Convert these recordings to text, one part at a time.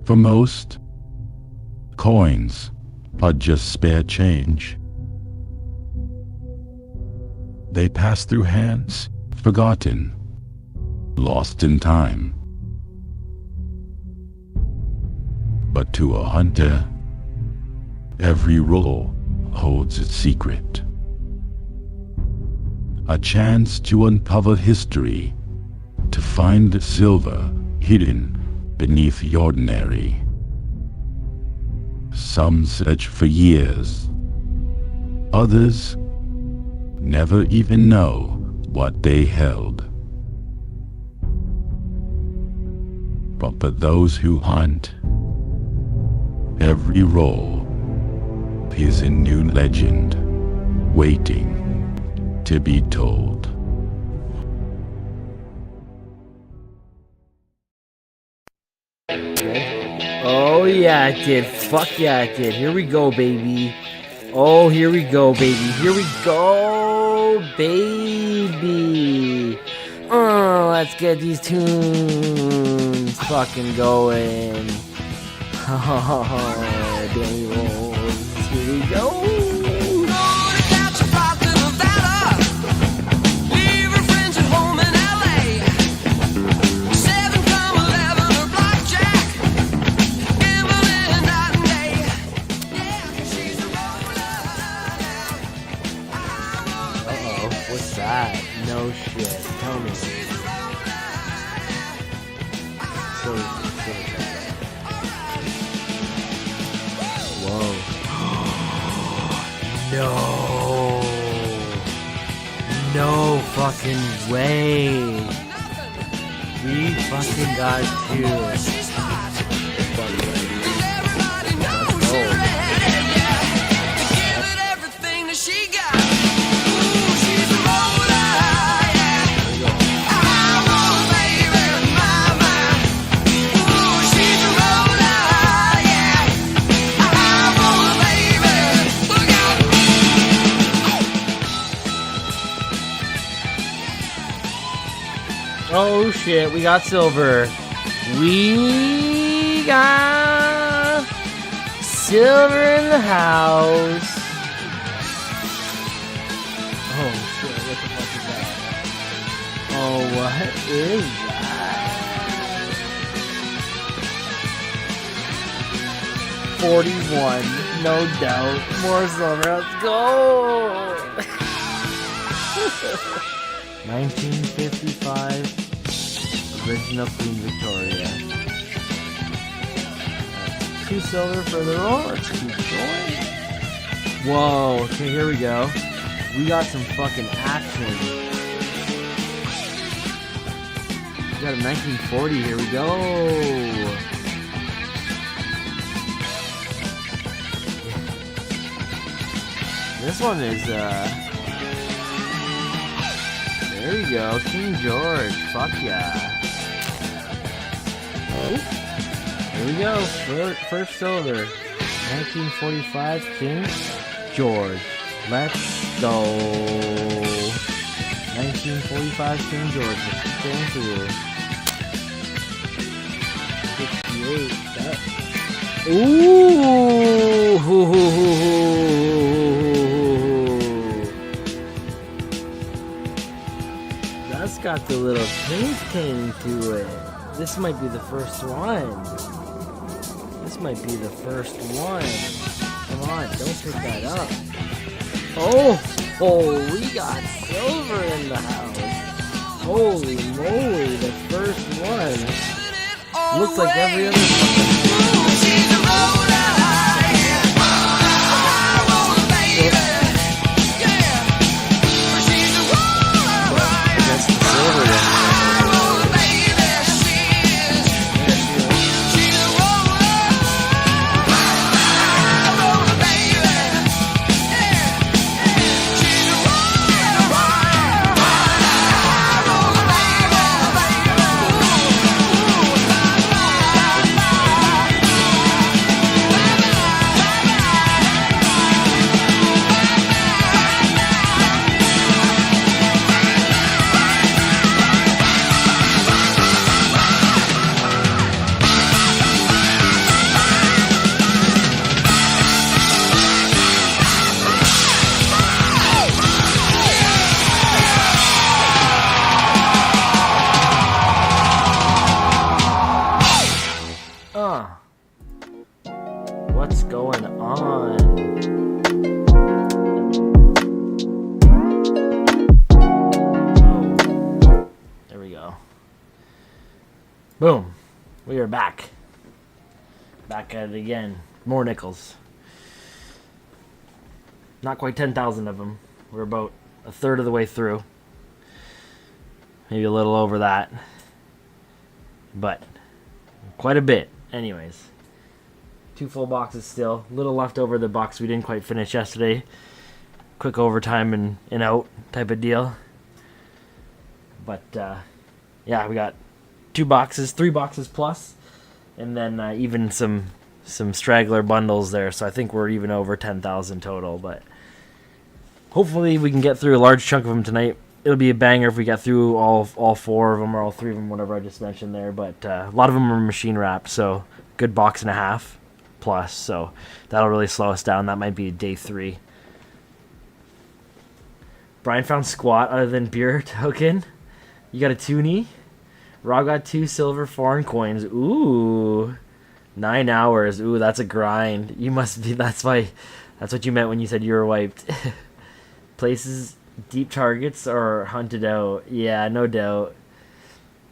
For most, coins are just spare change. They pass through hands, forgotten, lost in time. But to a hunter, every roll holds its secret. A chance to uncover history, to find the silver hidden beneath the ordinary. Some search for years. Others never even know what they held. But for those who hunt, every roll is a new legend waiting to be told. Oh yeah, it did. Fuck yeah, it did. Here we go, baby. Oh, here we go, baby. Here we go, baby. Oh, let's get these tunes fucking going. Oh, Danny rolls. Here we go. No shit. Tell me. Whoa. No. No fucking way. We fucking got two. Oh shit, we got silver. We got silver in the house. Oh shit, what the fuck is that? Oh, what is that? 41, no doubt. More silver, let's go! 1955. Original Queen Victoria. Two silver for the roll. Let's keep going. Whoa. Okay, here we go. We got some fucking action. We got a 1940. Here we go. This one is, there we go. King George. Fuck yeah. Here we go. First silver. 1945 King George. Let's go. 1945 King George. Going through. 68. Ooh. That's got the little paint to it. This might be the first one. This might be the first one. Come on, don't pick that up. Oh, we got silver in the house. Holy moly, the first one. Looks like every other fucking... That's the silver then. What's going on? Oh, there we go. Boom. We are back. Back at it again. More nickels. Not quite 10,000 of them. We're about a third of the way through. Maybe a little over that. But quite a bit. Anyways. 2 full boxes still. A little left over the box we didn't quite finish yesterday. Quick overtime and out type of deal. But yeah, we got 2 boxes, 3 boxes plus. And then even some straggler bundles there. So I think we're even over 10,000 total. But hopefully we can get through a large chunk of them tonight. It'll be a banger if we get through all 4 of them or all 3 of them, whatever I just mentioned there. But a lot of them are machine wrapped, so good box and a half plus. So that'll really slow us down. That might be day 3. Brian found squat other than beer token. You got a toonie. Rob got 2 silver foreign coins. Ooh, 9 hours. Ooh, that's a grind. You must be. That's what you meant when you said you were wiped. Places. Deep targets are hunted out. Yeah, no doubt.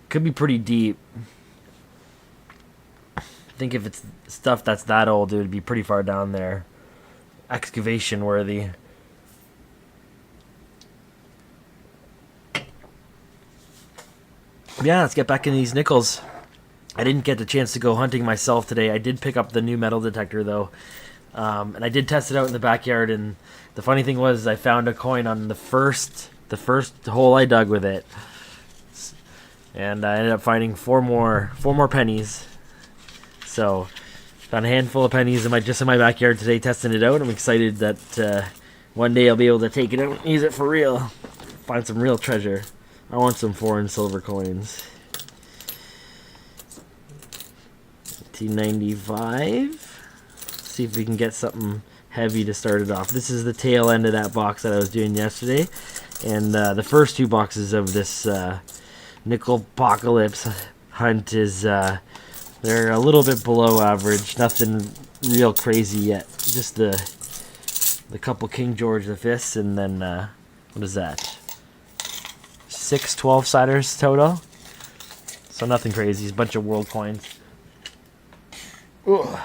Could be pretty deep. I think if it's stuff that's that old, it would be pretty far down there. Excavation worthy. Yeah, let's get back in these nickels. I didn't get the chance to go hunting myself today. I did pick up the new metal detector though. And I did test it out in the backyard, and the funny thing was I found a coin on the first hole I dug with it, and I ended up finding four more pennies. So found a handful of pennies just in my backyard today, testing it out. I'm excited that one day I'll be able to take it out and use it for real, find some real treasure. I want some foreign silver coins. 1995. See if we can get something heavy to start it off. This is the tail end of that box that I was doing yesterday, and the first 2 boxes of this NICKELPOCALYPSE hunt is they're a little bit below average. Nothing real crazy yet. Just the couple King George V's, and then what is that? 6 12-siders total. So nothing crazy. It's a bunch of world coins. Ugh.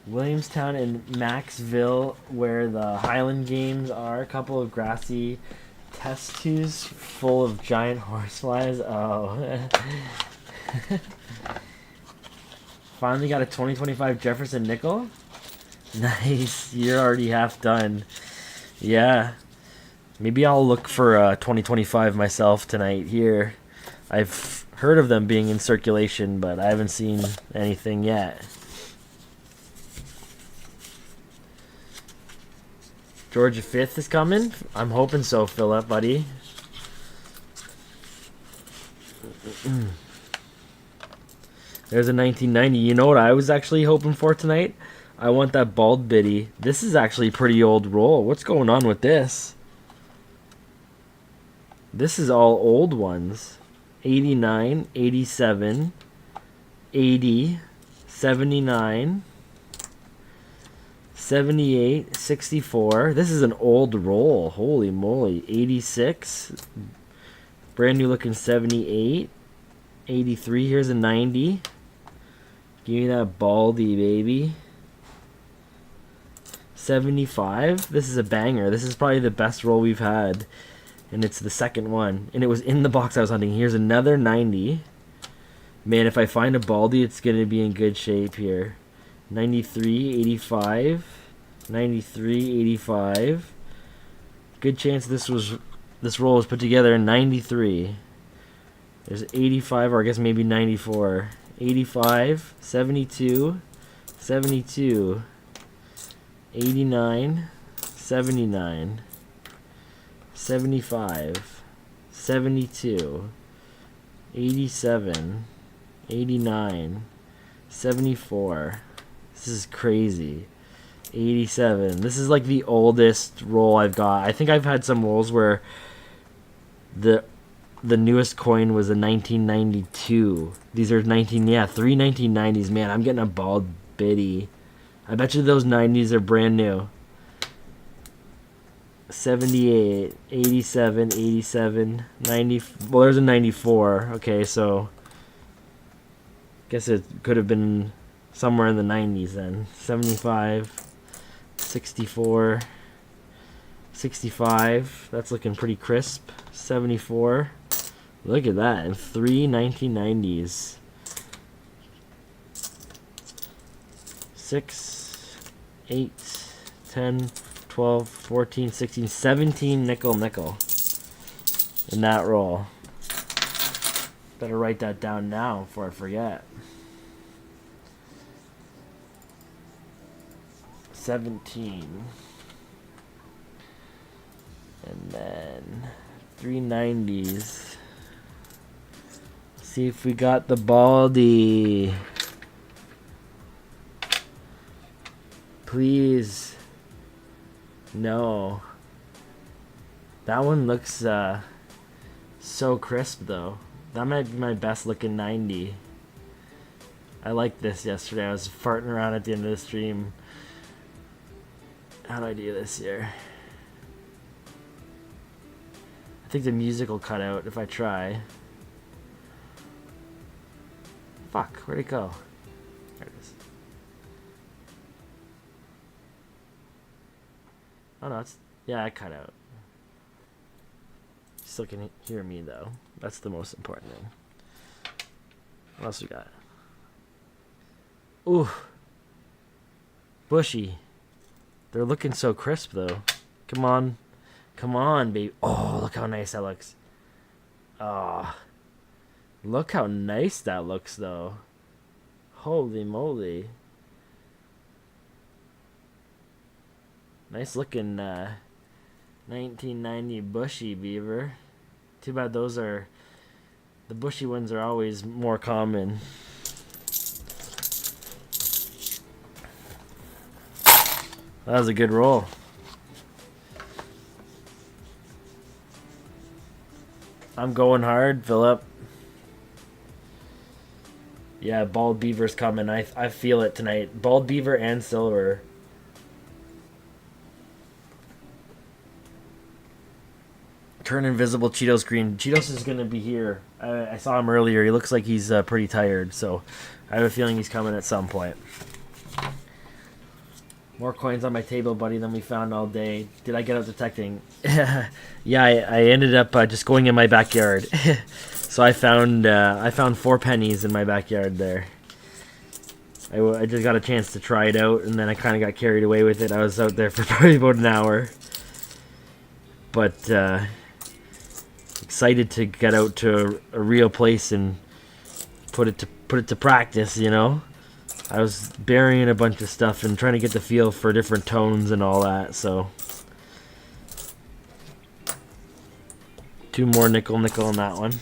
Williamstown and Maxville, where the Highland Games are. A couple of grassy test tubes full of giant horseflies. Oh. Finally got a 2025 Jefferson nickel. Nice. You're already half done. Yeah. Maybe I'll look for a 2025 myself tonight here. I've heard of them being in circulation, but I haven't seen anything yet. Georgia 5th is coming? I'm hoping so, Philip, buddy. There's a 1990. You know what I was actually hoping for tonight? I want that bald biddy. This is actually a pretty old roll. What's going on with this? This is all old ones. 89, 87, 80, 79... 78, 64. This is an old roll. Holy moly. 86. Brand new looking 78. 83. Here's a 90. Give me that baldy, baby. 75. This is a banger. This is probably the best roll we've had. And it's the second one. And it was in the box I was hunting. Here's another 90. Man, if I find a baldy, it's going to be in good shape here. 93, 85, 93, 85. Good chance this roll was put together in 93. There's 85, or I guess maybe 94. 85, 72, 72, 89, 79, 75, 72, 87, 89, 74. This is crazy. 87. This is like the oldest roll I've got. I think I've had some rolls where the the newest coin was a 1992. These are 3 1990s. Man, I'm getting a bald biddy. I bet you those 90s are brand new. 78, 87, 87, 90. Well, there's a 94. Okay, so guess it could have been somewhere in the 90s then. 75, 64, 65. That's looking pretty crisp. 74. Look at that. And 3 1990s. 6, 8, 10, 12, 14, 16, 17 nickel in that roll. Better write that down now before I forget. 17. And then 3 90s. See if we got the baldy. Please. No. That one looks so crisp though. That might be my best looking 90. I liked this yesterday. I was farting around at the end of the stream. How do I do this here? I think the music will cut out if I try. Fuck, where'd it go? There it is. Oh no, it's... yeah, I cut out. Still can hear me though. That's the most important thing. What else we got? Ooh. Bushy. They're looking so crisp though. Come on. Come on, baby. Oh, look how nice that looks. Oh. Look how nice that looks though. Holy moly. Nice looking 1990 bushy beaver. Too bad those are... the bushy ones are always more common. That was a good roll. I'm going hard, Philip. Yeah, bald beaver's coming. I feel it tonight. Bald beaver and silver. Turn invisible. Cheeto's green. Cheetos is going to be here. I saw him earlier. He looks like he's pretty tired, so I have a feeling he's coming at some point. More coins on my table, buddy, than we found all day. Did I get out detecting? Yeah, I ended up just going in my backyard. So I found 4 pennies in my backyard there. I just got a chance to try it out, and then I kind of got carried away with it. I was out there for probably about an hour. But excited to get out to a real place and put it to practice, you know. I was burying a bunch of stuff and trying to get the feel for different tones and all that, so 2 more nickel on that one.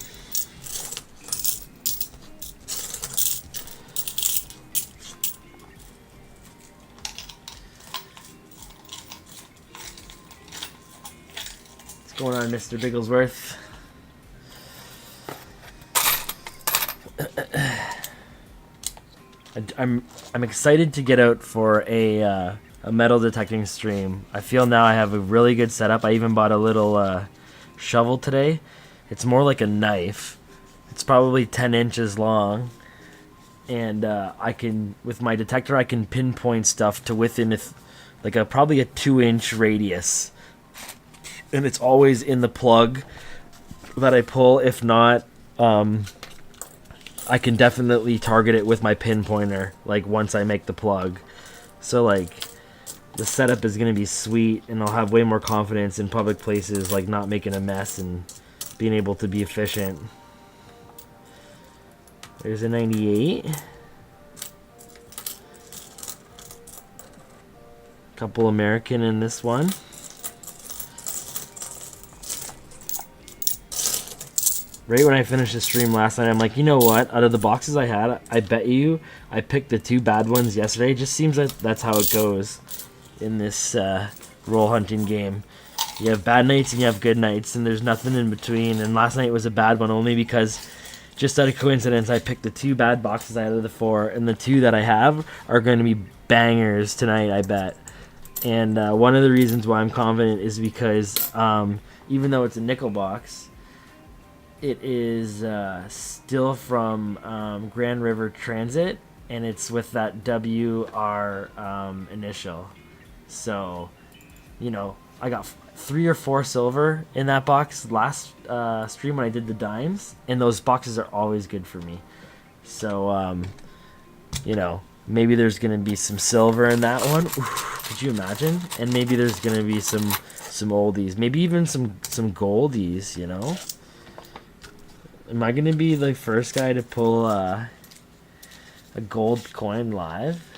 What's going on, Mr. Bigglesworth? I'm excited to get out for a metal detecting stream. I feel now I have a really good setup. I even bought a little shovel today. It's more like a knife. It's probably 10 inches long, and I can, with my detector, I can pinpoint stuff to within probably a 2-inch radius, and it's always in the plug that I pull. If not, I can definitely target it with my pinpointer, like, once I make the plug. So, like, the setup is going to be sweet, and I'll have way more confidence in public places, like, not making a mess and being able to be efficient. There's a 98. Couple American in this one. Right when I finished the stream last night, I'm like, you know what? Out of the boxes I had, I bet you I picked the 2 bad ones yesterday. It just seems like that's how it goes in this roll hunting game. You have bad nights and you have good nights, and there's nothing in between. And last night was a bad one only because, just out of coincidence, I picked the 2 bad boxes out of the 4, and the 2 that I have are going to be bangers tonight, I bet. And one of the reasons why I'm confident is because even though it's a nickel box, it is still from Grand River Transit, and it's with that WR initial. So, you know, I got 3 or 4 silver in that box last stream when I did the dimes, and those boxes are always good for me. So, you know, maybe there's gonna be some silver in that one. Oof, could you imagine? And maybe there's gonna be some oldies, maybe even some goldies. You know, am I gonna be the first guy to pull a gold coin live?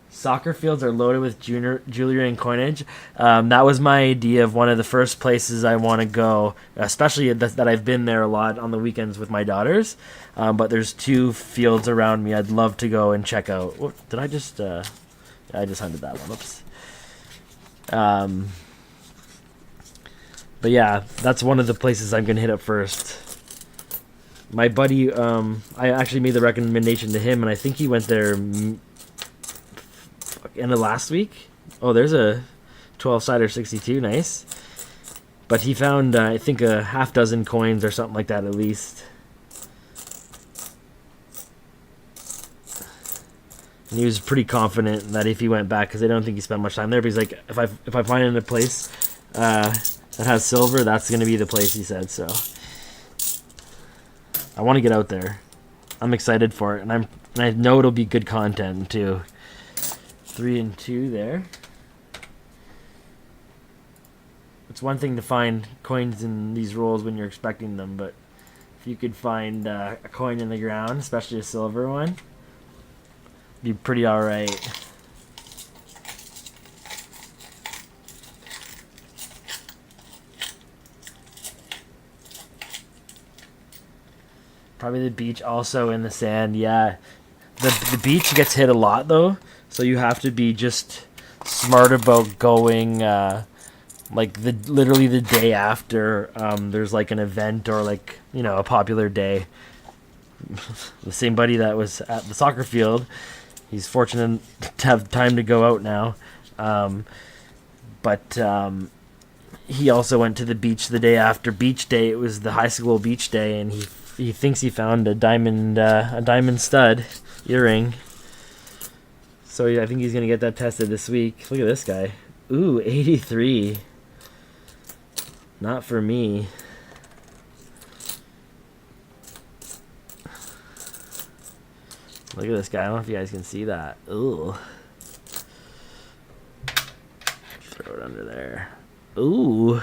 Soccer fields are loaded with jewelry and coinage. That was my idea of one of the first places I want to go, especially that I've been there a lot on the weekends with my daughters. But there's 2 fields around me I'd love to go and check out. Oh, did I just... I just hunted that one. Oops. But yeah, that's one of the places I'm going to hit up first. My buddy, I actually made the recommendation to him, and I think he went there... end of last week. Oh, there's a 12-sider 62, nice. But he found, I think, a half dozen coins or something like that at least. And he was pretty confident that if he went back, because I don't think he spent much time there, but he's like, if I find it in a place that has silver, that's going to be the place, he said. So I want to get out there. I'm excited for it, and I know it'll be good content too. 3 and 2 there. It's one thing to find coins in these rolls when you're expecting them, but if you could find a coin in the ground, especially a silver one, be pretty alright. Probably the beach also in the sand, yeah. The beach gets hit a lot though. So you have to be just smart about going, like literally the day after there's like an event or like, you know, a popular day. The same buddy that was at the soccer field, he's fortunate to have time to go out now. But he also went to the beach the day after beach day. It was the high school beach day, and he thinks he found a diamond stud earring. So yeah, I think he's going to get that tested this week. Look at this guy. Ooh, 83. Not for me. Look at this guy. I don't know if you guys can see that. Ooh. Throw it under there. Ooh.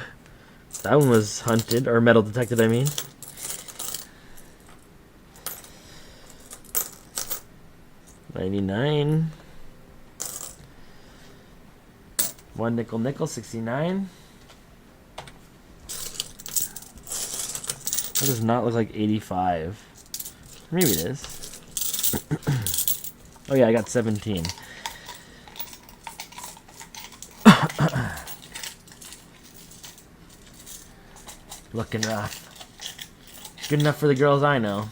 That one was hunted, or metal detected, I mean. $99. 1 nickel 69. That does not look like 85. Maybe it is. Oh yeah, I got 17. Looking rough. Good enough for the girls I know.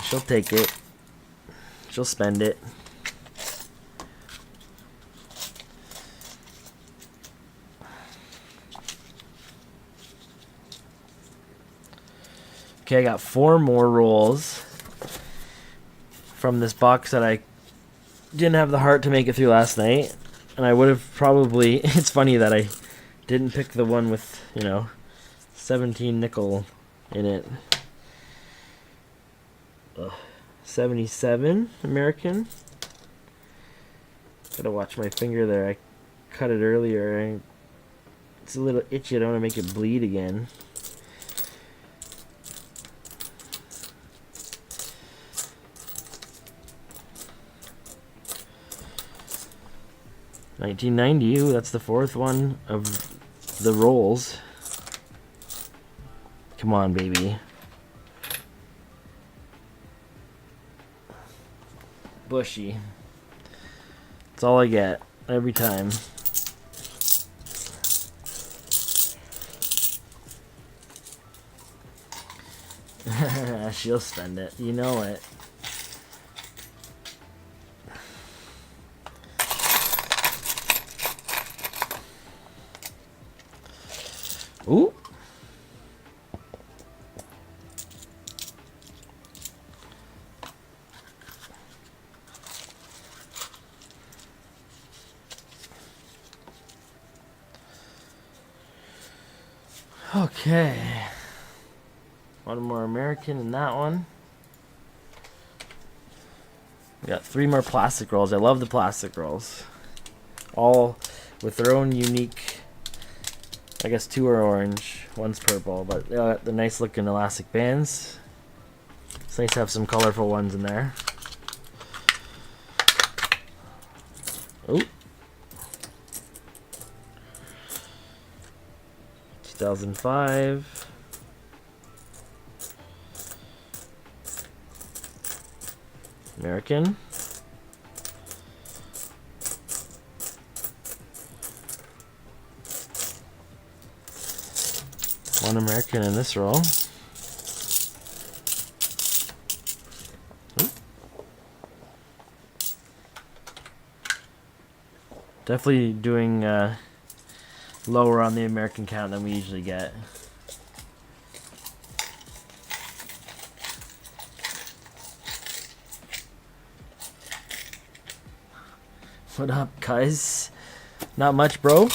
She'll take it. She'll spend it. Okay, I got 4 more rolls from this box that I didn't have the heart to make it through last night. And I would have probably... It's funny that I didn't pick the one with, you know, 17 nickel in it. Ugh. 77 American. Gotta watch my finger there. I cut it earlier. It's a little itchy. I don't want to make it bleed again. $19.90. Ooh, that's the 4th one of the rolls. Come on, baby. bushy. That's all I get every time. She'll spend it. You know it. Ooh. Okay. One more American in that one. We got 3 more plastic rolls. I love the plastic rolls. All with their own unique, I guess 2 are orange, 1's purple, but they got the nice looking elastic bands. It's nice to have some colorful ones in there. Ooh. 2005. American. One American in this roll. Ooh. Definitely doing lower on the American count than we usually get. What up, guys? Not much, bro.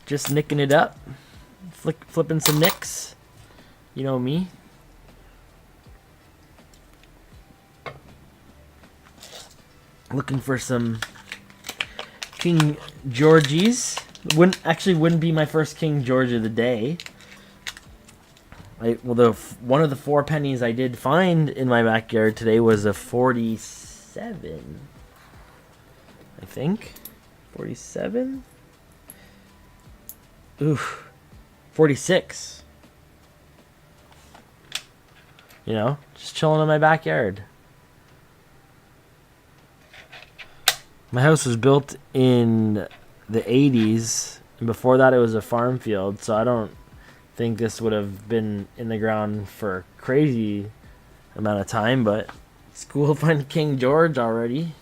Just nicking it up. Flipping some nicks. You know me. Looking for some King Georgies. Wouldn't be my first King George of the day. One of the 4 pennies I did find in my backyard today was a 47. I think 47. Oof, 46. You know, just chilling in my backyard. My house was built in the 80s, and before that it was a farm field, so I don't think this would have been in the ground for a crazy amount of time, but it's cool to find King George already.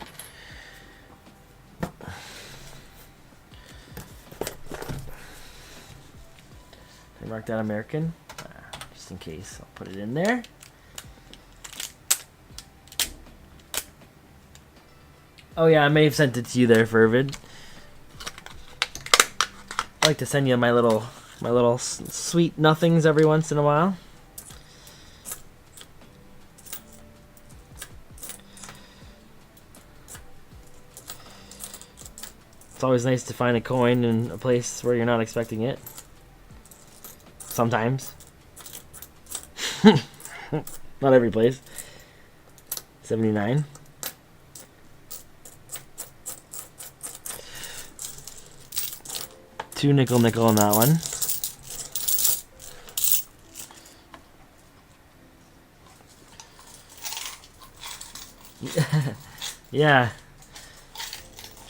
I mark that American, just in case. I'll put it in there. Oh yeah, I may have sent it to you there, Fervid. I like to send you my little sweet nothings every once in a while. It's always nice to find a coin in a place where you're not expecting it. Sometimes. Not every place. 79. Two nickel on that one. Yeah.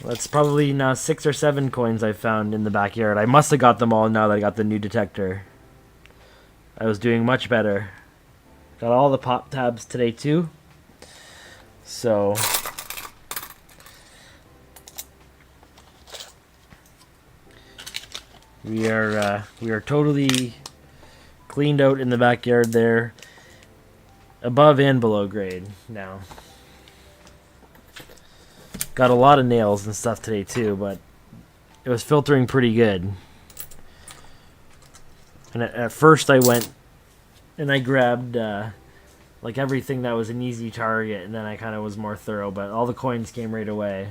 That's probably now 6 or 7 coins I found in the backyard. I must have got them all now that I got the new detector. I was doing much better. Got all the pop tabs today too. So we are totally cleaned out in the backyard there, above and below grade now. Got a lot of nails and stuff today too, but it was filtering pretty good. And at first I went and I grabbed like everything that was an easy target, and then I kind of was more thorough, but all the coins came right away.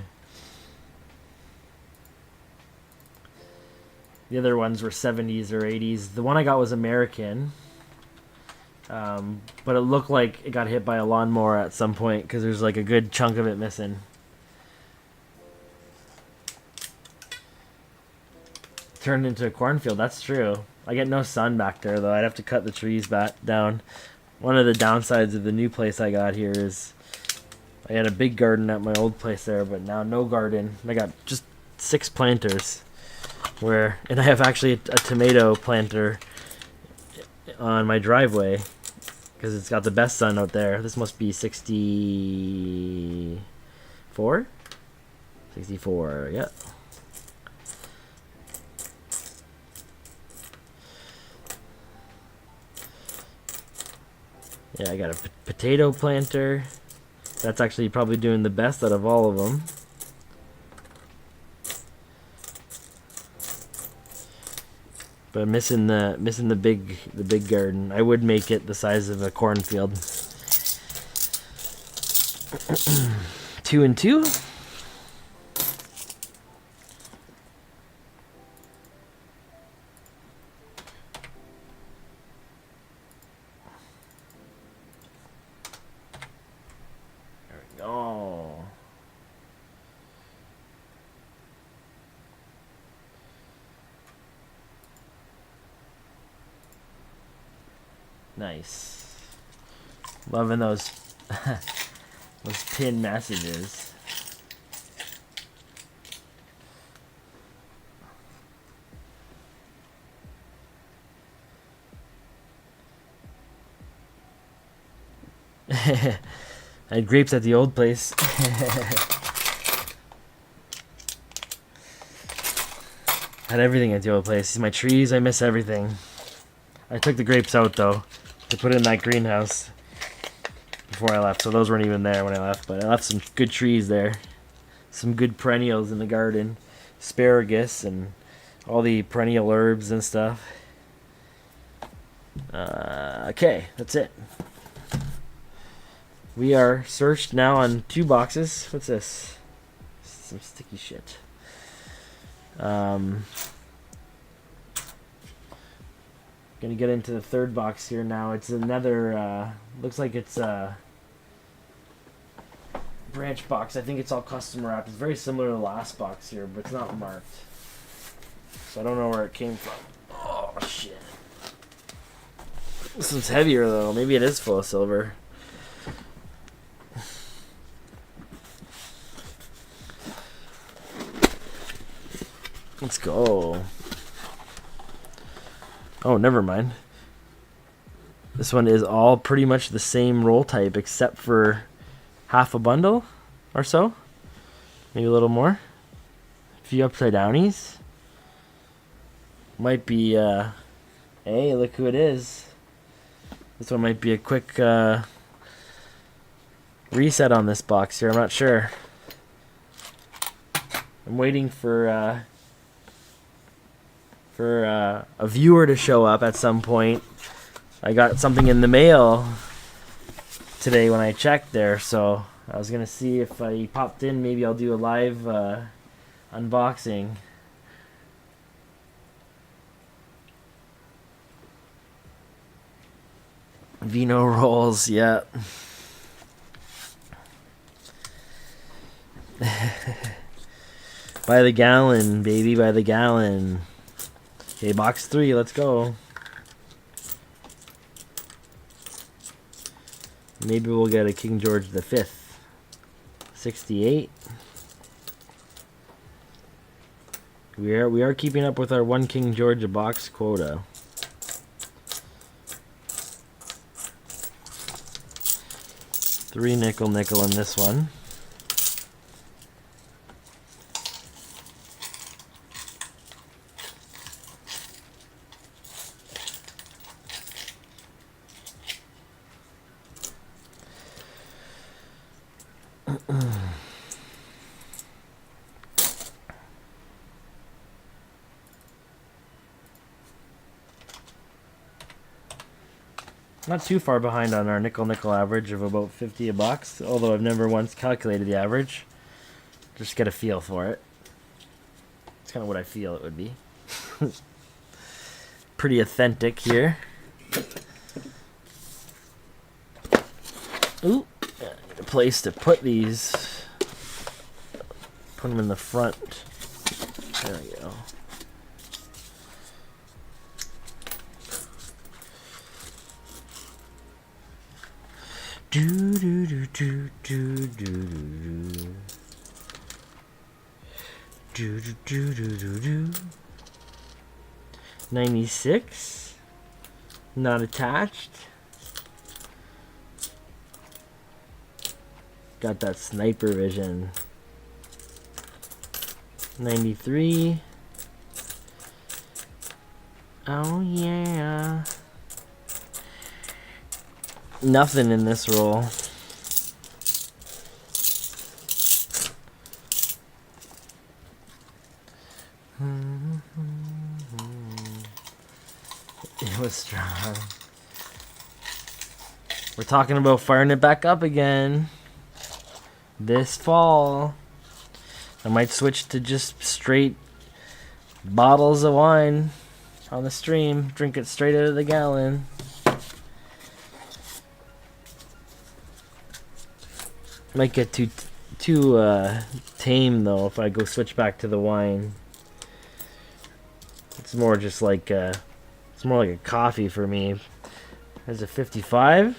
The other ones were 70s or 80s. The one I got was American, but it looked like it got hit by a lawnmower at some point because there's like a good chunk of it missing. Turned into a cornfield, that's true. I get no sun back there though. I'd have to cut the trees back down. One of the downsides of the new place I got here is I had a big garden at my old place there, but now no garden. I got just 6 planters. And I have actually a tomato planter on my driveway because it's got the best sun out there. This must be 64? 64, yeah. Yeah, I got a potato planter. That's actually probably doing the best out of all of them. But missing the big garden. I would make it the size of a cornfield. 2 and 2. There we go. Nice. Loving those those pinned messages. I had grapes at the old place. Had everything at the old place. My trees, I miss everything. I took the grapes out though to put in that greenhouse before I left, so those weren't even there when I left, but I left some good trees there, some good perennials in the garden, asparagus and all the perennial herbs and stuff. Okay, that's it. We are searched now on 2 boxes. What's this? Some sticky shit. Gonna get into the 3rd box here now. It's another, looks like it's a branch box. I think it's all custom wrapped. It's very similar to the last box here, but it's not marked. So I don't know where it came from. Oh, shit. This one's heavier, though. Maybe it is full of silver. Let's go. Oh, never mind. This one is all pretty much the same roll type except for half a bundle or so. Maybe a little more. A few upside downies. Might be, hey, look who it is. This one might be a quick reset on this box here. I'm not sure. I'm waiting for a viewer to show up at some point. I got something in the mail today when I checked there, so I was gonna see if he popped in. Maybe I'll do a live unboxing. Vino rolls, yeah. By the gallon, baby, by the gallon. Okay, box 3, let's go. Maybe we'll get a King George V. 68. We are keeping up with our 1 King George a box quota. Three nickel in this one. Not too far behind on our nickel average of about 50 a box, although I've never once calculated the average. Just get a feel for it. It's kind of what I feel it would be. Pretty authentic here. Ooh, I need a place to put these. Put them in the front. There we go. Do do do do do do do do do do do do do. 96. Not attached. Got that sniper vision. 93. Oh yeah. Nothing in this roll. It was strong. We're talking about firing it back up again this fall. I might switch to just straight bottles of wine on the stream. Drink it straight out of the gallon. Might get too tame though if I go switch back to the wine. It's more just like it's more like a coffee for me. There's a 55.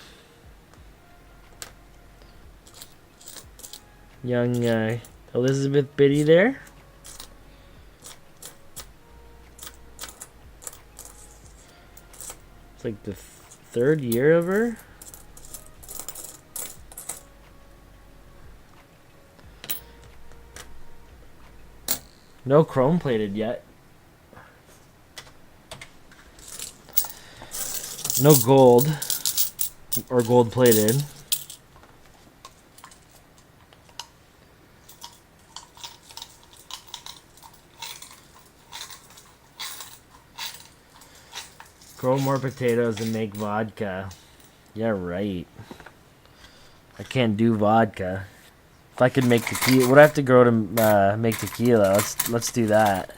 Young Elizabeth Biddy there. It's like the third year of her. No chrome plated yet. No gold or gold plated. Grow more potatoes and make vodka. Yeah, right. I can't do vodka. If I could make tequila, would I have to grow to make tequila? Let's do that.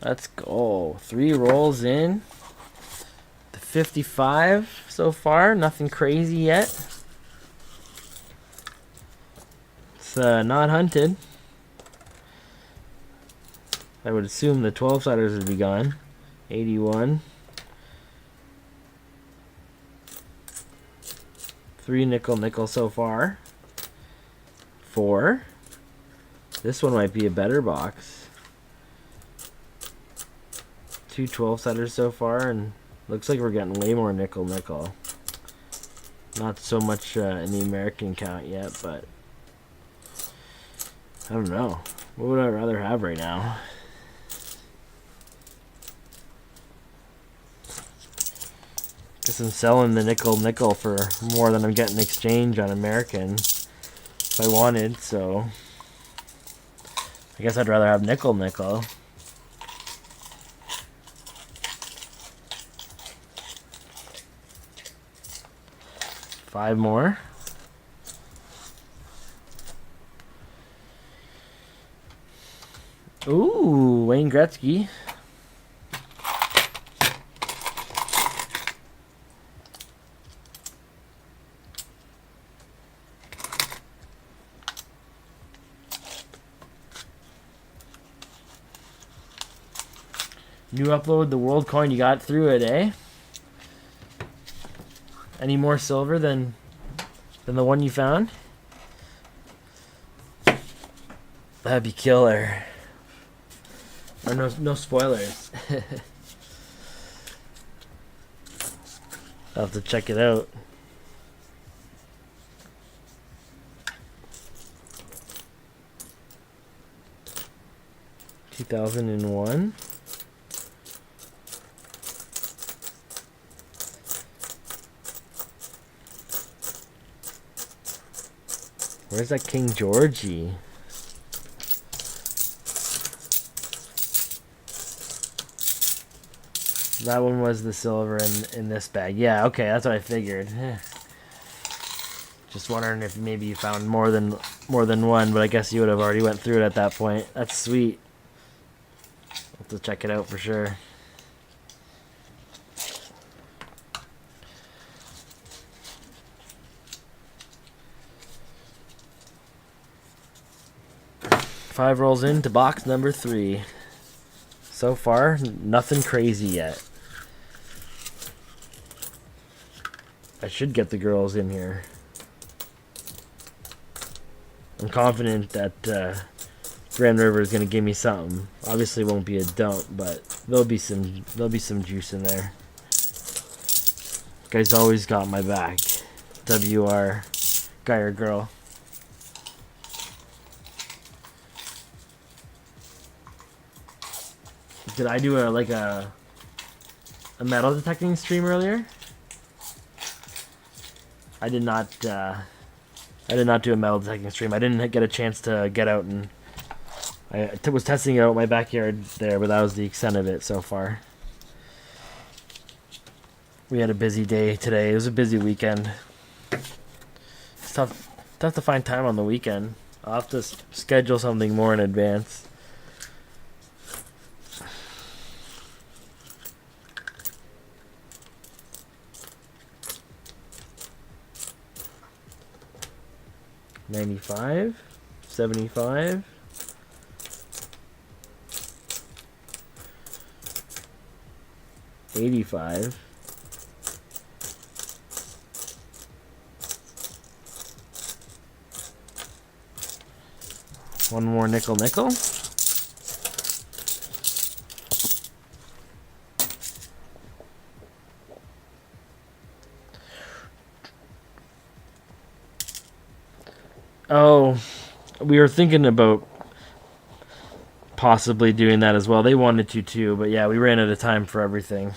Let's go. 3 rolls in. The 55 so far. Nothing crazy yet. It's not hunted. I would assume the 12-siders would be gone. 81. 3 nickel so far. 4. This one might be a better box. 2 12-siders so far, and looks like we're getting way more nickel. Not so much in the American count yet, but I don't know. What would I rather have right now? Guess I'm selling the nickel for more than I'm getting exchange on American if I wanted, so I guess I'd rather have nickel. 5 more. Ooh, Wayne Gretzky. New upload, the world coin, you got through it, eh? Any more silver than the one you found? That'd be killer. Or no spoilers. I'll have to check it out. $2001. Where's that King Georgie? That one was the silver in this bag. Yeah, okay, that's what I figured. Just wondering if maybe you found more than one, but I guess you would have already went through it at that point. That's sweet. I'll have to check it out for sure. 5 rolls into box number 3. So far, nothing crazy yet. I should get the girls in here. I'm confident that Grand River is gonna give me something. Obviously, it won't be a dump, but there'll be some juice in there. Guys always got my back. WR, guy or girl. Did I do a metal detecting stream earlier? I did not do a metal detecting stream. I didn't get a chance to get out, and I was testing it out in my backyard there, but that was the extent of it so far. We had a busy day today. It was a busy weekend. It's tough to find time on the weekend. I'll have to schedule something more in advance. $95, $75, $85, one more nickel. Oh, we were thinking about possibly doing that as well. They wanted to too, but yeah, we ran out of time for everything.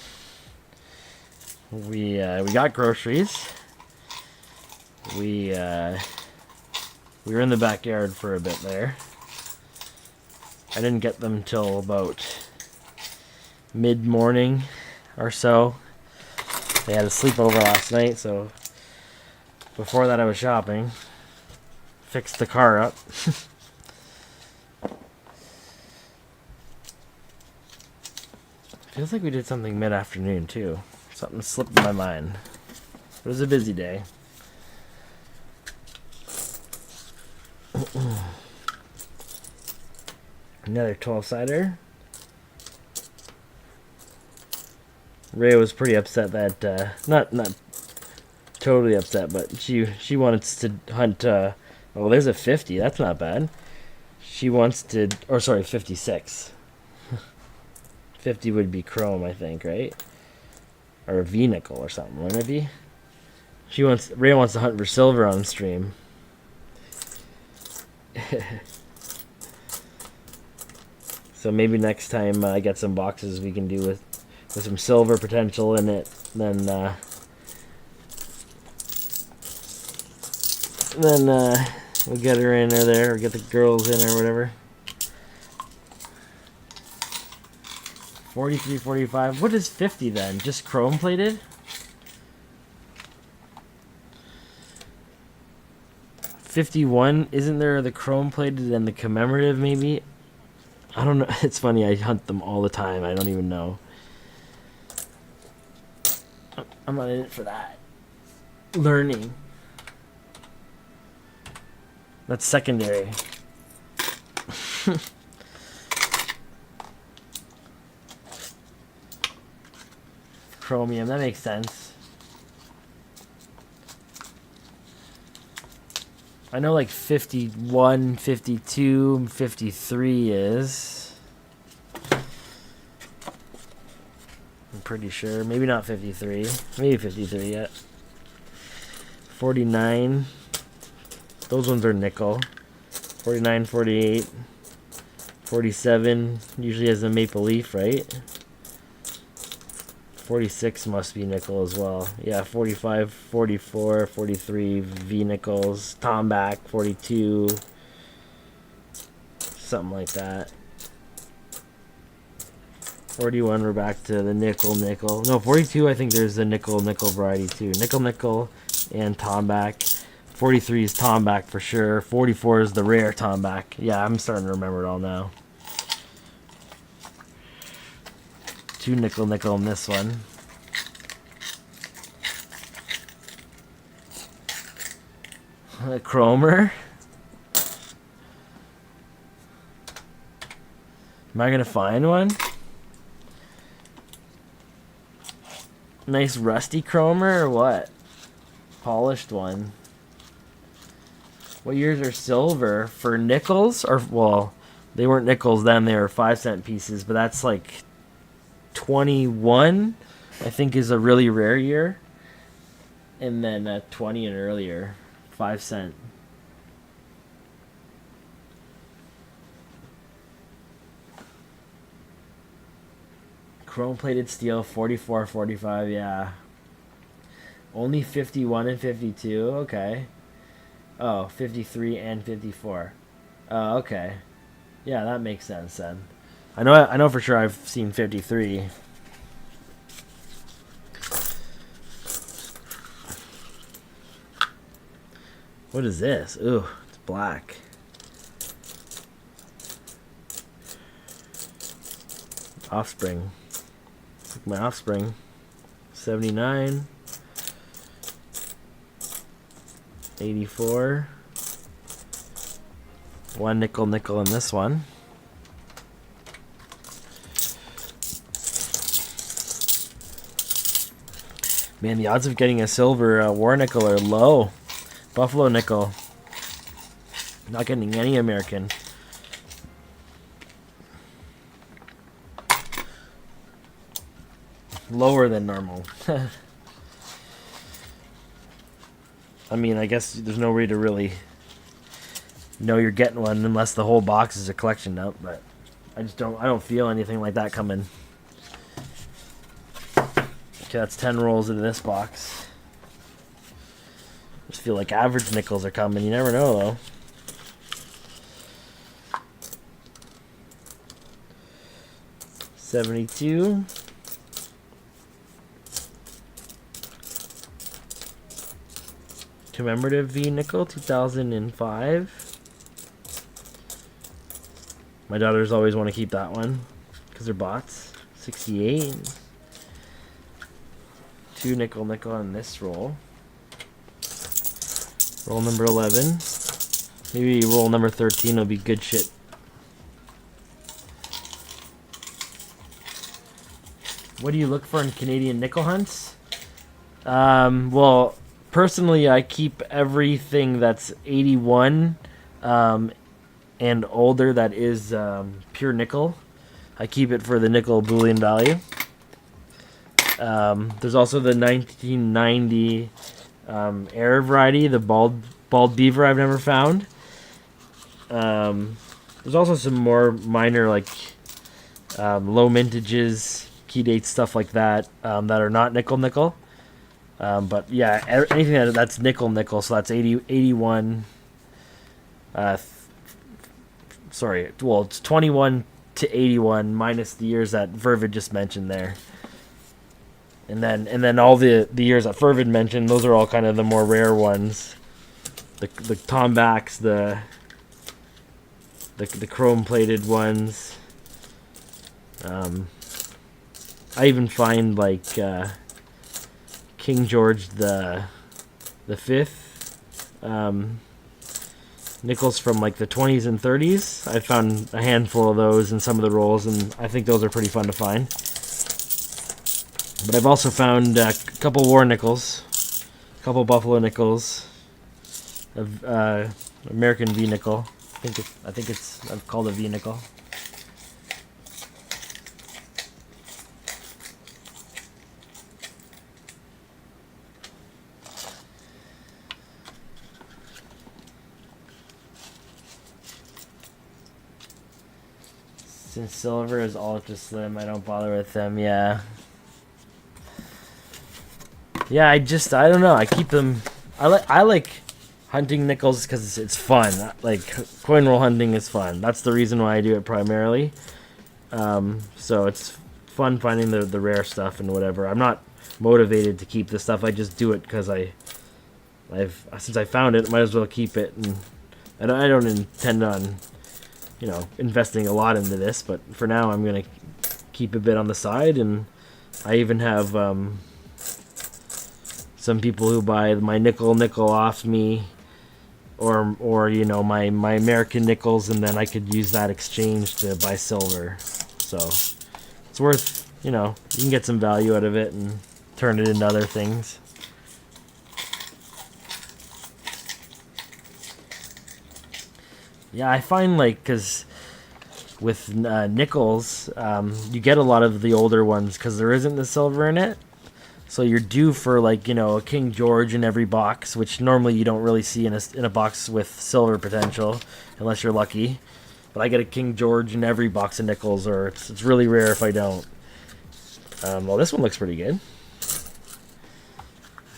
We got groceries. We were in the backyard for a bit there. I didn't get them till about mid-morning or so. They had a sleepover last night, so before that I was shopping. Fixed the car up. Feels like we did something mid-afternoon too. Something slipped in my mind. It was a busy day. Another 12-sider. Ray was pretty upset that not totally upset, but she wanted to hunt. Oh, there's a 50. That's not bad. She wants to, or sorry, 56. 50 would be chrome, I think, right? Or a V-nickel or something, wouldn't it be? Ray wants to hunt for silver on stream. So maybe next time I get some boxes we can do with some silver potential in it. Then we'll get her in there, or get the girls in, or whatever. 43, 45. What is 50 then? Just chrome plated? 51, isn't there the chrome plated and the commemorative maybe? I don't know. It's funny, I hunt them all the time. I don't even know. I'm not in it for that. Learning. That's secondary. Chromium, that makes sense. I know like 51, 52, 53 is. I'm pretty sure. Maybe not 53. Maybe 53 yet. 49. Those ones are nickel. 49, 48. 47 usually has a maple leaf, right? 46 must be nickel as well. Yeah, 45, 44, 43 V nickels. Tomback, 42. Something like that. 41, we're back to the nickel. No, 42, I think there's the nickel variety too. Nickel, and Tomback. 43 is Tomback for sure. 44 is the rare Tomback. Yeah, I'm starting to remember it all now. 2 nickel in this one. A chromer. Am I gonna find one? Nice rusty chromer or what? Polished one. What years are silver? For nickels? Or, well, they weren't nickels then, they were 5-cent pieces, but that's like 21, I think, is a really rare year. And then 20 and earlier, 5-cent. Chrome-plated steel, 44, 45, yeah. Only 51 and 52, okay. Oh, 53 and 54. Oh, okay. Yeah, that makes sense then. I know for sure I've seen 53. What is this? Ooh, it's black. Offspring. Look, my offspring. 79. 84. One nickel in this one. Man, the odds of getting a silver war nickel are low. Buffalo nickel. Not getting any American. Lower than normal. I mean, I guess there's no way to really know you're getting one unless the whole box is a collection note, but I don't feel anything like that coming. Okay, that's 10 rolls into this box. Just feel like average nickels are coming. You never know, though. $72. Commemorative V nickel, 2005. My daughters always want to keep that one because they're bots. 68. 2 nickel on this roll. Roll number 11. Maybe roll number 13 will be good shit. What do you look for in Canadian nickel hunts? Well, personally, I keep everything that's 81 and older that is pure nickel. I keep it for the nickel bullion value. There's also the 1990 Air variety, the bald beaver I've never found. There's also some more minor, like low mintages, key dates, stuff like that, that are not nickel. But yeah, anything that's nickel, so that's 81. Sorry, well, it's 21 to 81 minus the years that Vervid just mentioned there. And then all the years that Fervid mentioned, those are all kind of the more rare ones. The Tombacks, the chrome plated ones. I even find like King George the Fifth nickels from like the 20s and 30s. I found a handful of those in some of the rolls, and I think those are pretty fun to find. But I've also found a couple war nickels, a couple buffalo nickels, American V nickel. I think it's called a V nickel. Since silver is ultra slim, I don't bother with them. Yeah. Yeah, I don't know. I keep them. I like hunting nickels because it's fun. Like coin roll hunting is fun. That's the reason why I do it primarily. So it's fun finding the rare stuff and whatever. I'm not motivated to keep this stuff. I just do it because since I found it, might as well keep it. And I don't intend on, investing a lot into this. But for now, I'm gonna keep a bit on the side, and I even have some people who buy my nickel off me or you know, my American nickels, and then I could use that exchange to buy silver. So it's worth, you know, you can get some value out of it and turn it into other things. Yeah, I find, like, because with nickels, you get a lot of the older ones because there isn't the silver in it. So you're due for, like, you know, a King George in every box, which normally you don't really see in a box with silver potential, unless you're lucky. But I get a King George in every box of nickels, or it's really rare if I don't. Well, this one looks pretty good.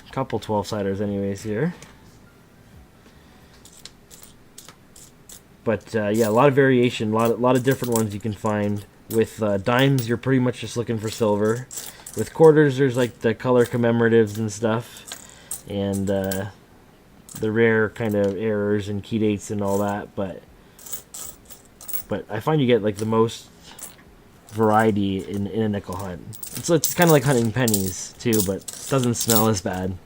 A couple 12-siders anyways here. But yeah, a lot of variation, a lot of different ones you can find. With dimes, you're pretty much just looking for silver. With quarters, there's like the color commemoratives and stuff, and the rare kind of errors and key dates and all that. But I find you get like the most variety in a nickel hunt. It's kind of like hunting pennies too, but it doesn't smell as bad.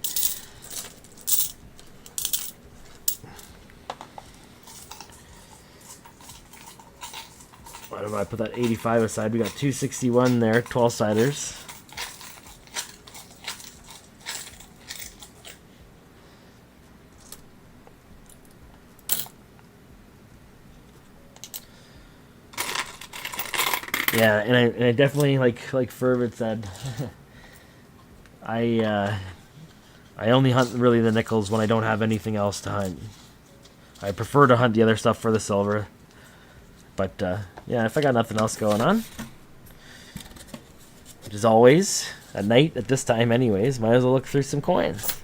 Why don't I put that 85 aside? We got 261 there, 12-siders. Yeah, and I definitely, like Fervid said, I only hunt really the nickels when I don't have anything else to hunt. I prefer to hunt the other stuff for the silver. But, yeah, if I got nothing else going on, which is always at night at this time anyways, might as well look through some coins.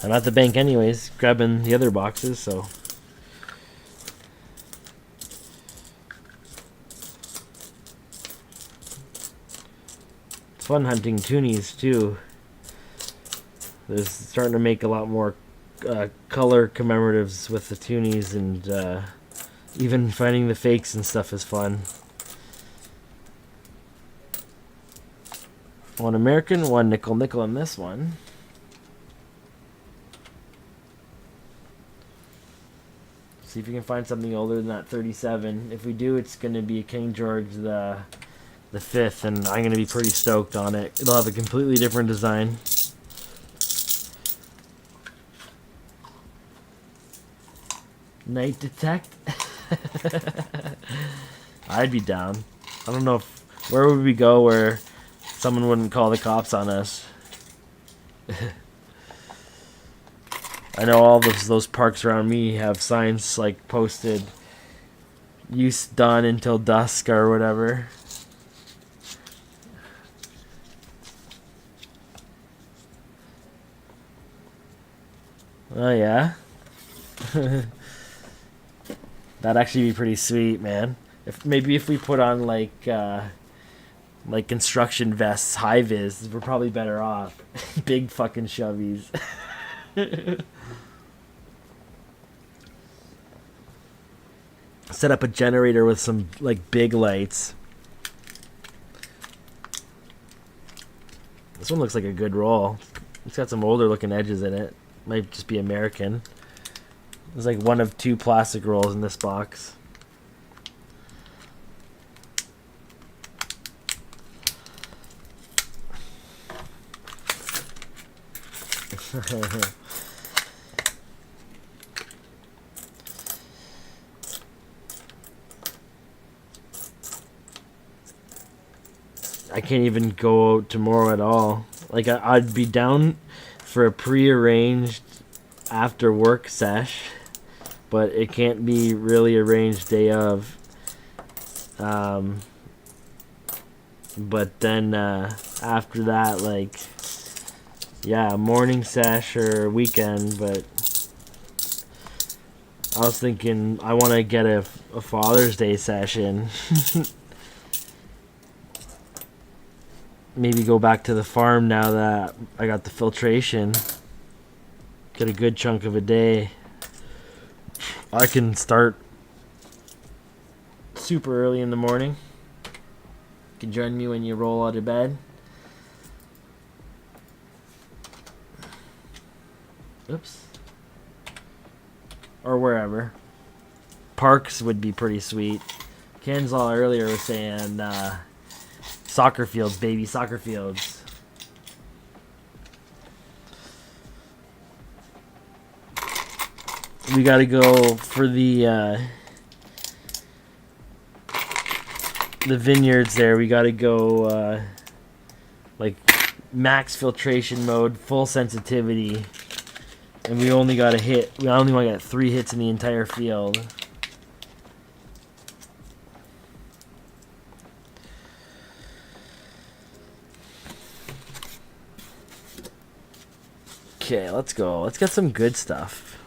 I'm at the bank anyways, grabbing the other boxes, so... It's fun hunting toonies, too. There's starting to make a lot more color commemoratives with the toonies, and even finding the fakes and stuff is fun. One American, one nickel in this one. See if you can find something older than that 37. If we do, it's going to be a King George the 5th, and I'm going to be pretty stoked on it. It'll have a completely different design. Night Detect? I'd be down. I don't know where would we go where someone wouldn't call the cops on us. I know all those parks around me have signs like posted, use done until dusk or whatever. Oh yeah. That'd actually be pretty sweet, man. Maybe if we put on like construction vests, high vis, we're probably better off. Big fucking shovies. Set up a generator with some like big lights. This one looks like a good roll. It's got some older looking edges in it. Might just be American. There's like one of 2 plastic rolls in this box. I can't even go out tomorrow at all. Like, I'd be down for a pre-arranged after work sesh, but it can't be really arranged day of. But then after that, like, yeah, morning sesh or weekend. But I was thinking I want to get a Father's Day session. Maybe go back to the farm now that I got the filtration. Get a good chunk of a day. I can start super early in the morning. You can join me when you roll out of bed. Oops. or wherever. Parks would be pretty sweet. Kenslaw earlier was saying soccer fields, baby soccer fields. We gotta go for the vineyards there. We gotta go like max filtration mode, full sensitivity, and we only got a hit. We only want to get 3 hits in the entire field. Okay, let's go. Let's get some good stuff.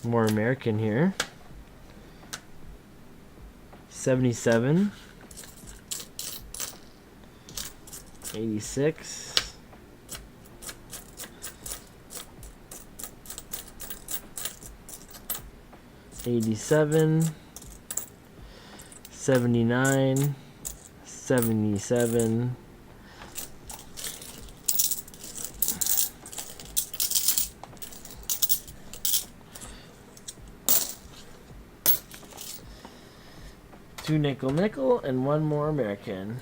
More American here. 77. 86. 87. 79. 77. Two nickel, and one more American.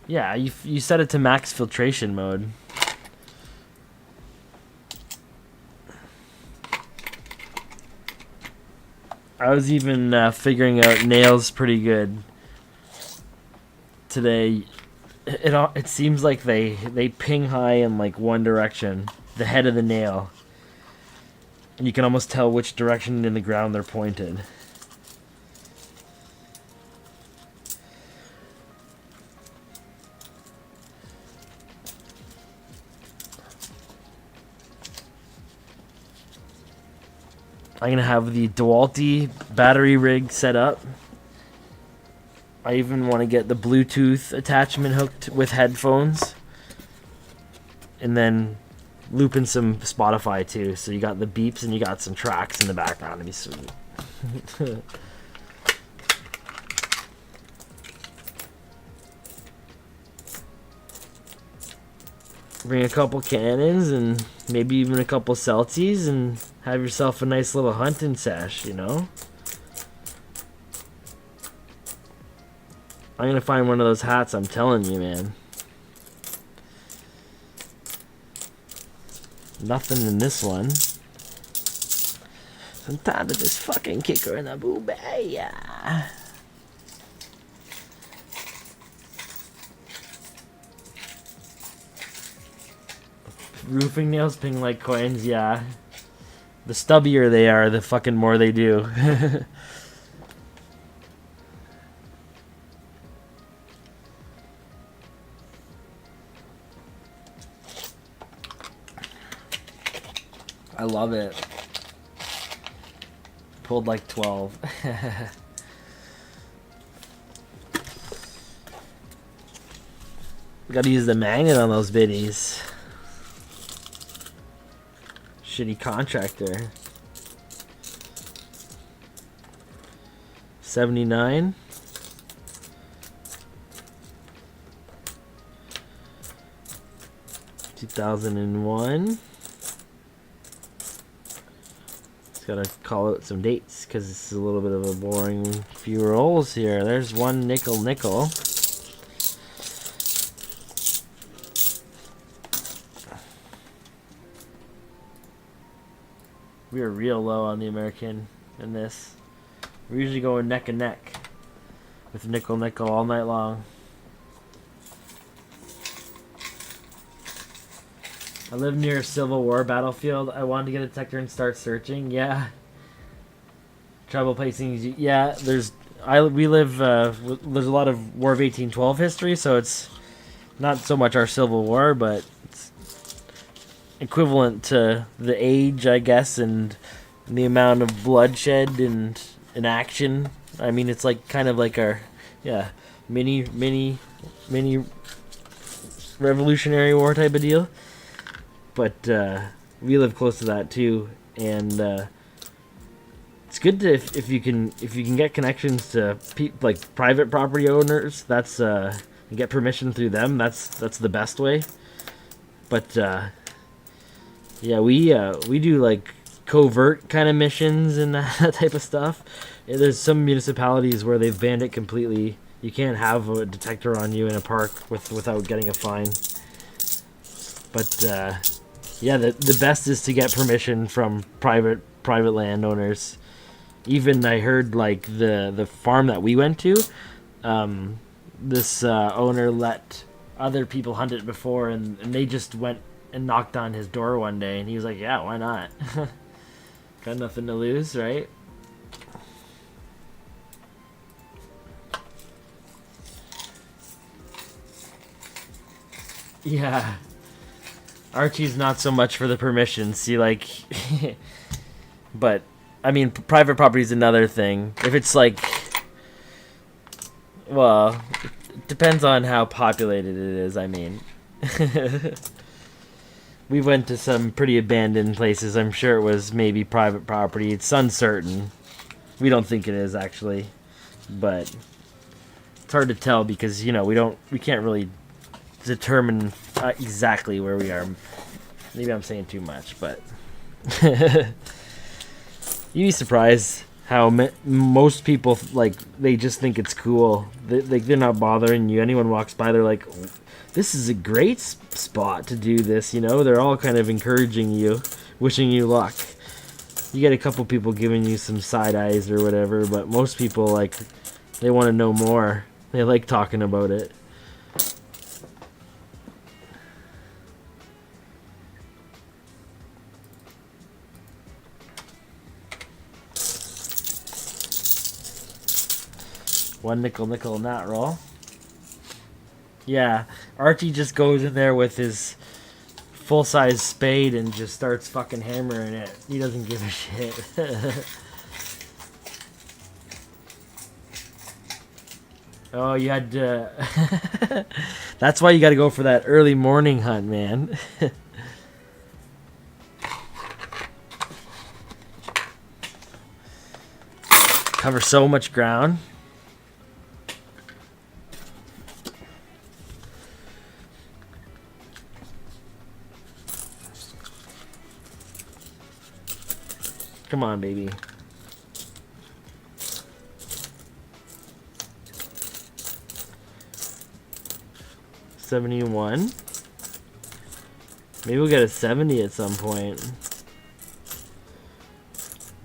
Yeah, you set it to max filtration mode. I was even figuring out nails pretty good today. It seems like they ping high in like one direction, the head of the nail, and you can almost tell which direction in the ground they're pointed. I'm going to have the DeWalt battery rig set up. I even want to get the Bluetooth attachment hooked with headphones. And then loop in some Spotify too. So you got the beeps and you got some tracks in the background. It'd be sweet. Bring a couple cannons and maybe even a couple Celties and have yourself a nice little hunting sesh, you know? I'm gonna find one of those hats, I'm telling you, man. Nothing in this one. I'm tired of this fucking kicker in a boobay, yeah. Roofing nails ping like coins, yeah. The stubbier they are, the fucking more they do. I love it. Pulled like 12. Gotta use the magnet on those biddies. Shitty contractor. 79. 2001. Just gotta call out some dates because this is a little bit of a boring few rolls here. There's one nickel. We are real low on the American in this. We're usually going neck and neck with nickel all night long. I live near a Civil War battlefield. I wanted to get a detector and start searching. Yeah. Tribal placings. Yeah, there's a lot of War of 1812 history, so it's not so much our Civil War, but it's equivalent to the age, I guess, and the amount of bloodshed and action. I mean, it's like kind of like our mini Revolutionary War type of deal. But we live close to that too, and it's good to if you can get connections to like private property owners. That's get permission through them. That's the best way. But yeah, we do like covert kind of missions and that type of stuff. There's some municipalities where they've banned it completely. You can't have a detector on you in a park without getting a fine. But yeah, the best is to get permission from private landowners. Even I heard like the farm that we went to, this owner let other people hunt it before, and they just went and knocked on his door one day, and he was like, "Yeah, why not? Got nothing to lose, right?" Yeah. Archie's not so much for the permission. See, like, but I mean, private property is another thing. If it's like, well, it depends on how populated it is. I mean, we went to some pretty abandoned places. I'm sure it was maybe private property. It's uncertain. We don't think it is actually, but it's hard to tell because we can't really determine exactly where we are. Maybe I'm saying too much, but you'd be surprised how most people like they just think it's cool. They're not bothering you. Anyone walks by, they're like, "This is a great spot to do this." They're all kind of encouraging you, wishing you luck. You get a couple people giving you some side eyes or whatever, but most people like they want to know more. They like talking about it. One nickel nut roll. Yeah, Archie just goes in there with his full-size spade and just starts fucking hammering it. He doesn't give a shit. Oh, you had to... That's why you gotta go for that early morning hunt, man. Cover so much ground. Come on, baby. $71. Maybe we'll get a 70 at some point.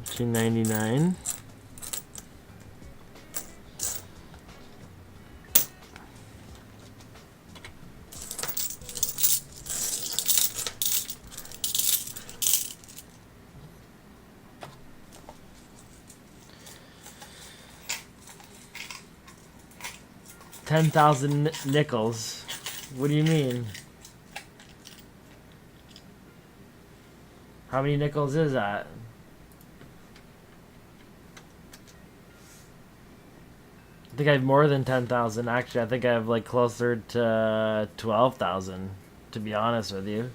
$2.99. $10,000 nickels. What do you mean? How many nickels is that? I think I have more than 10,000. Actually, I think I have like closer to 12,000, to be honest with you.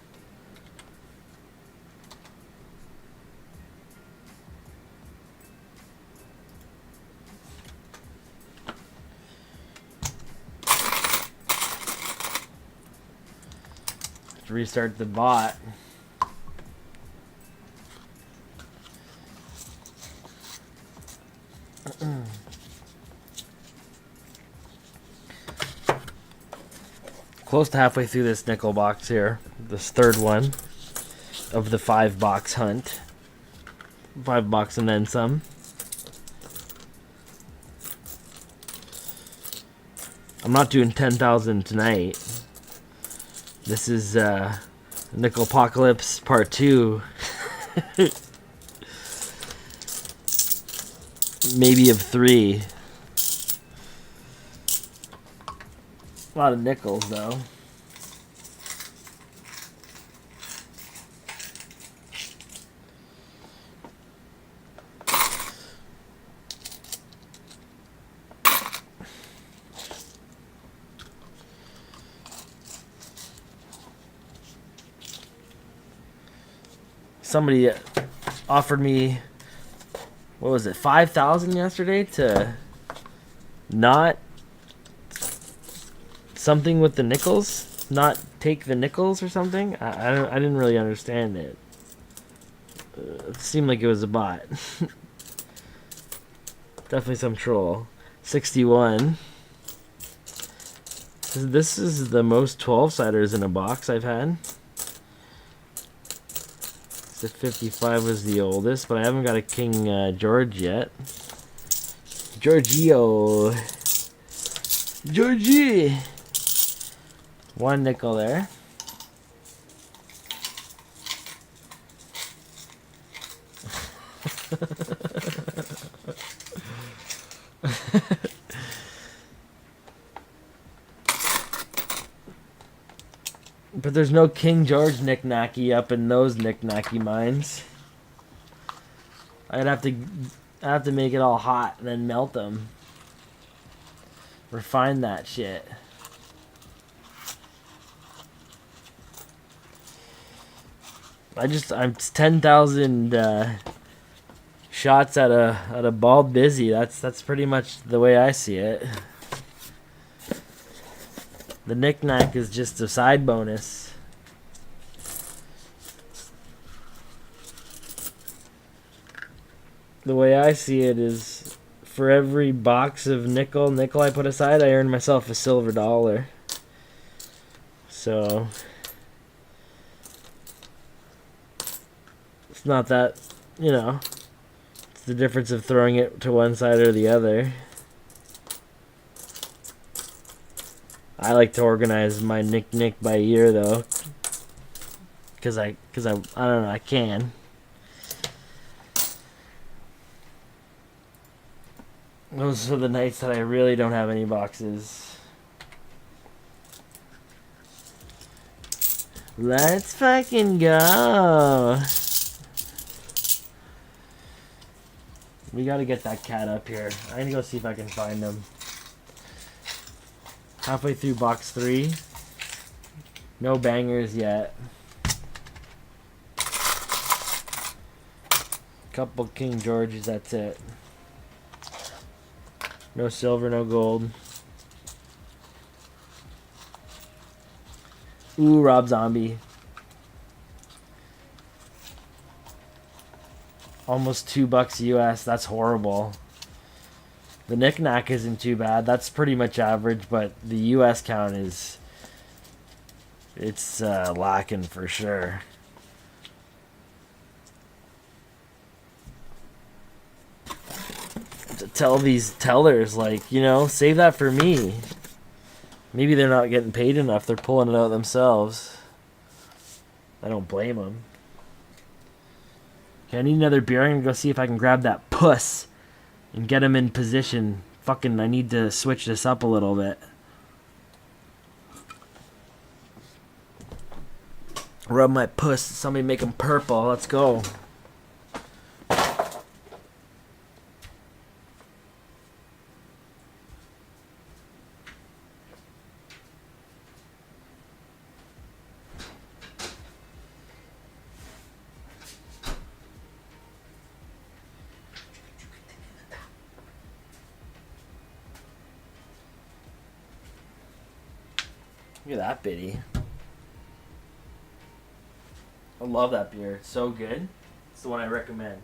Restart the bot. Close to halfway through this nickel box here. This third one of the 5-box hunt. 5 bucks and then some. I'm not doing 10,000 tonight. This is NICKELPOCALYPSE Part 2. Maybe of 3. A lot of nickels, though. somebody offered me, what was it, 5,000 yesterday to not something with the nickels, not take the nickels or something. I didn't really understand it. It seemed like it was a bot. Definitely some troll. 61. This is the most 12-siders in a box I've had. The 55 was the oldest, but I haven't got a King George yet. Giorgio. Georgie. One nickel there. But there's no King George knick-knacky up in those knick-knacky mines. I'd have to make it all hot and then melt them. Refine that shit. I'm 10,000 shots at a bald busy. That's pretty much the way I see it. The knick-knack is just a side bonus. The way I see it is, for every box of nickel I put aside, I earn myself a silver dollar. So it's not that, you know, it's the difference of throwing it to one side or the other. I like to organize my nick by year though, cause I don't know, I can. Those are the nights that I really don't have any boxes. Let's fucking go. We gotta get that cat up here. I'm gonna go see if I can find him. Halfway through box 3. No bangers yet. Couple King Georges, that's it. No silver, no gold. Ooh, Rob Zombie. Almost $2 US. That's horrible. The knick-knack isn't too bad. That's pretty much average, but the US count is... it's lacking for sure. To tell these tellers, like, you know, save that for me. Maybe they're not getting paid enough. They're pulling it out themselves. I don't blame them. Okay, I need another beer. I'm gonna go see if I can grab that puss and get him in position. Fucking, I need to switch this up a little bit. Rub my puss. Somebody make him purple. Let's go. Look at that bitty. I love that beer. It's so good. It's the one I recommend.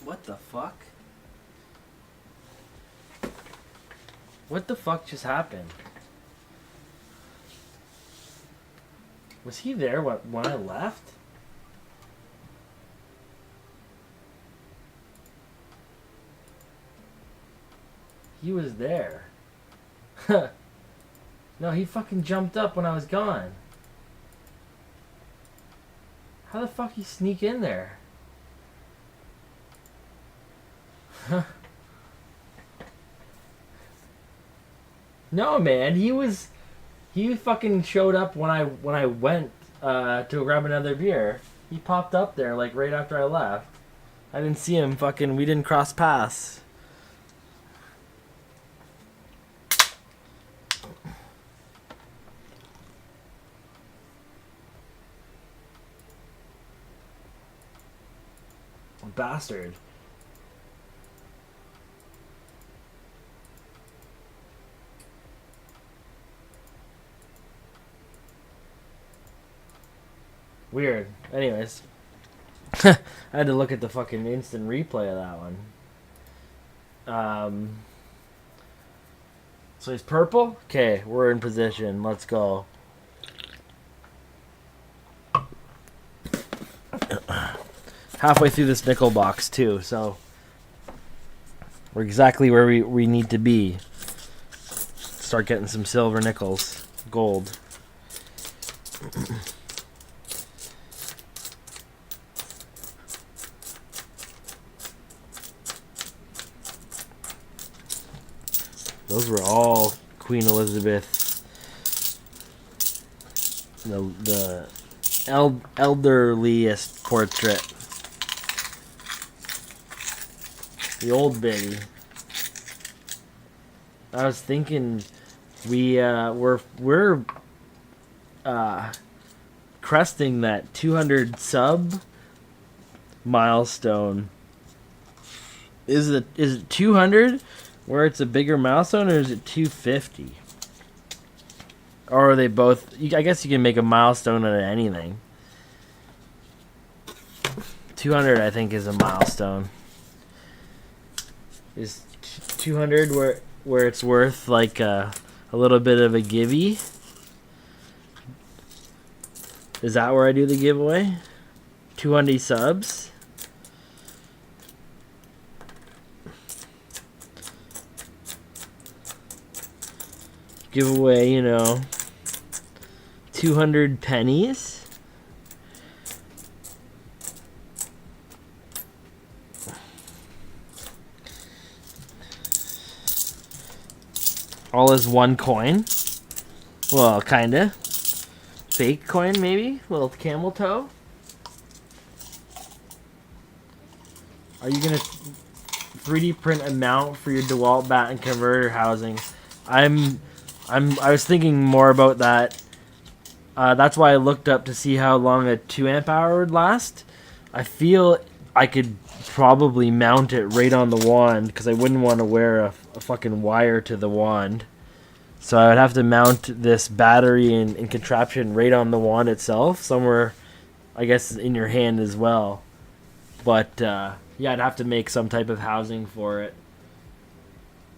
What the fuck? What the fuck just happened? Was he there when I left? He was there. No, he fucking jumped up when I was gone. How the fuck he sneak in there? No, man, he fucking showed up when I went to grab another beer. He popped up there like right after I left. I didn't see him. Fucking, we didn't cross paths. Bastard. Weird. Anyways. I had to look at the fucking instant replay of that one. So he's purple? Okay, we're in position. Let's go. Halfway through this nickel box too, so we're exactly where we need to be. Start getting some silver, nickels, gold. Those were all Queen Elizabeth, the elderliest portrait. The old biddy. I was thinking we're cresting that 200 sub milestone. Is it 200 where it's a bigger milestone, or is it 250? Or are they both? I guess you can make a milestone out of anything. 200, I think, is a milestone. Is 200 where it's worth like a little bit of a givey? Is that where I do the giveaway? 200 subs? Give away, 200 pennies? All is one coin. Well, kinda. Fake coin, maybe? Little camel toe. Are you gonna 3D print a mount for your DeWalt bat and converter housing? I was thinking more about that. That's why I looked up to see how long a 2 amp hour would last. I feel I could probably mount it right on the wand because I wouldn't want to wear a fucking wire to the wand. So I would have to mount this battery and contraption right on the wand itself, somewhere, I guess, in your hand as well. But yeah, I'd have to make some type of housing for it.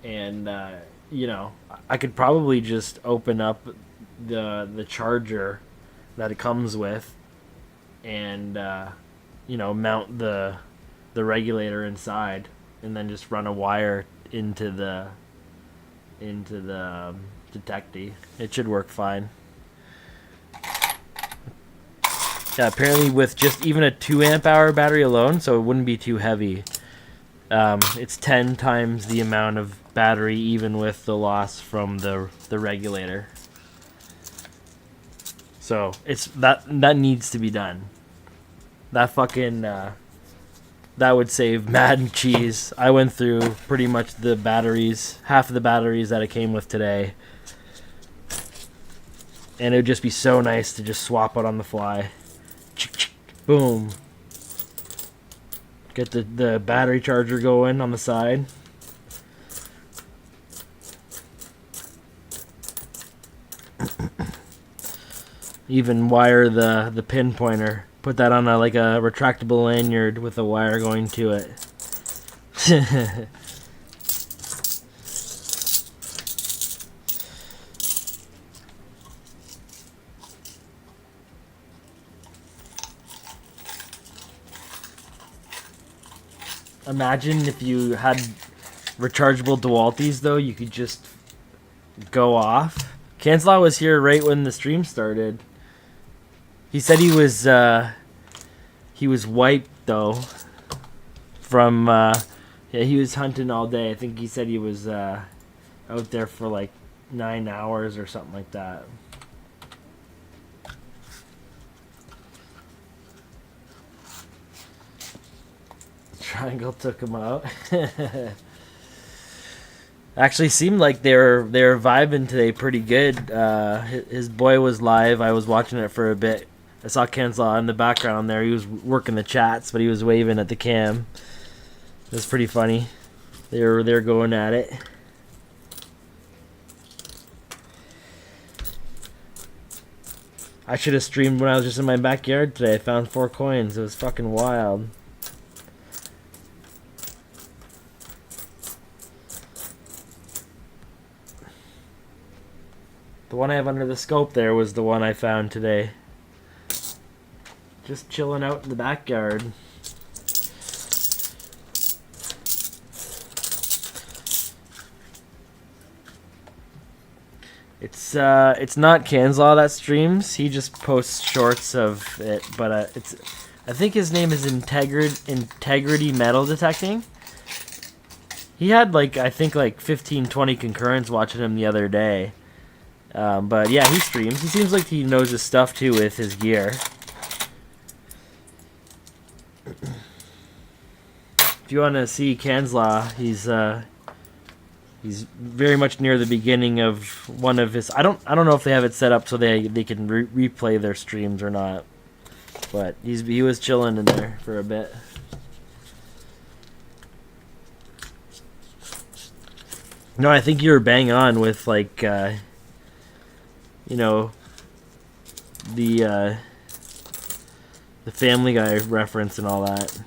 And I could probably just open up the charger that it comes with and mount the regulator inside, and then just run a wire into the detecty. It should work fine. Yeah, apparently with just even a 2 amp hour battery alone, so it wouldn't be too heavy. It's 10 times the amount of battery, even with the loss from the regulator. So it's that needs to be done. That fucking that would save mad cheese. I went through pretty much the batteries, half of the batteries that it came with today, and it would just be so nice to just swap it on the fly. Boom. Get the battery charger going on the side. Even wire the pinpointer. Put that on a retractable lanyard with a wire going to it. Imagine if you had rechargeable DeWalties, though, you could just go off. Canslaw was here right when the stream started. He said he was wiped, though, from, yeah, he was hunting all day. I think he said he was out there for like 9 hours or something like that. Triangle took him out. Actually seemed like they were vibing today pretty good. His boy was live. I was watching it for a bit. I saw Kenslaw in the background there. He was working the chats, but he was waving at the cam. It was pretty funny. They're going at it. I should have streamed when I was just in my backyard today. I found 4 coins. It was fucking wild. The one I have under the scope there was the one I found today. Just chilling out in the backyard. It's not Canslaw that streams. He just posts shorts of it, but I think his name is Integrity Metal Detecting. He had I think 15-20 concurrents watching him the other day. But yeah, he streams. He seems like he knows his stuff too with his gear. If you want to see Canslaw, he's very much near the beginning of one of his. I don't know if they have it set up so they can replay their streams or not. But he was chilling in there for a bit. No, I think you were bang on with you know, the Family Guy reference and all that.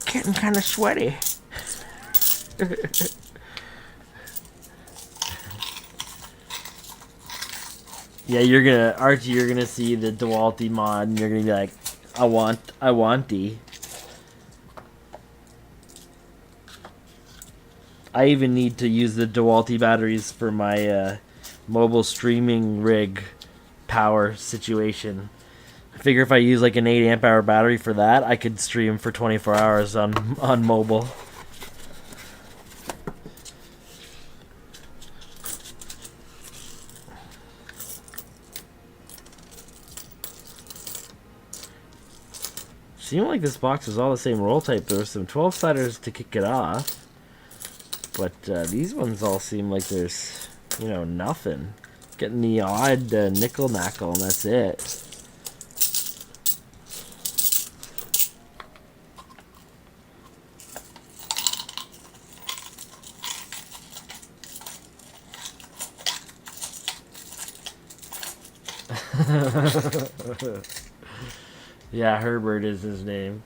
Getting kind of sweaty. Yeah, Archie, you're gonna see the DeWalty mod, and you're gonna be like, I want thee. I even need to use the DeWalty batteries for my mobile streaming rig power situation. I figure if I use an 8 amp hour battery for that, I could stream for 24 hours on mobile. Seemed like this box is all the same roll type. There were some 12-siders to kick it off. But these ones all seem like there's, nothing. Getting the odd nickel knackle, and that's it. Yeah, Herbert is his name.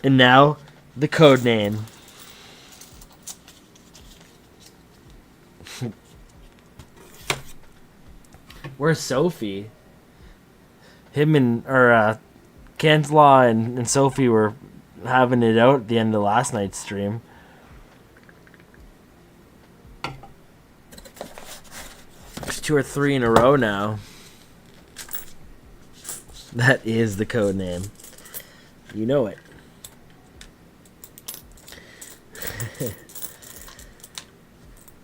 And now, the code name. Where's Sophie? Canslaw and Sophie were having it out at the end of last night's stream. It's 2 or 3 in a row now. That is the code name. You know it.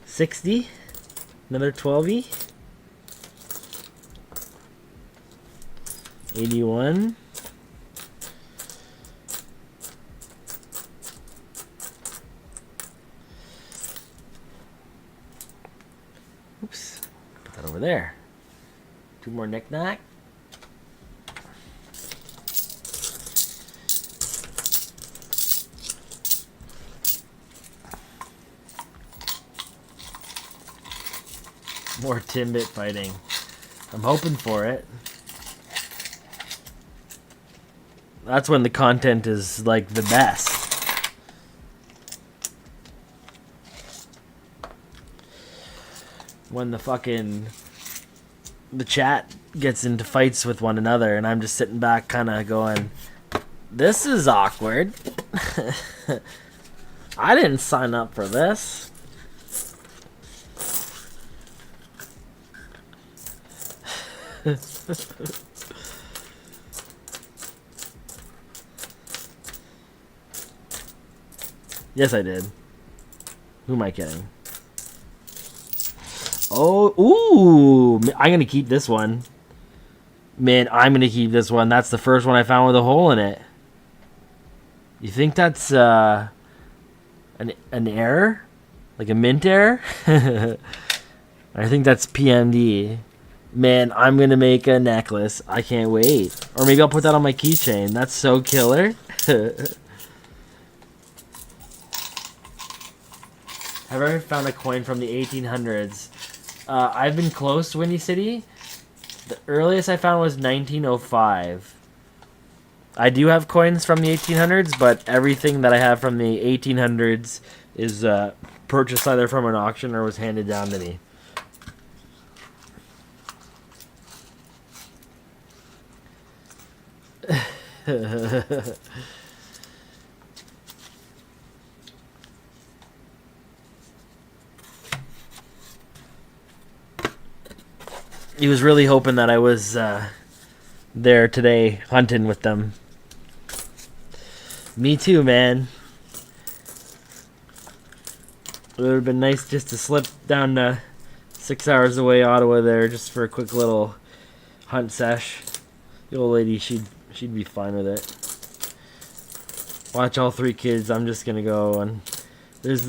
$60. Another 12-y. 81. Oops. Put that over there. 2 more knick-knack. More Timbit fighting. I'm hoping for it. That's when the content is like the best. When the chat gets into fights with one another and I'm just sitting back kind of going, this is awkward. I didn't sign up for this. Yes, I did. Who am I kidding? Oh, ooh! I'm gonna keep this one. Man, I'm gonna keep this one. That's the first one I found with a hole in it. You think that's an error? Like a mint error? I think that's PMD. Man, I'm gonna make a necklace. I can't wait. Or maybe I'll put that on my keychain. That's so killer. Have I ever found a coin from the 1800s? I've been close to Windy City. The earliest I found was 1905. I do have coins from the 1800s, but everything that I have from the 1800s is purchased either from an auction or was handed down to me. He was really hoping that I was there today hunting with them. Me too, man. It would have been nice just to slip down to 6 hours away Ottawa there just for a quick little hunt sesh. The old lady, she'd be fine with it. Watch all 3 kids. I'm just gonna go and there's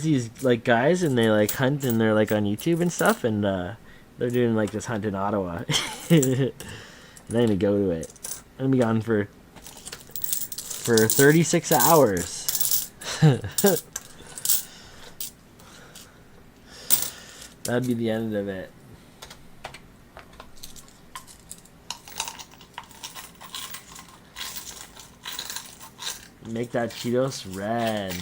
these like guys and they like hunt and they're like on YouTube and stuff and they're doing like this hunt in Ottawa. And I'm gonna go to it. I'm gonna be gone for 36 hours. That'd be the end of it. Make that Cheetos red.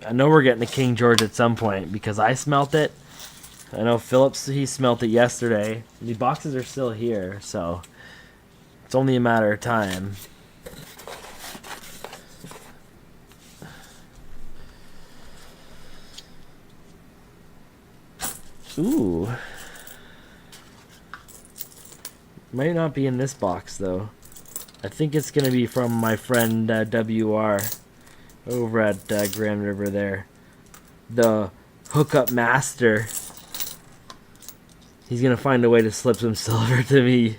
I know we're getting a King George at some point because I smelt it. I know Phillips, he smelt it yesterday. The boxes are still here, so it's only a matter of time. Ooh. Might not be in this box, though. I think it's going to be from my friend WR over at Grand River there. The hookup master. He's going to find a way to slip some silver to me.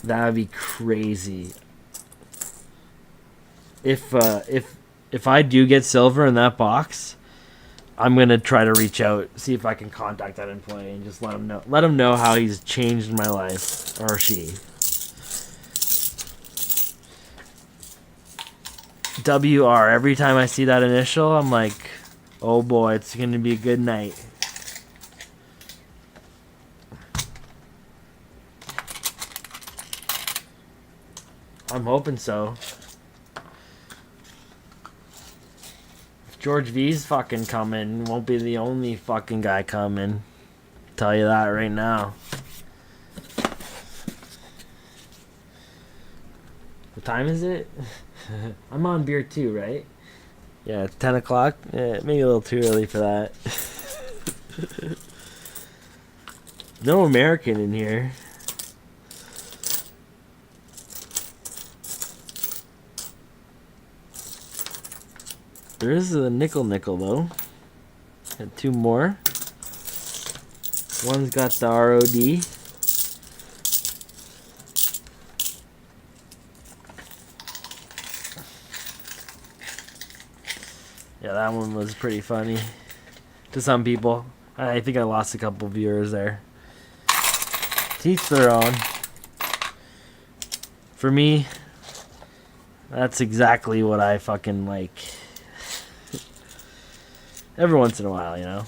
That would be crazy. If I do get silver in that box, I'm gonna try to reach out, see if I can contact that employee and just let him know how he's changed my life, or she. WR. Every time I see that initial, I'm like, oh boy, it's gonna be a good night. I'm hoping so. George V's fucking coming. Won't be the only fucking guy coming. Tell you that right now. What time is it? I'm on beer too, right? Yeah, it's 10 o'clock. Yeah, maybe a little too early for that. No American in here. There is a nickel though. Got 2 more. One's got the ROD. Yeah, that one was pretty funny to some people. I think I lost a couple viewers there. To each their own. For me, that's exactly what I fucking like. Every once in a while, you know.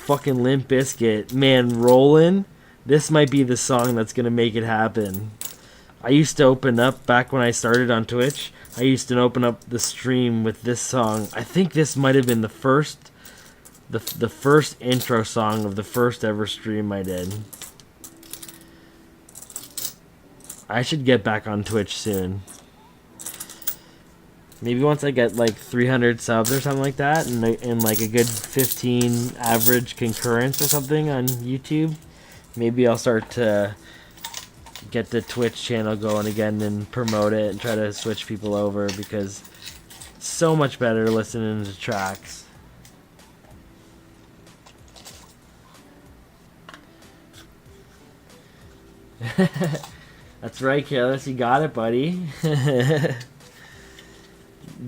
Fucking Limp Bizkit. Man, Rollin', this might be the song that's gonna make it happen. I used to open up, back when I started on Twitch, I used to open up the stream with this song. I think this might have been the first intro song of the first ever stream I did. I should get back on Twitch soon. Maybe once I get like 300 subs or something like that, and like a good 15 average concurrence or something on YouTube, maybe I'll start to get the Twitch channel going again and promote it and try to switch people over, because it's so much better listening to tracks. That's right, Careless, you got it, buddy.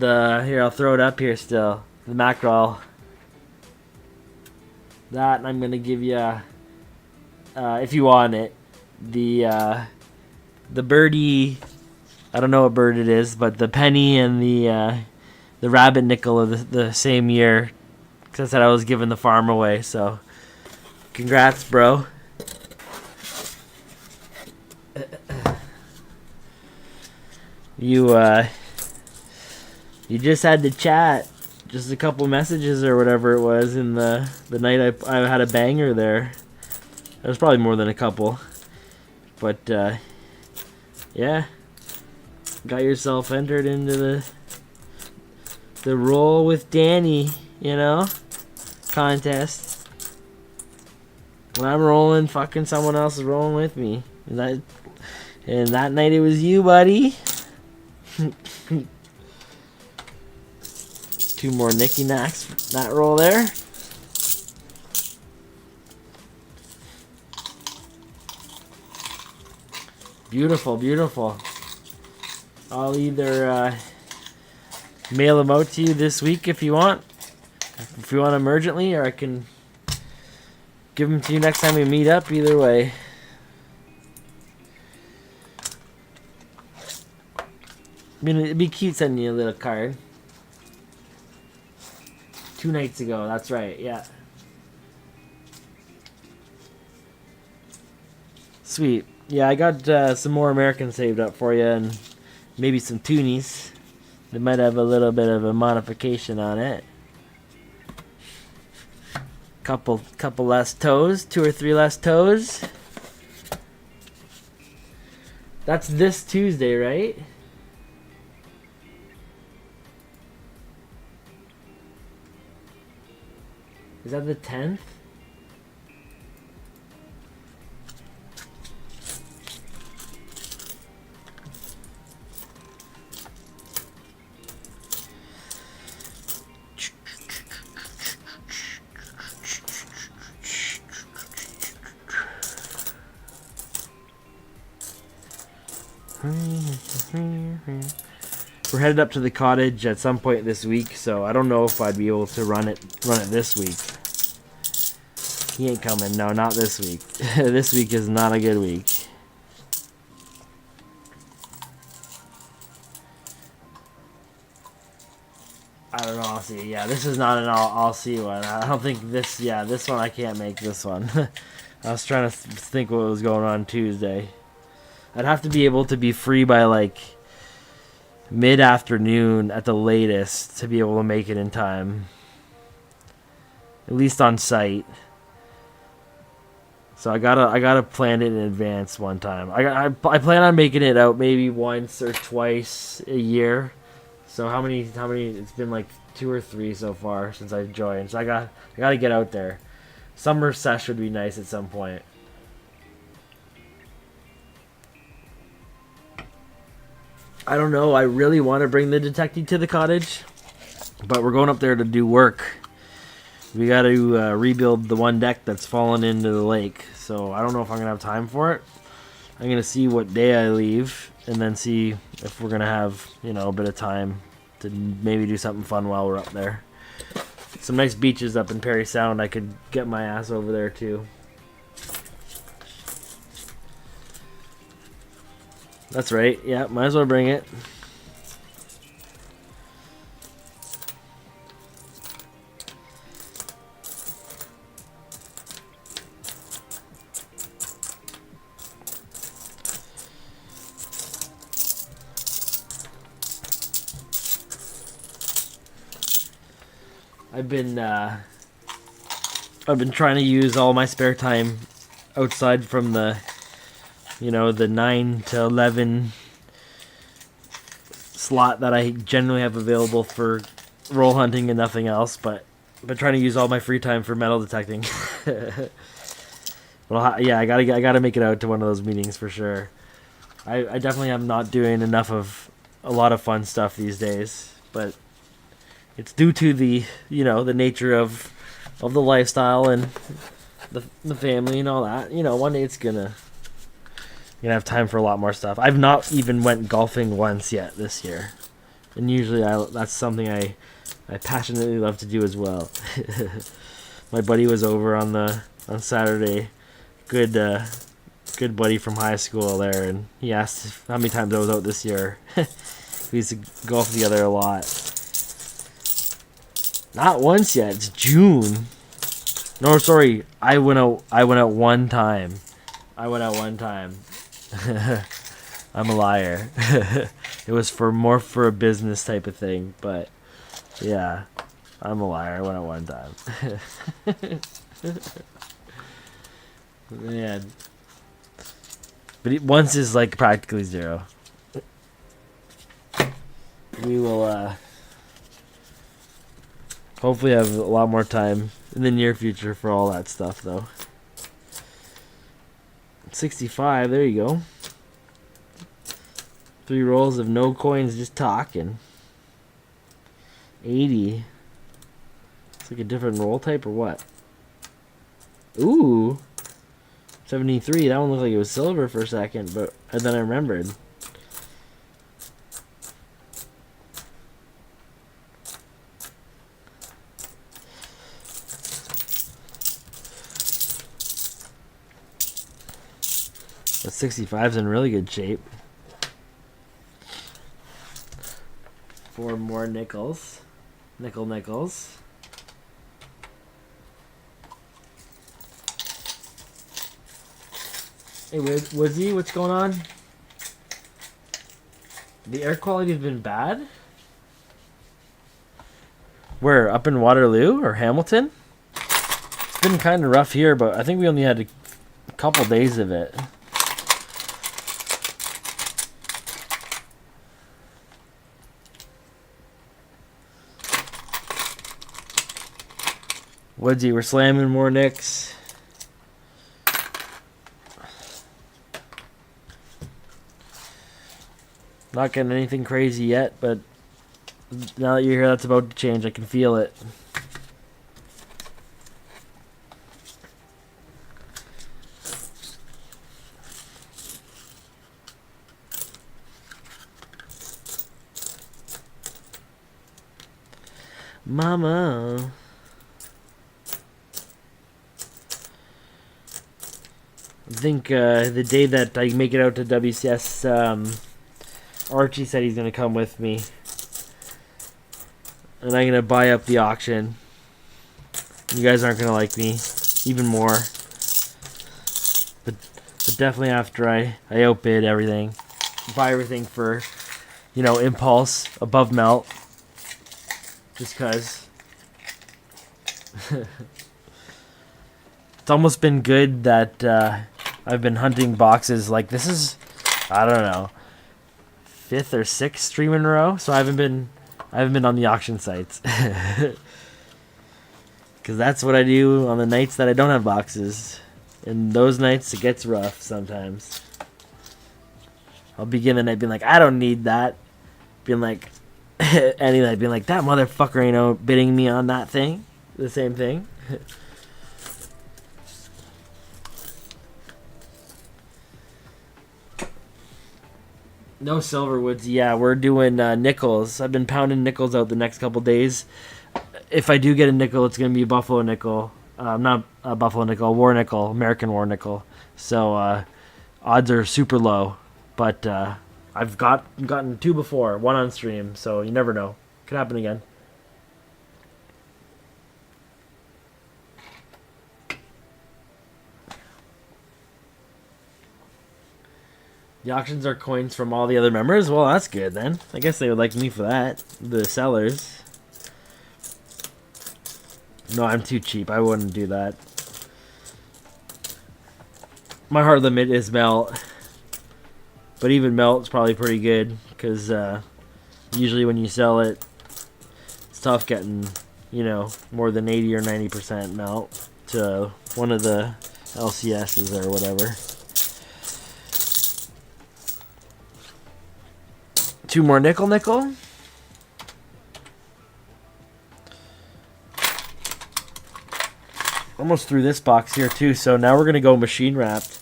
Here, I'll throw it up here still. The mackerel. That, and I'm gonna give you, if you want it, the birdie. I don't know what bird it is, but the penny and the rabbit nickel of the same year. Because I said I was giving the farm away, so congrats, bro. You just had to chat just a couple messages or whatever it was in the night I had a banger there. There was probably more than a couple, but yeah, got yourself entered into the roll with Danny, you know, contest. When I'm rolling, fucking someone else is rolling with me, and that night it was you, buddy. Two more Nicky Knacks that roll there. Beautiful, beautiful. I'll either mail them out to you this week if you want. If you want them urgently, or I can give them to you next time we meet up. Either way. I mean, it'd be cute sending you a little card. 2 nights ago, that's right, yeah. Sweet. Yeah, I got some more Americans saved up for you, and maybe some toonies. They might have a little bit of a modification on it. Couple less toes, 2 or 3 less toes. That's this Tuesday, right? Is that the 10th? We're headed up to the cottage at some point this week, so I don't know if I'd be able to run it this week. He ain't coming. No, not this week. This week is not a good week. I don't know. I'll see. Yeah, this is not an I'll see one. I don't think this. Yeah, this one I can't make this one. I was trying to think what was going on Tuesday. I'd have to be able to be free by like mid-afternoon at the latest to be able to make it in time. At least on site. So I gotta plan it in advance one time. I plan on making it out maybe once or twice a year. So how many? It's been like 2 or 3 so far since I joined. So I gotta get out there. Summer sesh would be nice at some point. I don't know. I really want to bring the detective to the cottage, but we're going up there to do work. We got to rebuild the one deck that's fallen into the lake. So I don't know if I'm going to have time for it. I'm going to see what day I leave and then see if we're going to have, a bit of time to maybe do something fun while we're up there. some nice beaches up in Perry Sound. I could get my ass over there too. That's right. Yeah, might as well bring it. I've been trying to use all my spare time outside from the, you know, the 9 to 11 slot that I generally have available for roll hunting and nothing else, but I've been trying to use all my free time for metal detecting. Well, yeah, I gotta make it out to one of those meetings for sure. I definitely am not doing enough of a lot of fun stuff these days, but it's due to the, you know, the nature of the lifestyle and the family and all that. You know, one day it's gonna have time for a lot more stuff. I've not even went golfing once yet this year, and usually that's something I passionately love to do as well. My buddy was over on Saturday. Good buddy from high school there, and he asked how many times I was out this year. We used to golf together a lot. Not once yet. It's June. No, sorry. I went out one time. I'm a liar. It was more for a business type of thing, but yeah, I'm a liar. I went out one time. Man. But once is like practically zero. We will hopefully have a lot more time in the near future for all that stuff, though. 65, there you go. 3 rolls of no coins, just talking. 80. It's like a different roll type or what? Ooh. 73, that one looked like it was silver for a second, but and then I remembered. The 65's in really good shape. 4 more nickels. Nickels. Hey, Woodsy, what's going on? The air quality has been bad? Where? Up in Waterloo or Hamilton? It's been kind of rough here, but I think we only had a couple days of it. Woodsy, we're slamming more nicks. Not getting anything crazy yet, but now that you're here, that's about to change. I can feel it. Mama. I think the day that I make it out to WCS, Archie said he's going to come with me. And I'm going to buy up the auction. You guys aren't going to like me even more. But definitely after I outbid everything. Buy everything for, you know, impulse, above melt. Just because. It's almost been good that I've been hunting boxes. Like, this is, I don't know, 5th or 6th stream in a row. So I haven't been on the auction sites. Because that's what I do on the nights that I don't have boxes. And those nights, it gets rough sometimes. I'll begin the night being like, I don't need that. Being like, any night being like, that motherfucker ain't outbidding me on that thing. The same thing. No Silverwoods. Yeah, we're doing nickels. I've been pounding nickels out the next couple days. if I do get a nickel, it's going to be a buffalo nickel. Not a buffalo nickel, a war nickel, American war nickel. So odds are super low. But I've gotten 2 before, 1 on stream, so you never know. Could happen again. The auctions are coins from all the other members? Well, that's good then. I guess they would like me for that. The sellers. No, I'm too cheap. I wouldn't do that. My hard limit is melt. But even melt's probably pretty good. Because usually when you sell it, it's tough getting, you know, more than 80 or 90% melt to one of the LCSs or whatever. 2 more nickel. Almost through this box here too, so now we're going to go machine wrapped.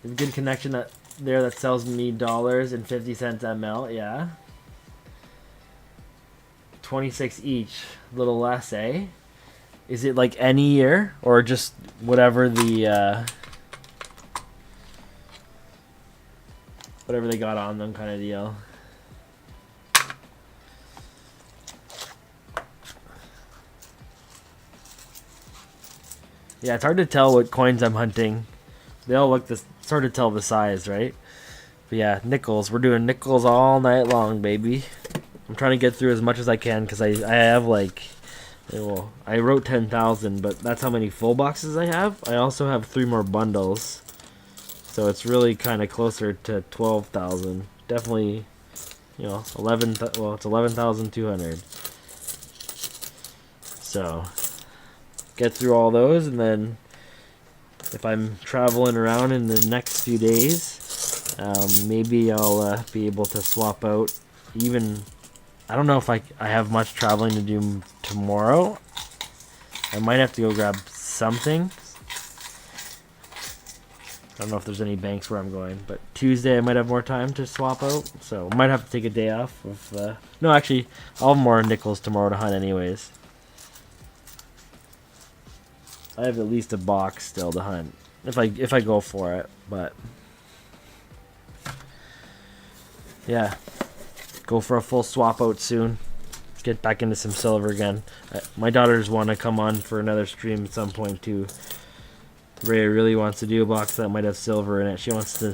There's a good connection there that sells me $1.50 ML, yeah. 26 each, a little less, eh? Is it like any year or just whatever the whatever they got on them kind of deal? Yeah, it's hard to tell what coins I'm hunting. They all look this. It's hard to tell the size, right? But yeah, nickels. We're doing nickels all night long, baby. I'm trying to get through as much as I can because I have like, well, I wrote 10,000, but that's how many full boxes I have. I also have 3 more bundles, so it's really kind of closer to 12,000. Definitely, you know, 11. Well, it's 11,200. So get through all those, and then if I'm traveling around in the next few days, maybe I'll be able to swap out even. I don't know if I have much traveling to do tomorrow. I might have to go grab something. I don't know if there's any banks where I'm going, but Tuesday I might have more time to swap out, so I might have to take a day off. No, actually, I'll have more nickels tomorrow to hunt anyways. I have at least a box still to hunt if I go for it, but yeah. Go for a full swap out soon. Get back into some silver again. My daughters want to come on for another stream at some point too. Ray really wants to do a box that might have silver in it. She wants to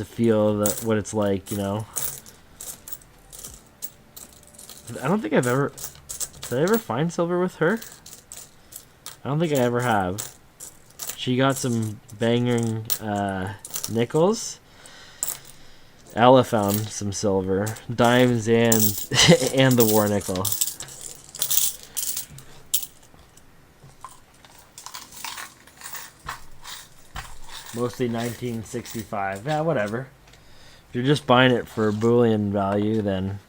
feel what it's like, you know. I don't think I've ever. Did I ever find silver with her? I don't think I ever have. She got some banging nickels. Ella found some silver, dimes, and and the war nickel. Mostly 1965. Yeah, whatever. If you're just buying it for Boolean value, then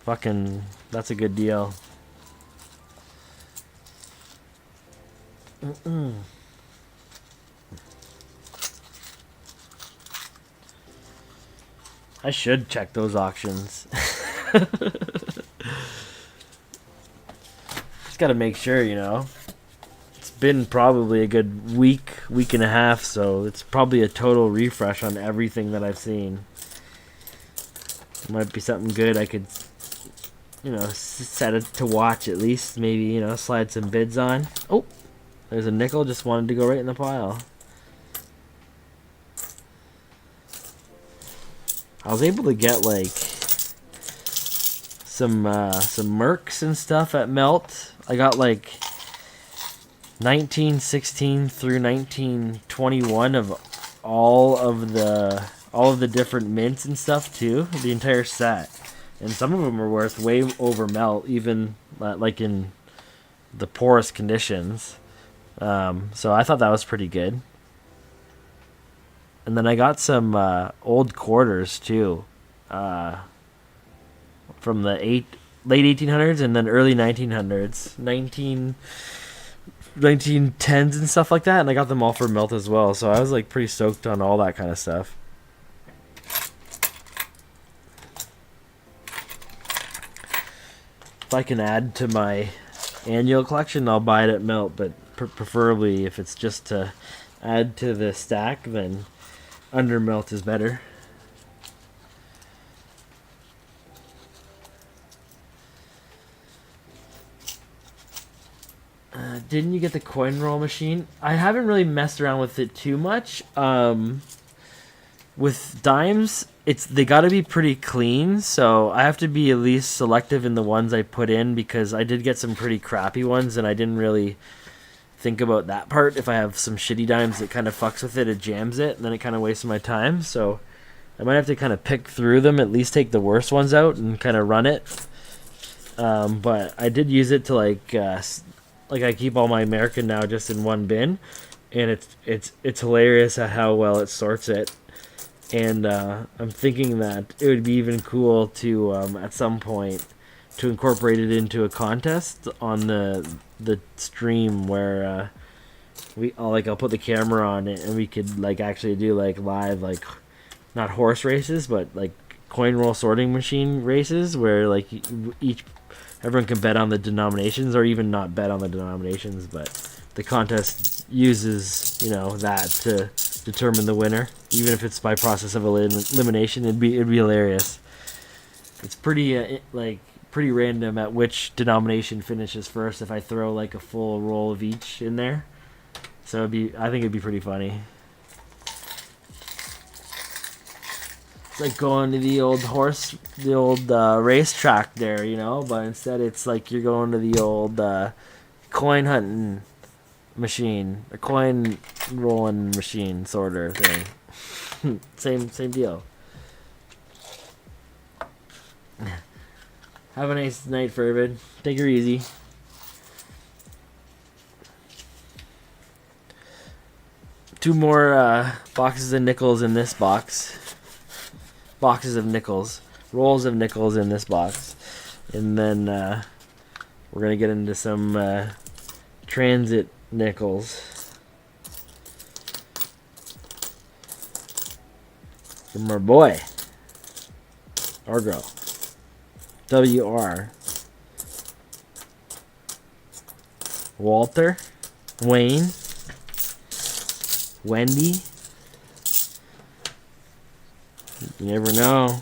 fucking that's a good deal. I should check those auctions. Just gotta make sure, you know. It's been probably a good week and a half, so it's probably a total refresh on everything that I've seen. It might be something good I could, you know, set it to watch at least. Maybe, you know, slide some bids on. Oh, there's a nickel, just wanted to go right in the pile. I was able to get like some mercs and stuff at Melt. I got like 1916 through 1921 of all of the different mints and stuff too, the entire set. And some of them are worth way over Melt, even like in the poorest conditions. So I thought that was pretty good. And then I got some old quarters too, from the late 1800s and then early 1900s. 1910s and stuff like that, and I got them all for melt as well, so I was like pretty stoked on all that kind of stuff. If I can add to my annual collection, I'll buy it at melt, but preferably if it's just to add to the stack, then under melt is better. Didn't you get the coin roll machine? I haven't really messed around with it too much. With dimes, they got to be pretty clean, so I have to be at least selective in the ones I put in, because I did get some pretty crappy ones, and I didn't really think about that part. If I have some shitty dimes, it kind of fucks with it, it jams it, and then it kind of wastes my time. So I might have to kind of pick through them, at least take the worst ones out and kind of run it. But I did use it to like I keep all my American now just in one bin, and it's hilarious at how well it sorts it. And I'm thinking that it would be even cool to at some point to incorporate it into a contest on the stream where I'll put the camera on it and we could like actually do like live, like not horse races, but like coin roll sorting machine races where like everyone can bet on the denominations, or even not bet on the denominations, but the contest uses, that to determine the winner, even if it's by process of elimination. It'd be hilarious. It's pretty pretty random at which denomination finishes first if I throw like a full roll of each in there. So I think it'd be pretty funny. It's like going to the old racetrack there, but instead it's like you're going to the old coin hunting machine, a coin rolling machine sort of thing. same deal. Have a nice night, Fervid. Take her easy. Two more boxes of nickels in this box. Boxes of nickels. Rolls of nickels in this box. And then we're going to get into some transit nickels. From our boy. Or girl. WR. Walter. Wayne. Wendy. You never know.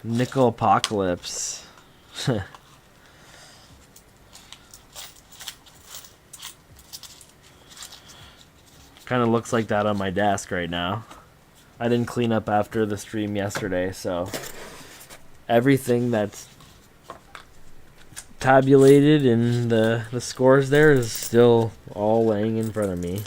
NICKELPOCALYPSE. Kind of looks like that on my desk right now. I didn't clean up after the stream yesterday, so everything that's tabulated in the scores there is still all laying in front of me.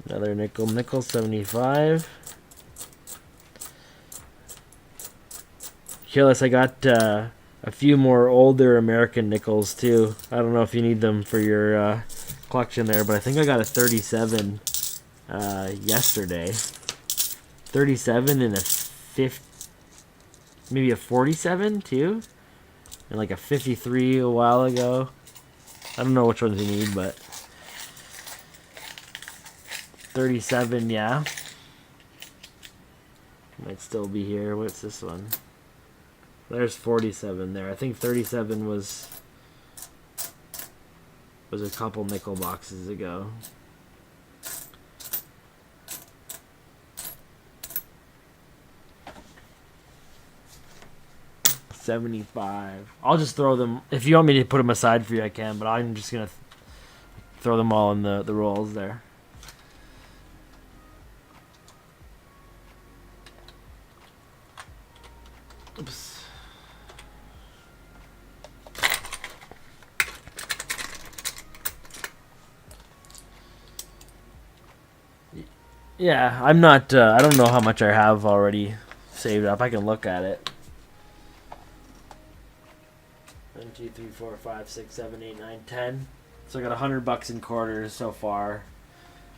Another nickel 75. Careless, I got a few more older American nickels too. I don't know if you need them for your collection there, but I think I got a 37 yesterday. 37 and a 50, maybe a 47 too, and like a 53 a while ago. I don't know which ones you need, but 37, yeah. Might still be here. What's this one? There's 47 there. I think 37 was a couple nickel boxes ago. $75. I'll just throw them. If you want me to put them aside for you, I can, but I'm just gonna throw them all in the rolls there. Oops. Yeah, I'm not, I don't know how much I have already saved up. I can look at it. 1, 2, 3, 4, 5, 6, 7, 8, 9, 10. So I got $100 in quarters so far.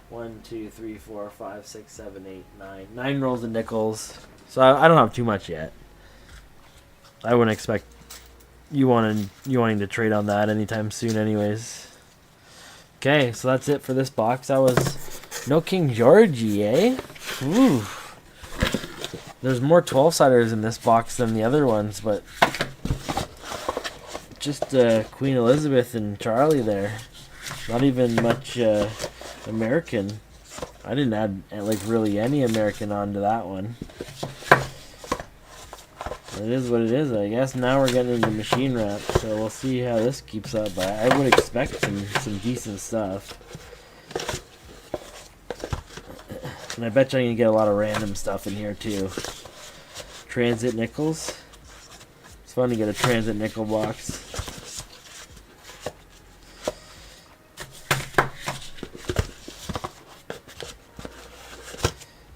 1, 2, 3, 4, 5, 6, 7, 8, 9. 9 rolls of nickels. So I don't have too much yet. I wouldn't expect you wanting to trade on that anytime soon anyways. Okay, so that's it for this box. That was no King Georgie, eh? Ooh. There's more 12-siders in this box than the other ones, but just Queen Elizabeth and Charlie there. Not even much American. I didn't add like really any American onto that one. It is what it is, I guess. Now we're getting into machine wrap, so we'll see how this keeps up. But I would expect some decent stuff. And I bet you I'm going to get a lot of random stuff in here, too. Transit nickels. It's fun to get a transit nickel box.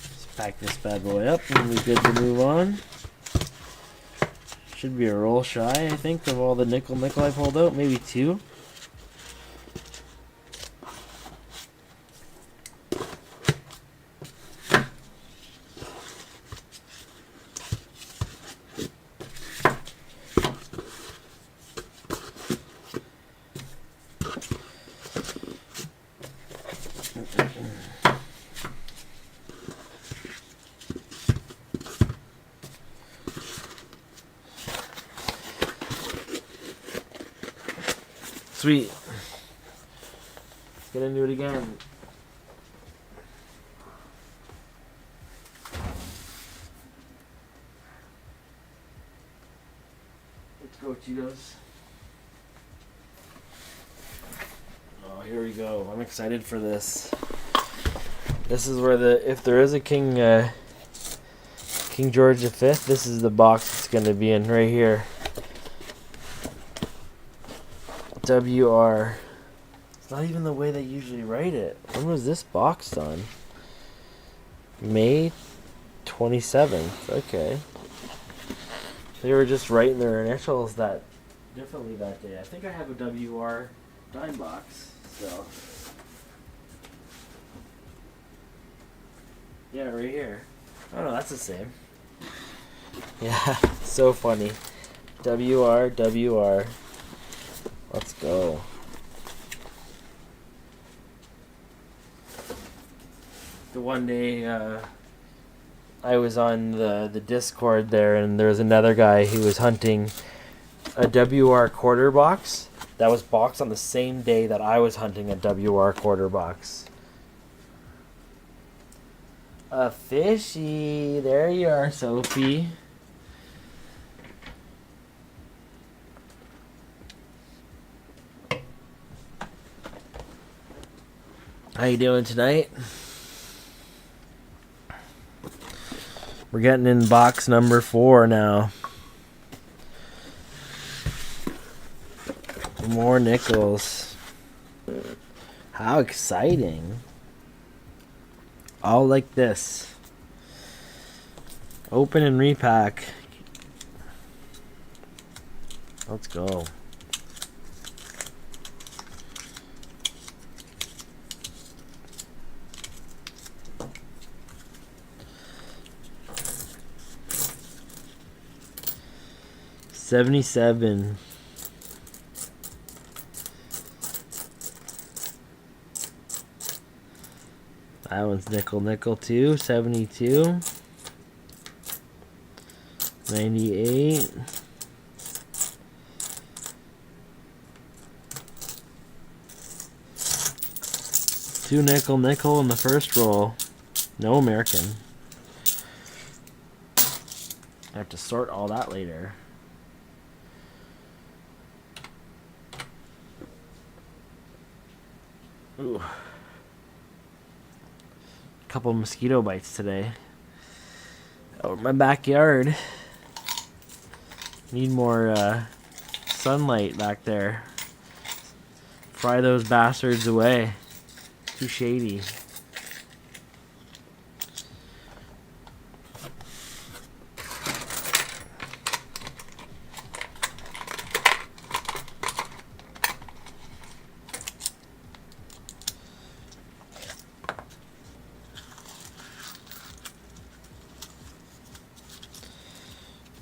Let's pack this bad boy up and we'll be good to move on. Should be a roll shy, I think, of all the nickel I pulled out. Maybe 2. Sweet. Let's get into it again. Let's go, Cheetos. Oh, here we go. I'm excited for this. This is where if there is a King George V, this is the box it's going to be in right here. WR. It's not even the way they usually write it. When was this boxed on? May 27th. Okay. They were just writing their initials that differently that day. I think I have a WR dime box. So. Yeah, right here. Oh no, that's the same. Yeah, so funny. WR. Let's go. The one day I was on the Discord there, and there was another guy who was hunting a WR quarter box that was boxed on the same day that I was hunting a WR quarter box. A fishy. There you are, Sophie. How you doing tonight? We're getting in box number 4 now. More nickels. How exciting. All like this. Open and repack. Let's go. $77. That one's nickel too. 72. 98. Two nickel in the first roll. No American. I have to sort all that later. Ooh. Couple mosquito bites today. Out in my backyard. Need more sunlight back there. Fry those bastards away. Too shady.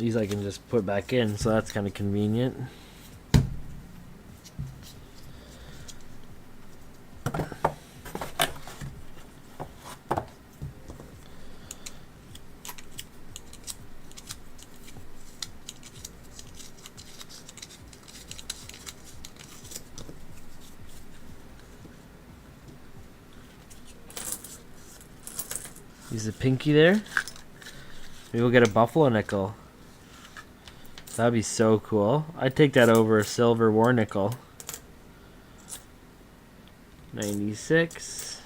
These I can just put back in, so that's kind of convenient. Use a pinky there. Maybe we'll get a buffalo nickel. That'd be so cool. I'd take that over a silver war nickel. 96.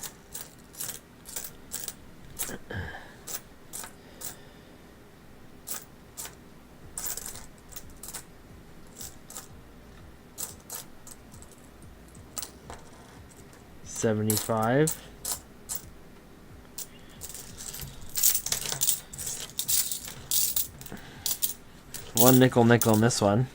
$75. One nickel in this one.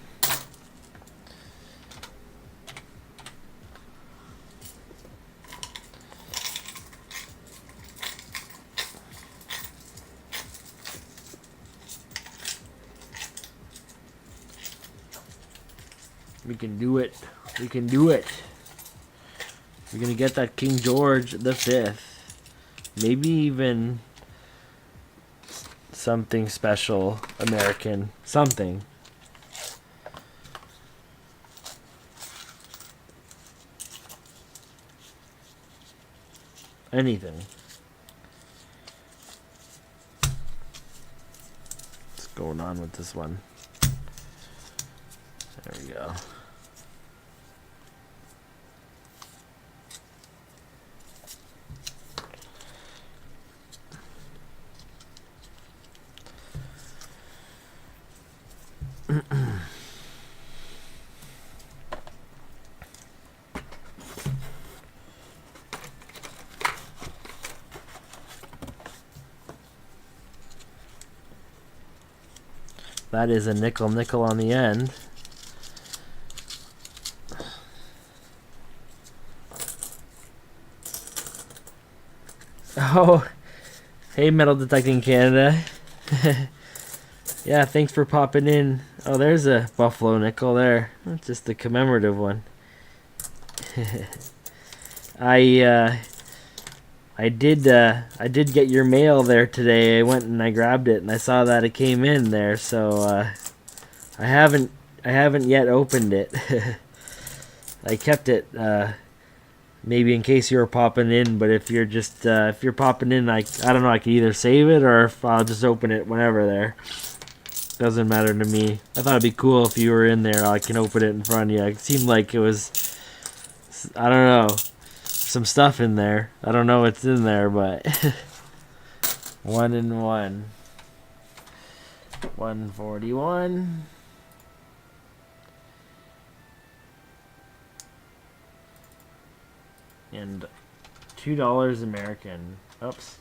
We can do it. We can do it. We're gonna get that King George V. Maybe even something special, American, something. Anything. What's going on with this one? There we go. That is a nickel on the end. Oh, hey, Metal Detecting Canada. Yeah, thanks for popping in. Oh, there's a buffalo nickel there. That's just the commemorative one. I did get your mail there today. I went and I grabbed it and I saw that it came in there, so I haven't yet opened it. I kept it maybe in case you were popping in, but if you're just if you're popping in, I don't know, I can either save it or if I'll just open it whenever there. Doesn't matter to me. I thought it'd be cool if you were in there. I can open it in front of you. It seemed like it was, I don't know, some stuff in there. I don't know what's in there, but 1 and 1. 141. And $2 American. Oops.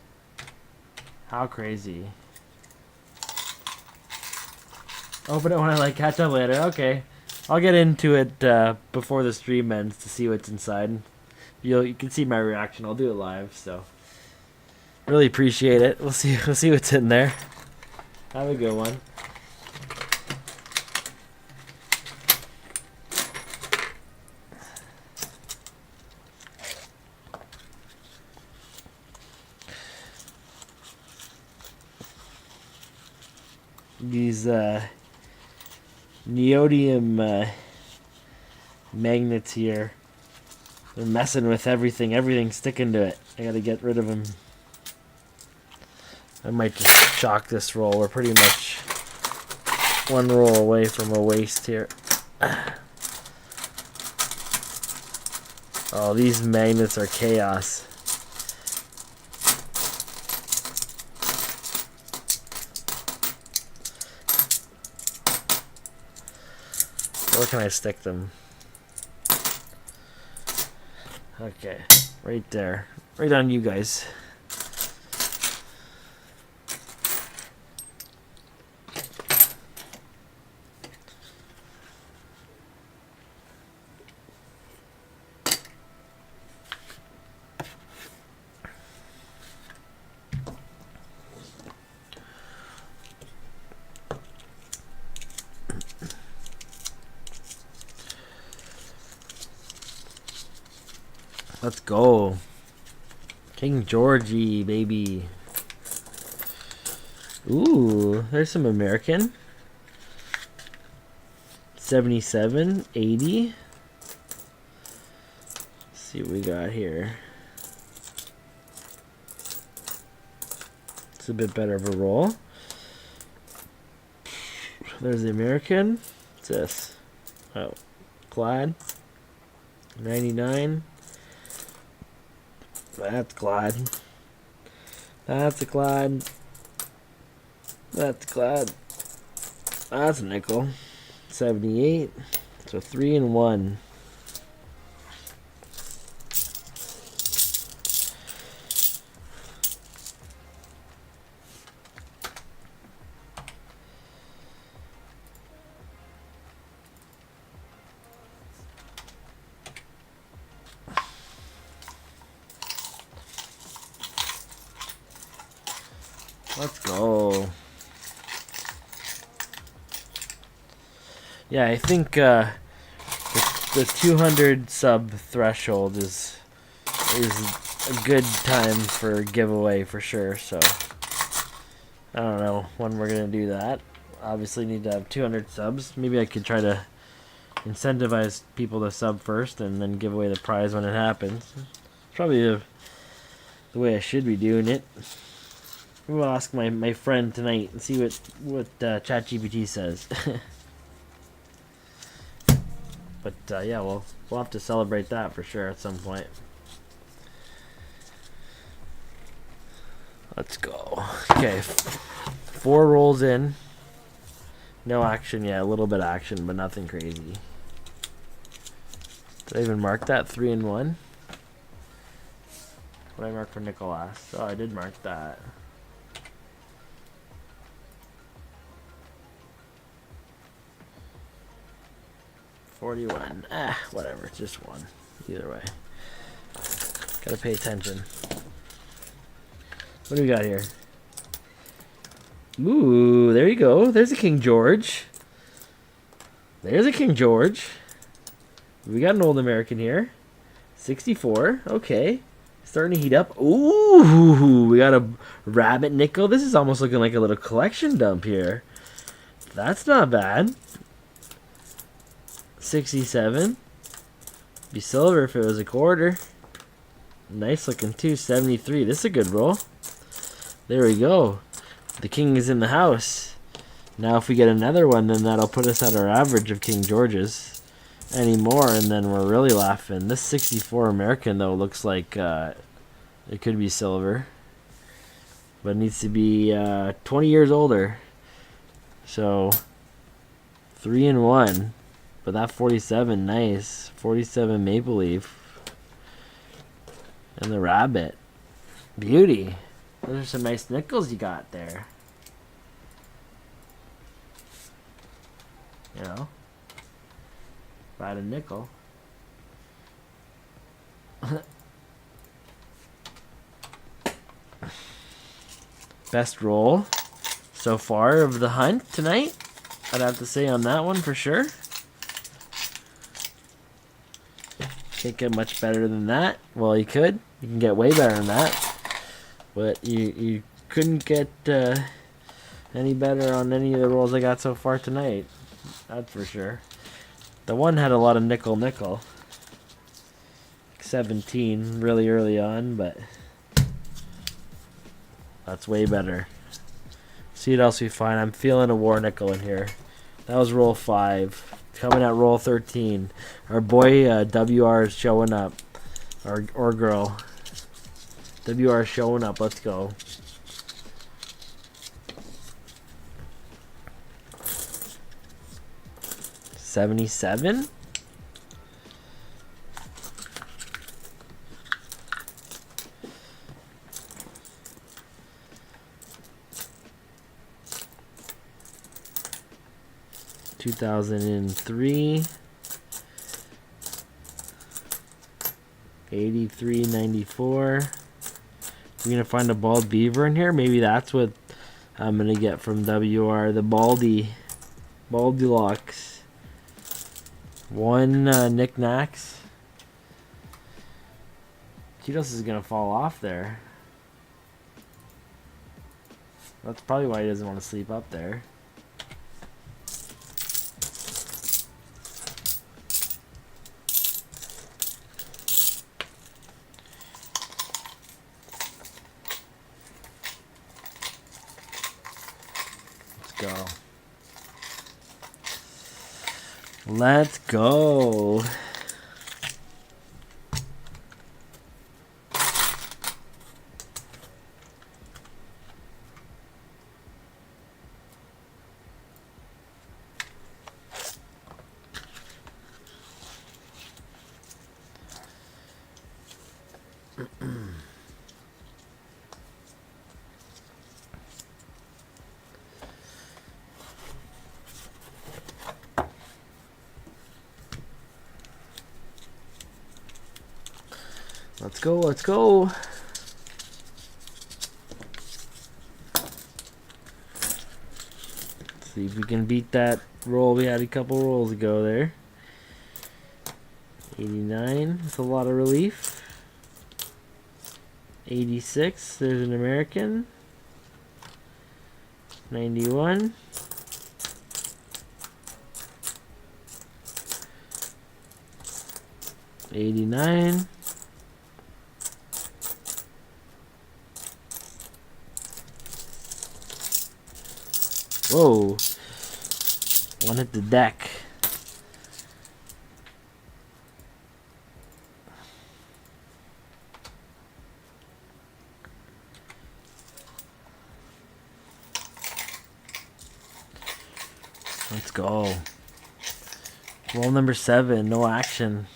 How crazy. Open it when I catch up later. Okay. I'll get into it before the stream ends to see what's inside. You can see my reaction. I'll do it live, so really appreciate it. We'll see what's in there. Have a good one. These neodymium magnets here. They're messing with everything. Everything's sticking to it. I gotta get rid of them. I might just shock this roll. We're pretty much one roll away from a waste here. Oh, these magnets are chaos. Where can I stick them? Okay, right there. Right on you guys. Let's go. King Georgie, baby. Ooh, there's some American. 77, 80. Let's see what we got here. It's a bit better of a roll. There's the American. What's this? Oh, Glad. 99. That's Glad. That's a Glad. That's Glad. That's a nickel. 78. So 3 and 1. Let's go. Yeah, I think the 200 sub threshold is a good time for a giveaway for sure. So I don't know when we're gonna do that. Obviously, need to have 200 subs. Maybe I could try to incentivize people to sub first and then give away the prize when it happens. It's probably the way I should be doing it. We'll ask my friend tonight and see what ChatGPT says. But yeah, we'll have to celebrate that for sure at some point. Let's go. Okay, 4 rolls in. No action yet. A little bit of action, but nothing crazy. Did I even mark that? 3 and 1. What did I mark for Nicholas? Oh, I did mark that. $41. Whatever. Just one. Either way. Gotta pay attention. What do we got here? Ooh, there you go. There's a King George. There's a King George. We got an old American here. 64. Okay. Starting to heat up. Ooh, we got a rabbit nickel. This is almost looking like a little collection dump here. That's not bad. 67. Be silver if it was a quarter. Nice looking too. 73. This is a good roll. There we go. The king is in the house. Now if we get another one, then that'll put us at our average of King George's. Any more, and then we're really laughing. This 64 American, though, looks like it could be silver. But it needs to be 20 years older. So, 3 and 1. But that 47, nice. 47 Maple Leaf. And the rabbit. Beauty. Those are some nice nickels you got there. You know? About a nickel. Best roll so far of the hunt tonight. I'd have to say on that one for sure. Can't get much better than that. Well, you could. You can get way better than that. But you couldn't get any better on any of the rolls I got so far tonight. That's for sure. The one had a lot of nickel. 17 really early on, but that's way better. See what else we find. I'm feeling a war nickel in here. That was roll 5. Coming at roll 13. Our boy WR is showing up. Or girl. WR is showing up. Let's go. $77. $2003. 83.94. We're gonna find a bald beaver in here. Maybe that's what I'm gonna get from WR. The Baldylocks. 1 knickknacks. Cheetos is gonna fall off there. That's probably why he doesn't want to sleep up there. Go. Let's go. Let's go, let's go. Let's see if we can beat that roll we had a couple rolls ago there. 89, that's a lot of relief. 86, there's an American. 91. $89. Whoa. One hit the deck. Let's go. Roll number 7, no action.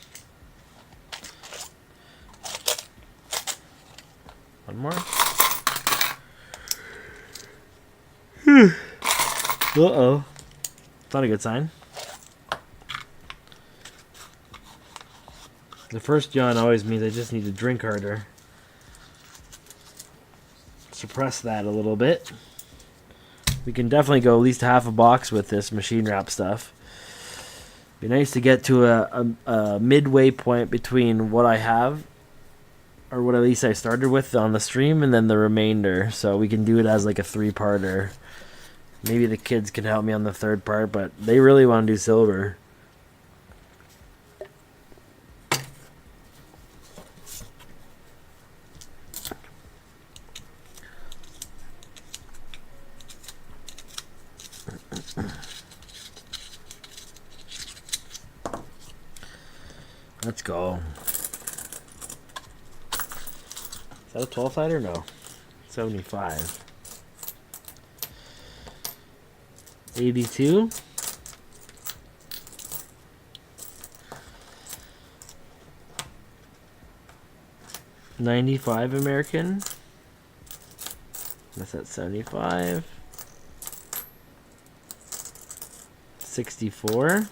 One more. Uh-oh. It's not a good sign. The first yawn always means I just need to drink harder. Suppress that a little bit. We can definitely go at least half a box with this machine wrap stuff. Be nice to get to a midway point between what I have, or what at least I started with on the stream, and then the remainder. So we can do it as like a 3-parter. Maybe the kids can help me on the 3rd part, but they really want to do silver. Let's go. Is that a 12-sider? No. 75. 82. 95 American. That's at 75. 64.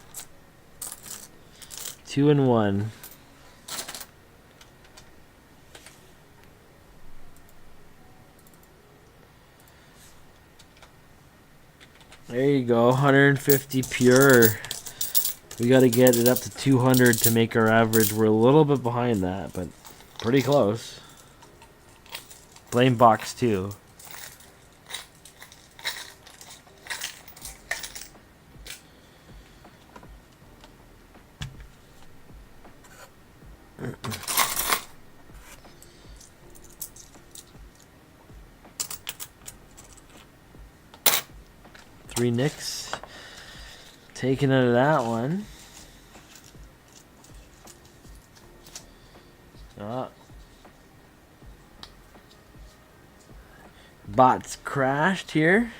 2 and 1. There you go, 150 pure. We got to get it up to 200 to make our average. We're a little bit behind that, but pretty close. Blame box 2. Three nicks. Taking out of that one. Bots crashed here.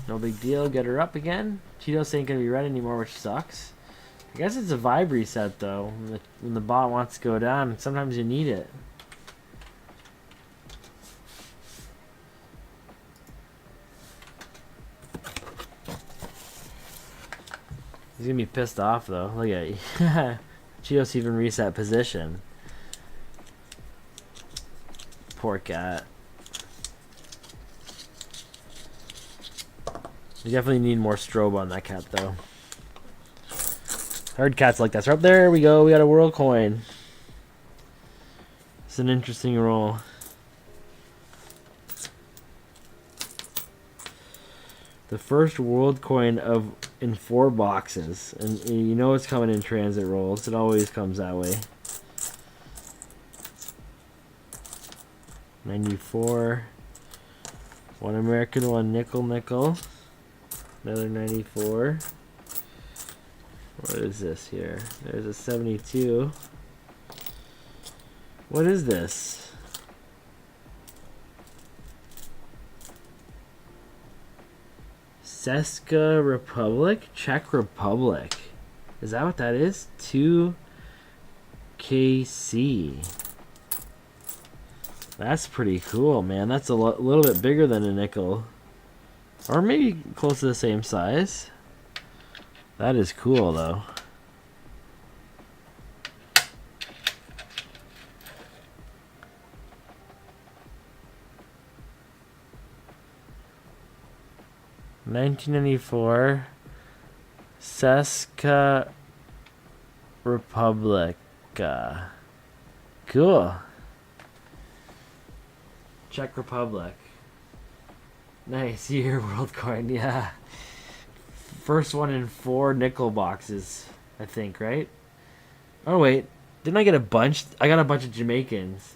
No big deal. Get her up again. Cheetos ain't gonna be red anymore, which sucks. I guess it's a vibe reset though. When the bot wants to go down, sometimes you need it. He's gonna be pissed off though. Look at you. Cheetos even reset position. Poor cat. We definitely need more strobe on that cat though. Hard cats like that. So up there we go. We got a world coin. It's an interesting roll. The first world coin in 4 boxes, and you know it's coming in transit rolls. It always comes that way. 94. One American, one nickel. Another 94. What is this here? There's a 72. What is this? Česká Republic? Czech Republic. Is that what that is? 2KC. That's pretty cool, man. That's a little bit bigger than a nickel. Or maybe close to the same size. That is cool, though. $1994. Česká Republika. Cool. Czech Republic. Nice year world coin, yeah. First one in 4 nickel boxes, I think, right? Oh wait, didn't I get a bunch? I got a bunch of Jamaicans.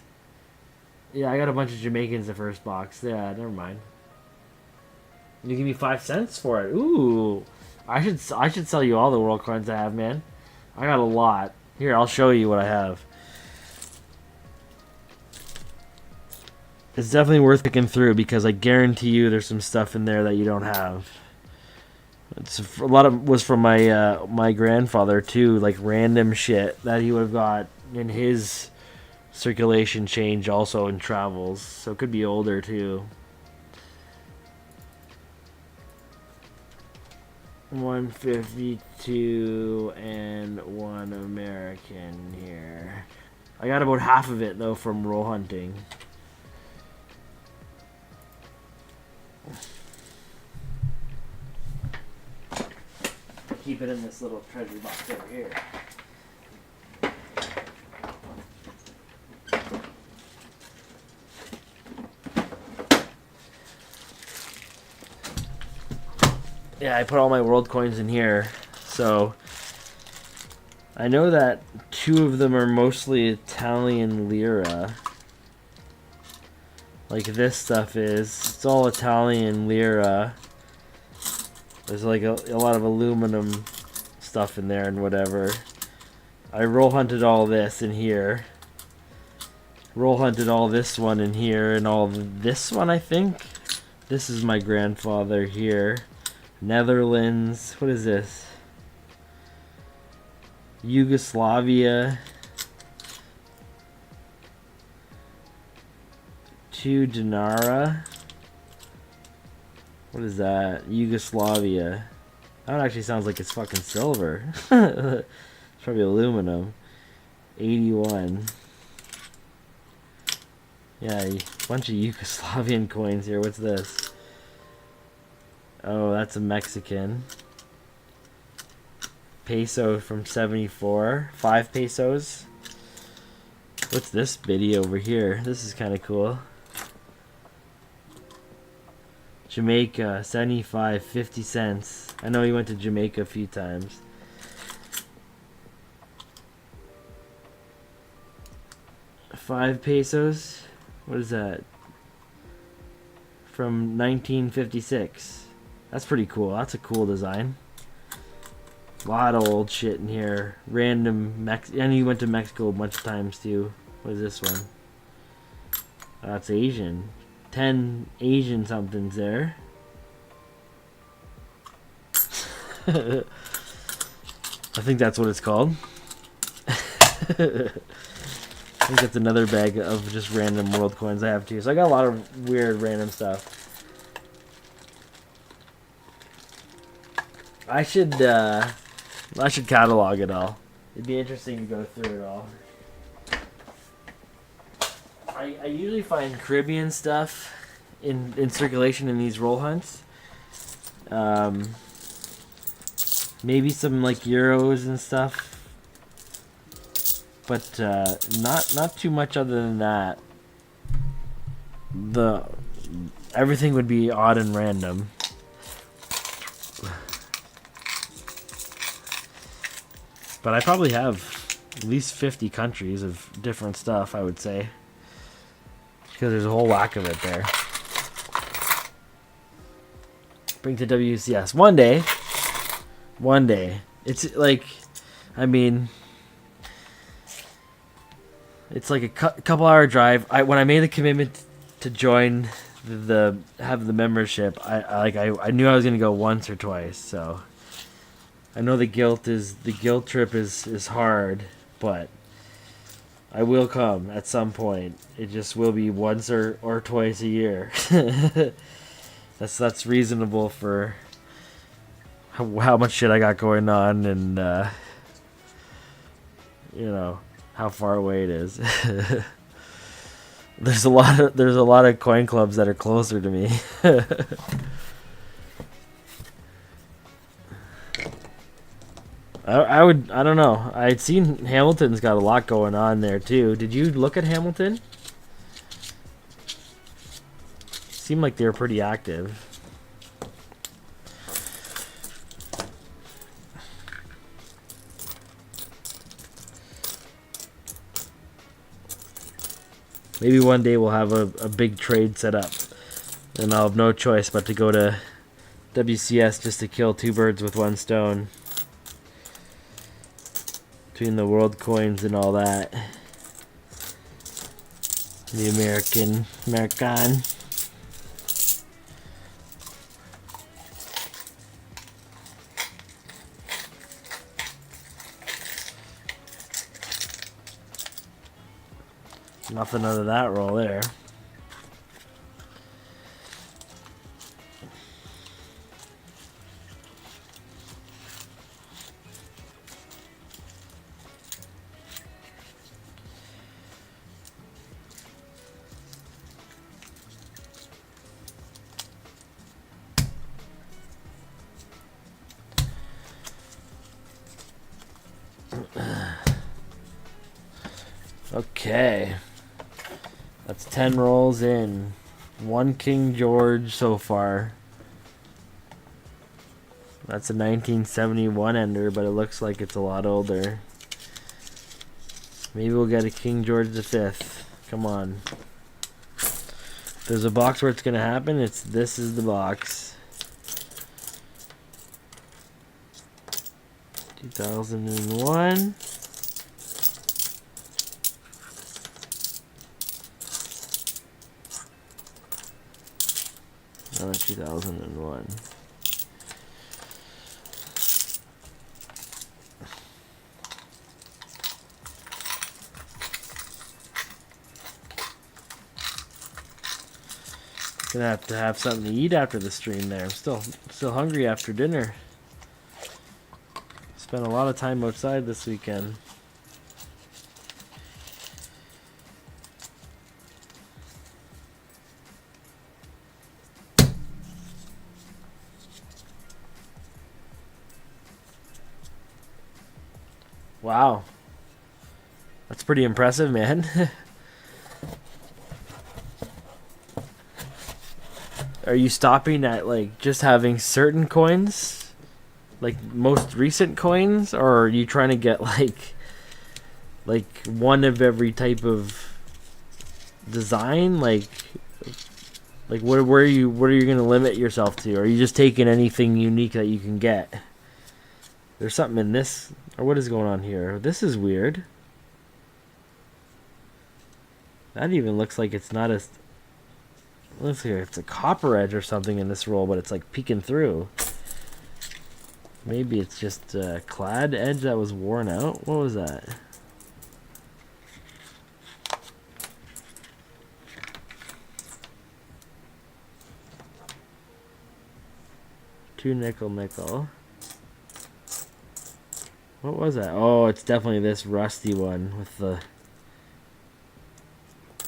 Yeah, I got a bunch of Jamaicans the first box. Yeah, never mind. You give me 5 cents for it. Ooh, I should sell you all the world coins I have, man. I got a lot. Here, I'll show you what I have. It's definitely worth picking through because I guarantee you there's some stuff in there that you don't have. It's a lot of was from my my grandfather too, like random shit that he would have got in his circulation change also in travels. So it could be older too. 152 and 1 American here. I got about half of it though from roll hunting. Keep it in this little treasure box over here. Yeah, I put all my world coins in here. So I know that 2 of them are mostly Italian lira. Like this stuff is. It's all Italian lira. There's like a lot of aluminum stuff in there and whatever. I roll hunted all this in here. Roll hunted all this one in here and all this one, I think. This is my grandfather here. Netherlands. What is this? Yugoslavia. 2 dinara. What is that? Yugoslavia. That actually sounds like it's fucking silver. It's probably aluminum. 81. Yeah, a bunch of Yugoslavian coins here. What's this? Oh, that's a Mexican. Peso from 74. 5 pesos. What's this bitty over here? This is kind of cool. Jamaica, 75, 50 cents. I know he went to Jamaica a few times. $5 pesos? What is that? From 1956. That's pretty cool. That's a cool design. A lot of old shit in here. Random and he went to Mexico a bunch of times too. What is this one? That's Asian. 10 Asian somethings there. I think that's what it's called. I think that's another bag of just random world coins I have too. So I got a lot of weird random stuff. I should catalog it all. It'd be interesting to go through it all. I usually find Caribbean stuff in circulation in these roll hunts. Maybe some like euros and stuff, but not too much other than that. Everything would be odd and random. But I probably have at least 50 countries of different stuff, I would say. Because there's a whole whack of it there. Bring to WCS. One day. One day. It's like, I mean, it's like a couple hour drive. When I made the commitment to join have the membership, I knew I was gonna go once or twice, so I know the guilt trip is hard, but I will come at some point. It just will be once or twice a year. That's reasonable for how much shit I got going on, and you know how far away it is. There's a lot of coin clubs that are closer to me. I don't know. I'd seen Hamilton's got a lot going on there too. Did you look at Hamilton? Seemed like they were pretty active. Maybe one day we'll have a big trade set up, and I'll have no choice but to go to WCS just to kill two birds with one stone. Between the world coins and all that. The American. Nothing out of that roll there. Okay. That's 10 rolls in. One King George so far. That's a 1971 ender, but it looks like it's a lot older. Maybe we'll get a King George V. Come on. If there's a box where it's going to happen, this is the box. 2001. Another 2001. Gonna have something to eat after the stream there. I'm still hungry after dinner. Spent a lot of time outside this weekend. Wow. That's pretty impressive, man. Are you stopping at like just having certain coins? Like most recent coins? Or are you trying to get like one of every type of design? Like what are you gonna limit yourself to? Or are you just taking anything unique that you can get? There's something in this. Or what is going on here? This is weird. That even looks like it's not as... Looks like it's a copper edge or something in this roll, but it's like peeking through. Maybe it's just a clad edge that was worn out. What was that? Two nickel. What was that? Oh, it's definitely this rusty one with the...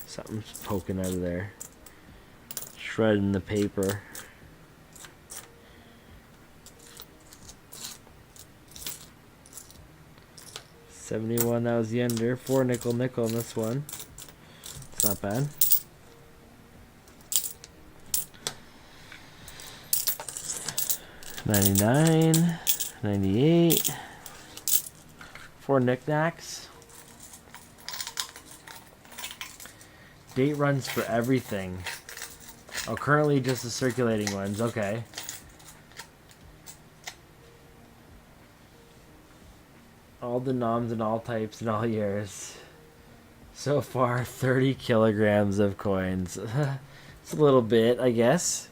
Something's poking out of there. Shredding the paper. 71, that was the ender. 4 nickel nickel in this one. It's not bad. $99, $98. 4 knickknacks. Date runs for everything. Oh, currently just the circulating ones. Okay. All the noms and all types and all years. So far, 30 kilograms of coins. It's a little bit, I guess.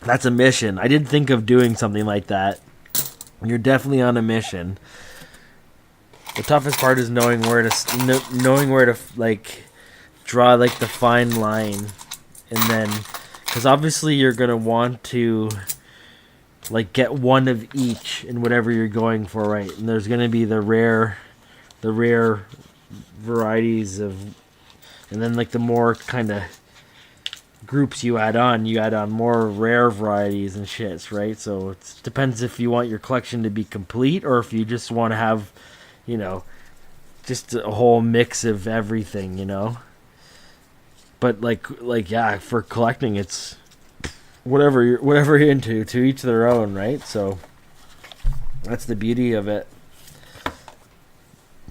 That's a mission. I did think of doing something like that. You're definitely on a mission. The toughest part is knowing where to like draw like the fine line, and then because obviously you're gonna want to like get one of each in whatever you're going for, right? And there's gonna be the rare varieties of, and then like the more kind of groups you add on more rare varieties and shits, right? So it depends if you want your collection to be complete or if you just want to have, you know, just a whole mix of everything, you know. But like yeah, for collecting, it's whatever you're into, to each their own, right? So that's the beauty of it.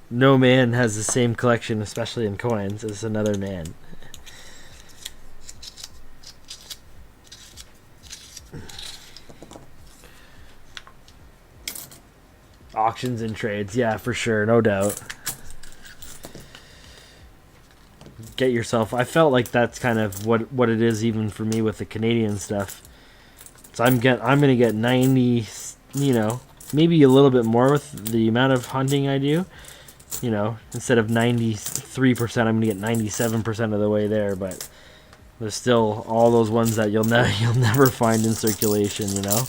No man has the same collection, especially in coins, as another man. Auctions and trades, yeah, for sure, no doubt. Get yourself. I felt like that's kind of what it is, even for me with the Canadian stuff. So I'm gonna get 90, you know, maybe a little bit more with the amount of hunting I do. You know, instead of 93%, I'm gonna get 97% of the way there. But there's still all those ones that you'll never find in circulation, you know.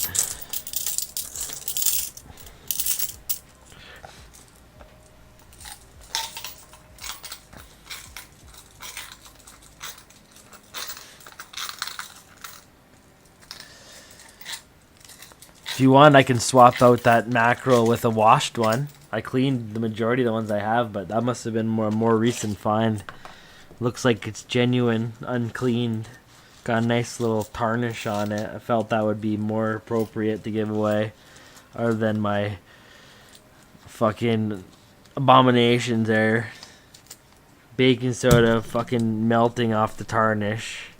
If you want, I can swap out that mackerel with a washed one. I cleaned the majority of the ones I have, but that must have been more recent find. Looks like it's genuine, uncleaned. Got a nice little tarnish on it. I felt that would be more appropriate to give away, other than my fucking abominations there. Baking soda fucking melting off the tarnish.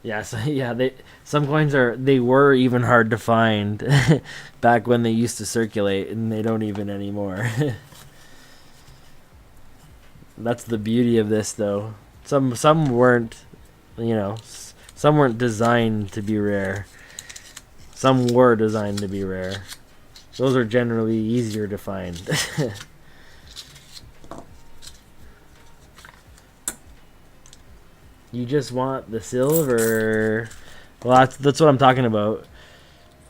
Yeah, so yeah, some coins were even hard to find back when they used to circulate, and they don't even anymore. That's the beauty of this, though. Some weren't, you know, some weren't designed to be rare. Some were designed to be rare. Those are generally easier to find. You just want the silver. Well, that's what I'm talking about.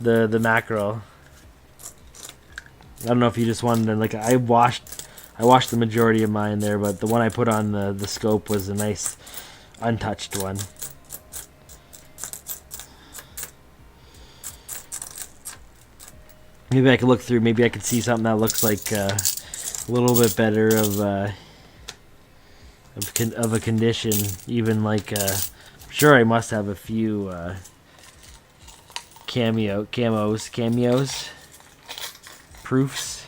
The mackerel. I don't know if you just wanted to, like, I washed the majority of mine there, but the one I put on the scope was a nice untouched one. Maybe I could look through. Maybe I could see something that looks like a little bit better of a condition. Even like I'm sure I must have a few cameos, proofs.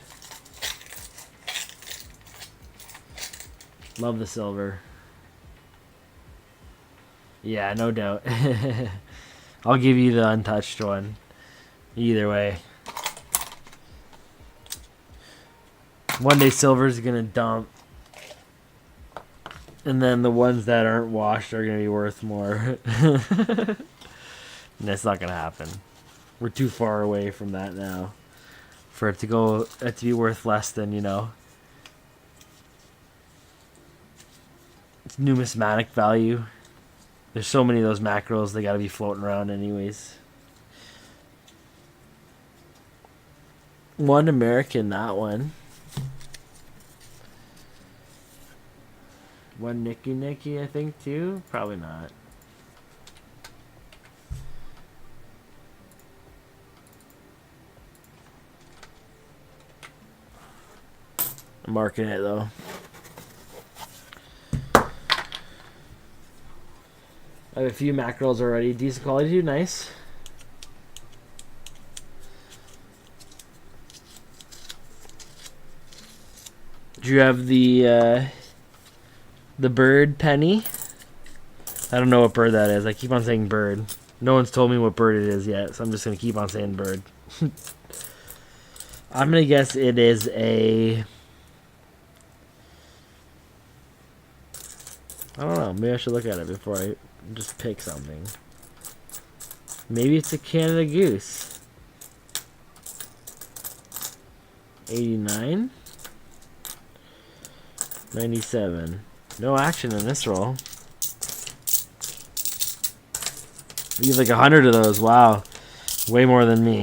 Love the silver. Yeah, no doubt. I'll give you the untouched one. Either way. One day silver's gonna dump. And then the ones that aren't washed are gonna be worth more. That's not gonna happen. We're too far away from that now for it to be worth less than, you know. It's numismatic value. There's so many of those mackerels, they gotta be floating around anyways. One American, that one. One Nicky, I think, too? Probably not. I'm marking it, though. I have a few mackerels already. Decent quality, too. Nice. Do you have the bird penny? I don't know what bird that is. I keep on saying bird. No one's told me what bird it is yet, so I'm just going to keep on saying bird. I'm going to guess it is a... I don't know. Maybe I should look at it before I just pick something. Maybe it's a Canada goose. 89? 97. No action in this roll. You have like 100 of those. Wow. Way more than me.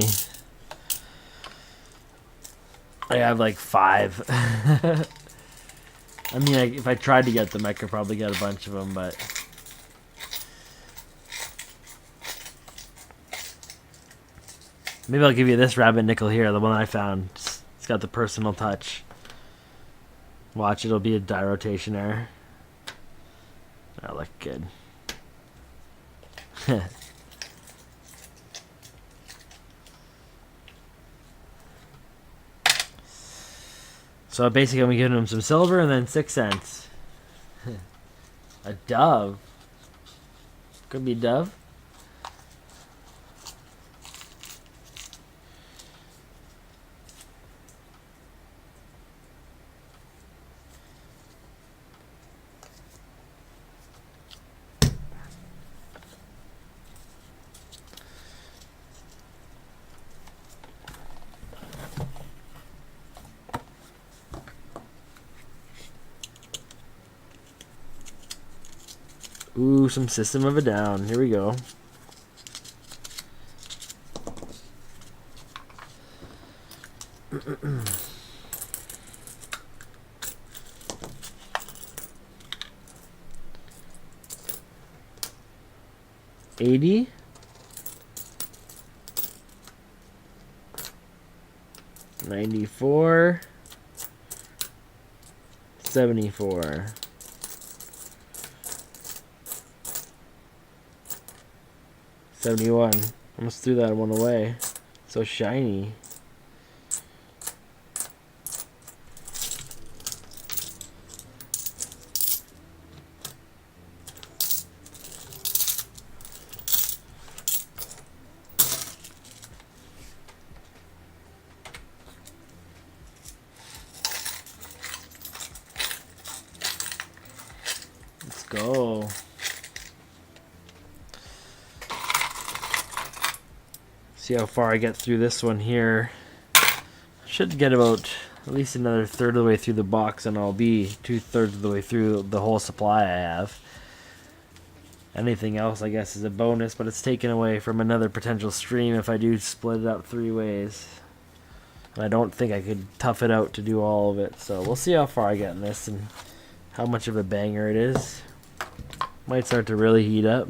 I have like 5. I mean, if I tried to get them, I could probably get a bunch of them, but... Maybe I'll give you this rabbit nickel here, the one I found. It's got the personal touch. Watch, it'll be a die rotation error. That'll look good. So basically I'm giving him some silver and then 6 cents. A dove. Could be dove. Ooh, some System of a Down. Here we go. $80. 94. 74. 71. Almost threw that one away. So shiny. Let's go. See how far I get through this one here. Should get about at least another third of the way through the box, and I'll be 2/3 of the way through the whole supply I have. Anything else, I guess, is a bonus, but it's taken away from another potential stream if I do split it up 3 ways. And I don't think I could tough it out to do all of it, so we'll see how far I get in this and how much of a banger it is. Might start to really heat up.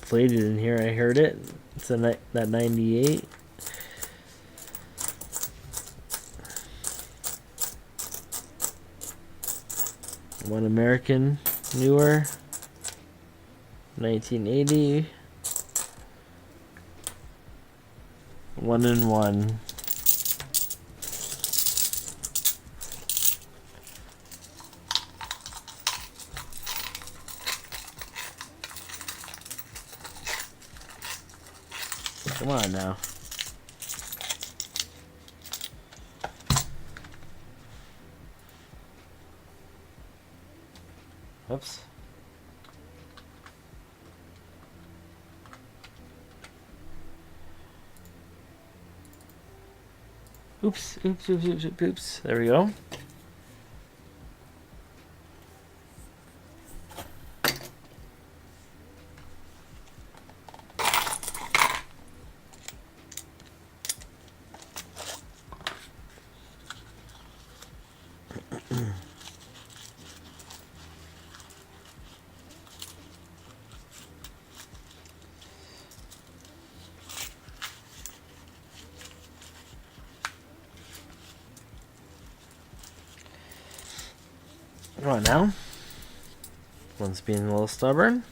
Plated in here, I heard it. It's a that 98. One American newer. 1980. 1 and 1. Come on now. Oops. Oops, oops, oops, oops, oops, oops. There we go. Come on now. One's being a little stubborn.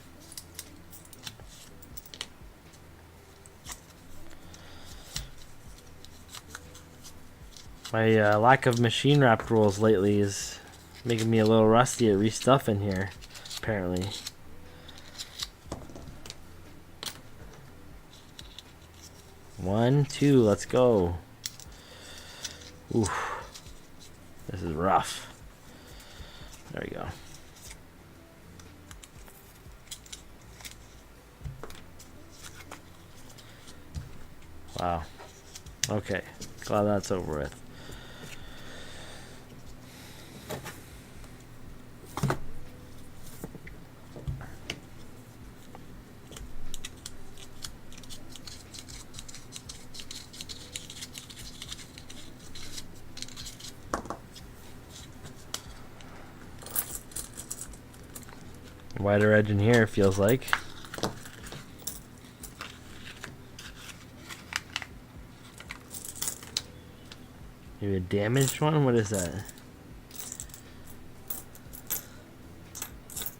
My lack of machine wrap rules lately is making me a little rusty at restuffing here, apparently. One, two, let's go. Oof. This is rough. There we go. Wow. Okay. Glad that's over with. Wider edge in here, feels like. Maybe a damaged one? What is that?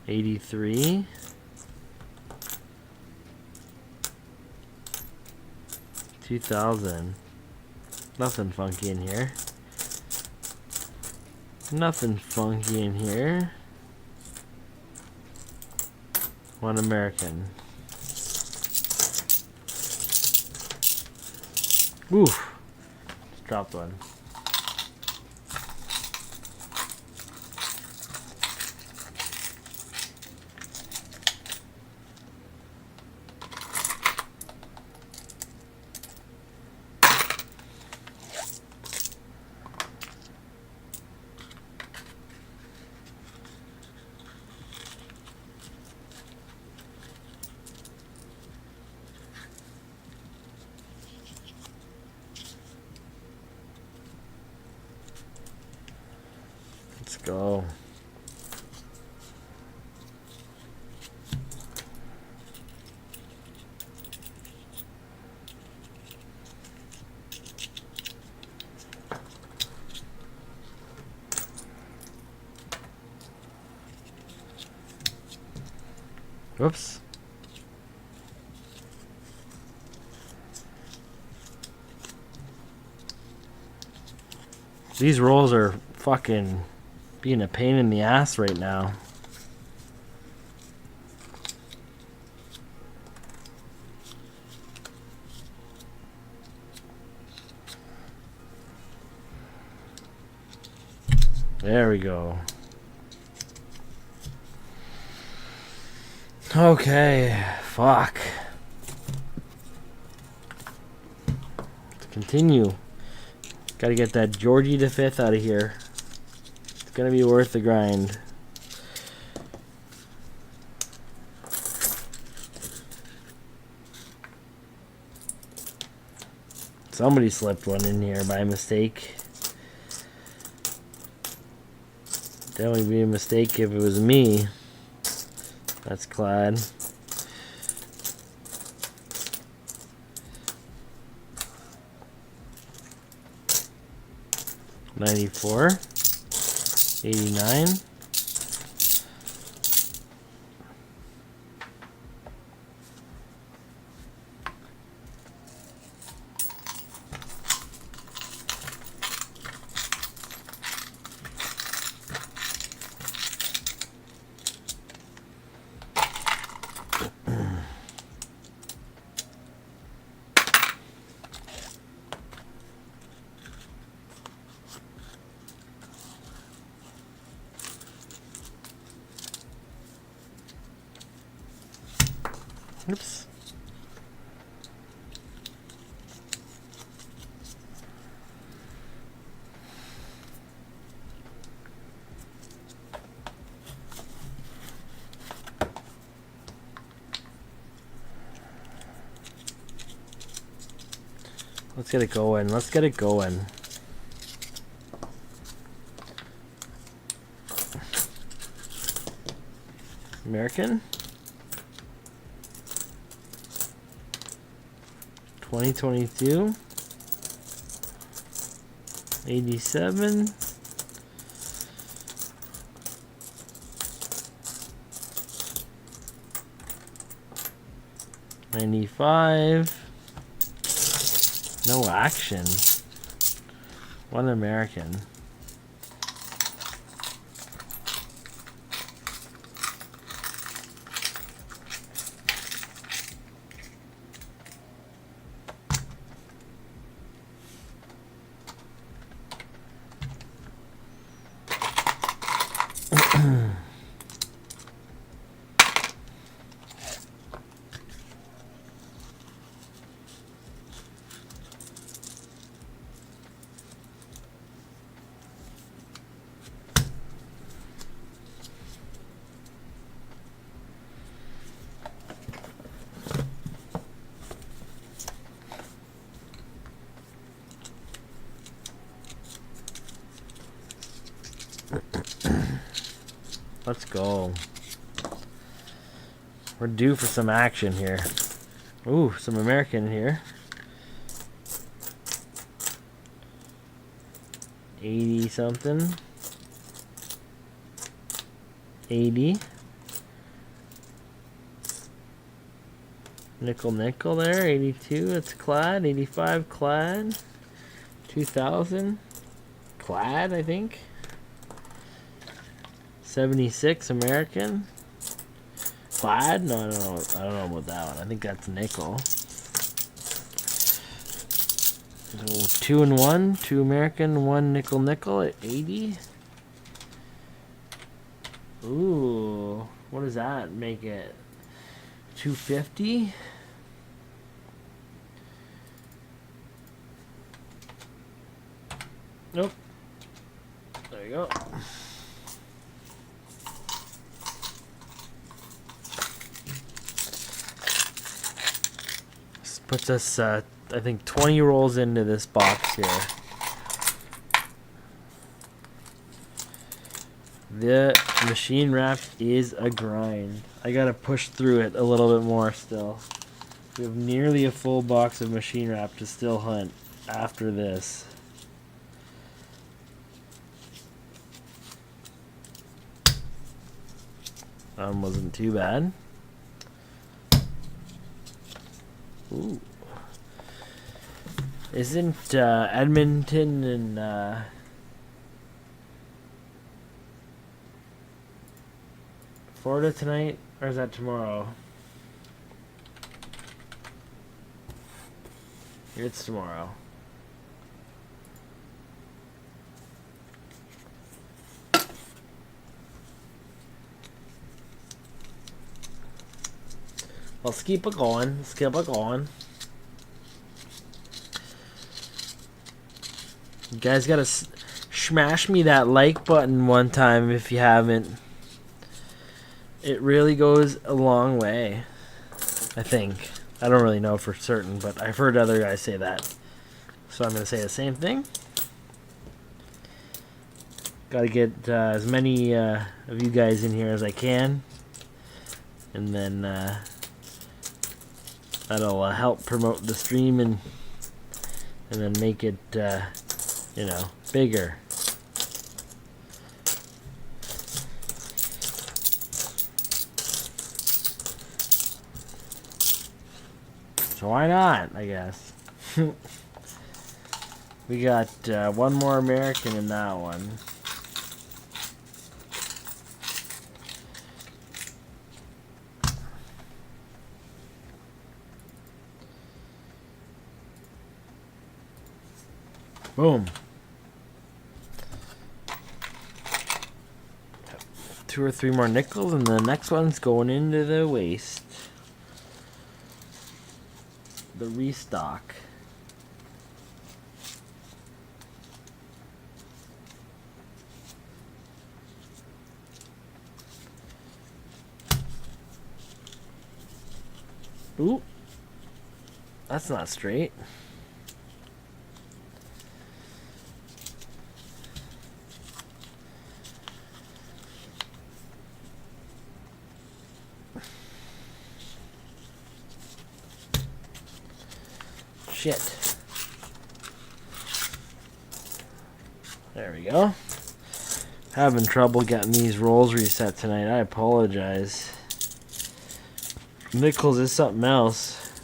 83. $2,000. Nothing funky in here. Nothing funky in here. One American. Oof. Just dropped one. Let's go. Whoops. These rolls are fucking being a pain in the ass right now. There we go. Okay, fuck. Let's continue. Gotta get that Georgie the Fifth out of here. It's gonna be worth the grind. Somebody slipped one in here by mistake. Definitely be a mistake if it was me. That's glad. $94, $89. Oops. Let's get it going. Let's get it going. American? 2022, 87, 95. No action. One American. Let's go. We're due for some action here. Ooh, some American here. 80 something. 80. Nickel there. 82. It's clad. 85 clad. 2000 clad, I think. 76 American. Clad? No, I don't know about that one. I think that's nickel. So 2 and 1, 2 American, 1 nickel at 80. Ooh, what does that make it? 250. Nope. There you go. This puts us, I think, 20 rolls into this box here. The machine wrap is a grind. I gotta push through it a little bit more still. We have nearly a full box of machine wrap to still hunt after this. Wasn't too bad. Ooh. Isn't Edmonton and Florida tonight, or is that tomorrow? It's tomorrow. Let's keep it going. Let's keep it going. You guys gotta smash me that like button one time if you haven't. It really goes a long way, I think. I don't really know for certain, but I've heard other guys say that. So I'm going to say the same thing. Got to get as many of you guys in here as I can. And then that'll help promote the stream and then make it, you know, bigger. So why not, I guess. We got one more American in that one. Boom. 2 or 3 more nickels, and the next one's going into the waste. The restock. Ooh. That's not straight. Shit. There we go. Having trouble getting these rolls reset tonight. I apologize. Nickels is something else.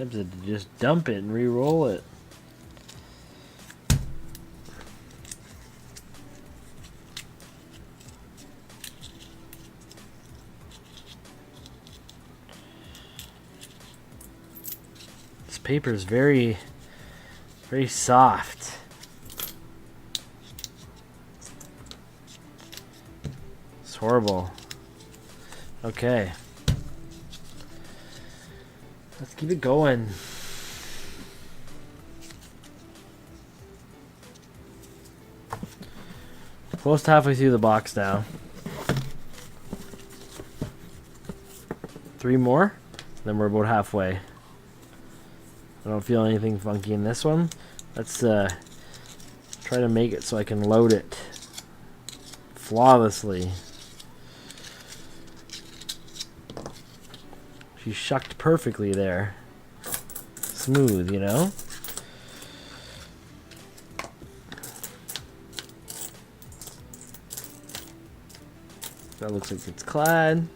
Tempted to just dump it and re-roll it. This paper is very, very soft. It's horrible. Okay. Let's keep it going. Close to halfway through the box now. 3 more, then we're about halfway. I don't feel anything funky in this one. Let's try to make it so I can load it flawlessly. She shucked perfectly there. Smooth, you know? That looks like it's clad.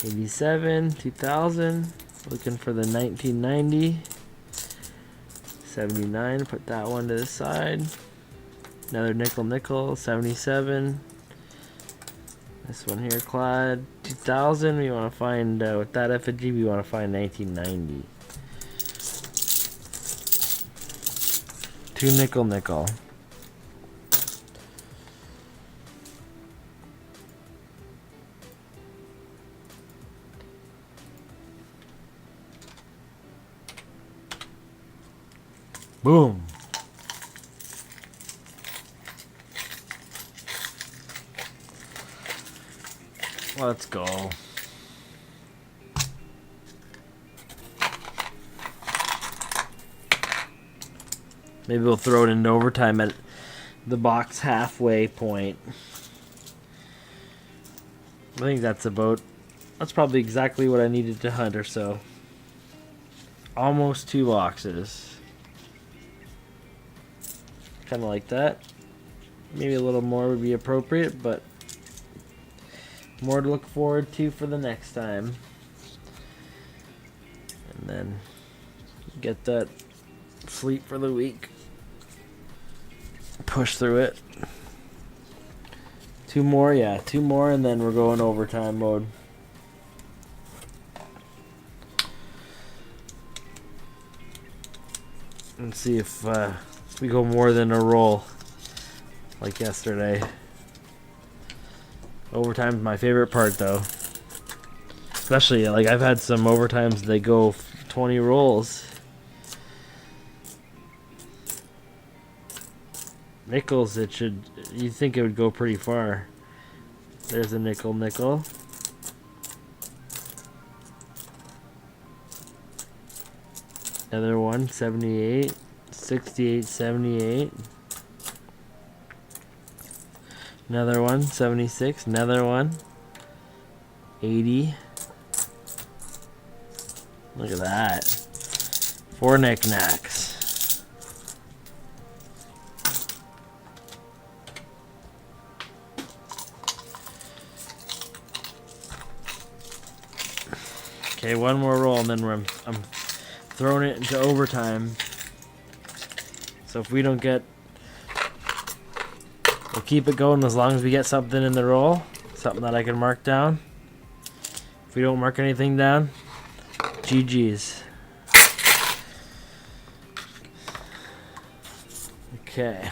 87, 2000. Looking for the 1990. 79, put that one to the side. Another nickel, 77. This one here, clad 2000. We want to find with that effigy. We want to find 1990. 2 nickel. Boom. Let's go. Maybe we'll throw it into overtime at the box halfway point. I think that's probably exactly what I needed to hunt or so. Almost 2 boxes. Kind of like that. Maybe a little more would be appropriate, but more to look forward to for the next time. And then get that sleep for the week. Push through it. 2 more, yeah, 2 more, and then we're going overtime mode. Let's see if we go more than a roll like yesterday. Overtime's my favorite part, though. Especially, like, I've had some overtimes they go 20 rolls. Nickels, you'd think it would go pretty far. There's a nickel. Another one, 78, 68, 78. Another one, 76. Another one, 80. Look at that. 4 knickknacks. Okay, 1 more roll, and then I'm throwing it into overtime. So if we don't get, we'll keep it going as long as we get something in the roll, something that I can mark down. If we don't mark anything down, GG's. Okay.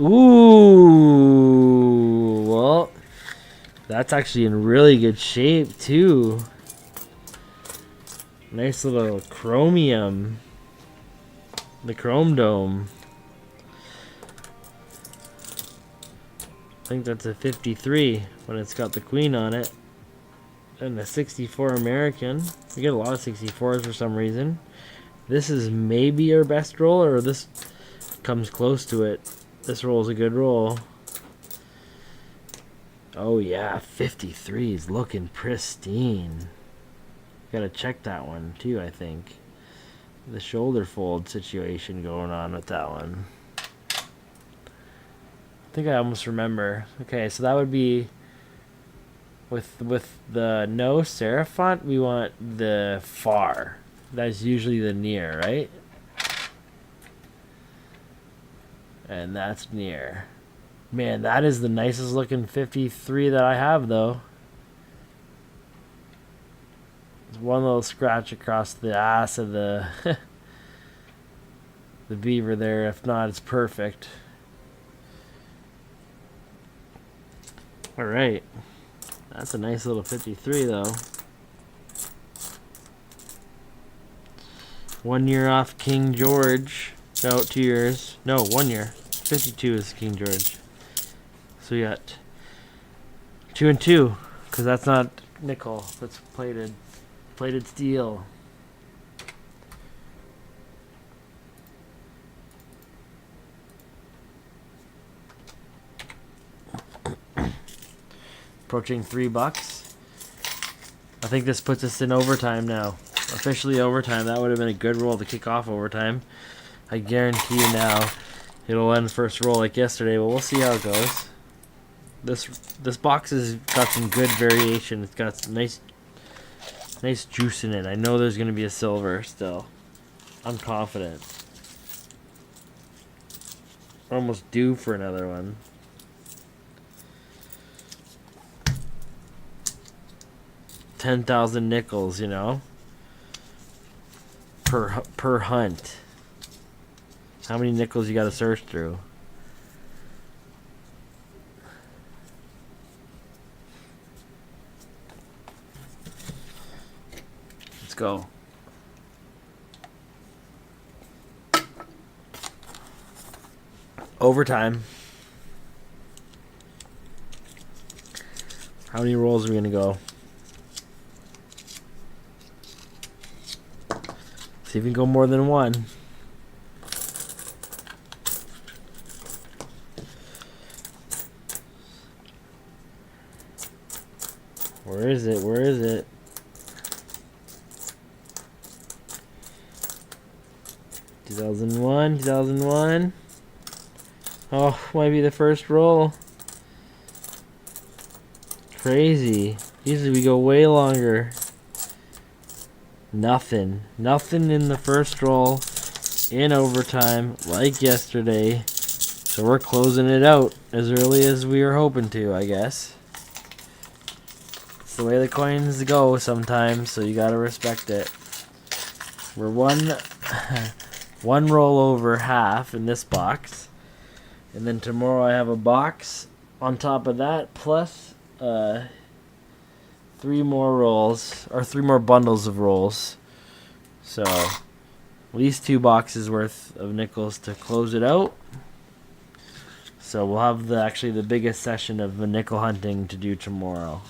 Ooh, well, that's actually in really good shape too. Nice little chromium. The chrome dome. I think that's a 53 when it's got the queen on it. And a 64 American. We get a lot of 64s for some reason. This is maybe our best roll, or this comes close to it. This roll is a good roll. Oh yeah, 53 is looking pristine. Gotta check that one too, I think. the shoulder fold situation going on with that one. I think I almost remember. Okay, so that would be with the no serif font, we want the far. That's usually the near, right? And that's near. Man, that is the nicest looking 53 that I have, though. There's one little scratch across the ass of the the beaver there. If not, it's perfect. Alright. That's a nice little 53, though. 1 year off King George. No, 2 years. No, 1 year. 52 is King George. So we got 2 and 2, because that's not nickel. That's plated steel. Approaching $3. I think this puts us in overtime now. Officially overtime. That would have been a good roll to kick off overtime. I guarantee you now it'll end first roll like yesterday, but we'll see how it goes. This box has got some good variation. It's got some nice juice in it. I know there's going to be a silver still. I'm confident. We're almost due for another one. $10,000 nickels, you know, per hunt. How many nickels you got to search through? Let's go. Overtime. How many rolls are we gonna go? See if we can go more than one. Where is it? Where is it? $2001, 2001. Oh, might be the first roll. Crazy. Usually we go way longer. Nothing in the first roll in overtime like yesterday, so we're closing it out as early as we were hoping to, I guess. It's the way the coins go sometimes, so you gotta respect it. We're one roll over half in this box, and then tomorrow I have a box on top of that plus 3 more rolls, or 3 more bundles of rolls. So, at least 2 boxes worth of nickels to close it out. So we'll have actually the biggest session of nickel hunting to do tomorrow.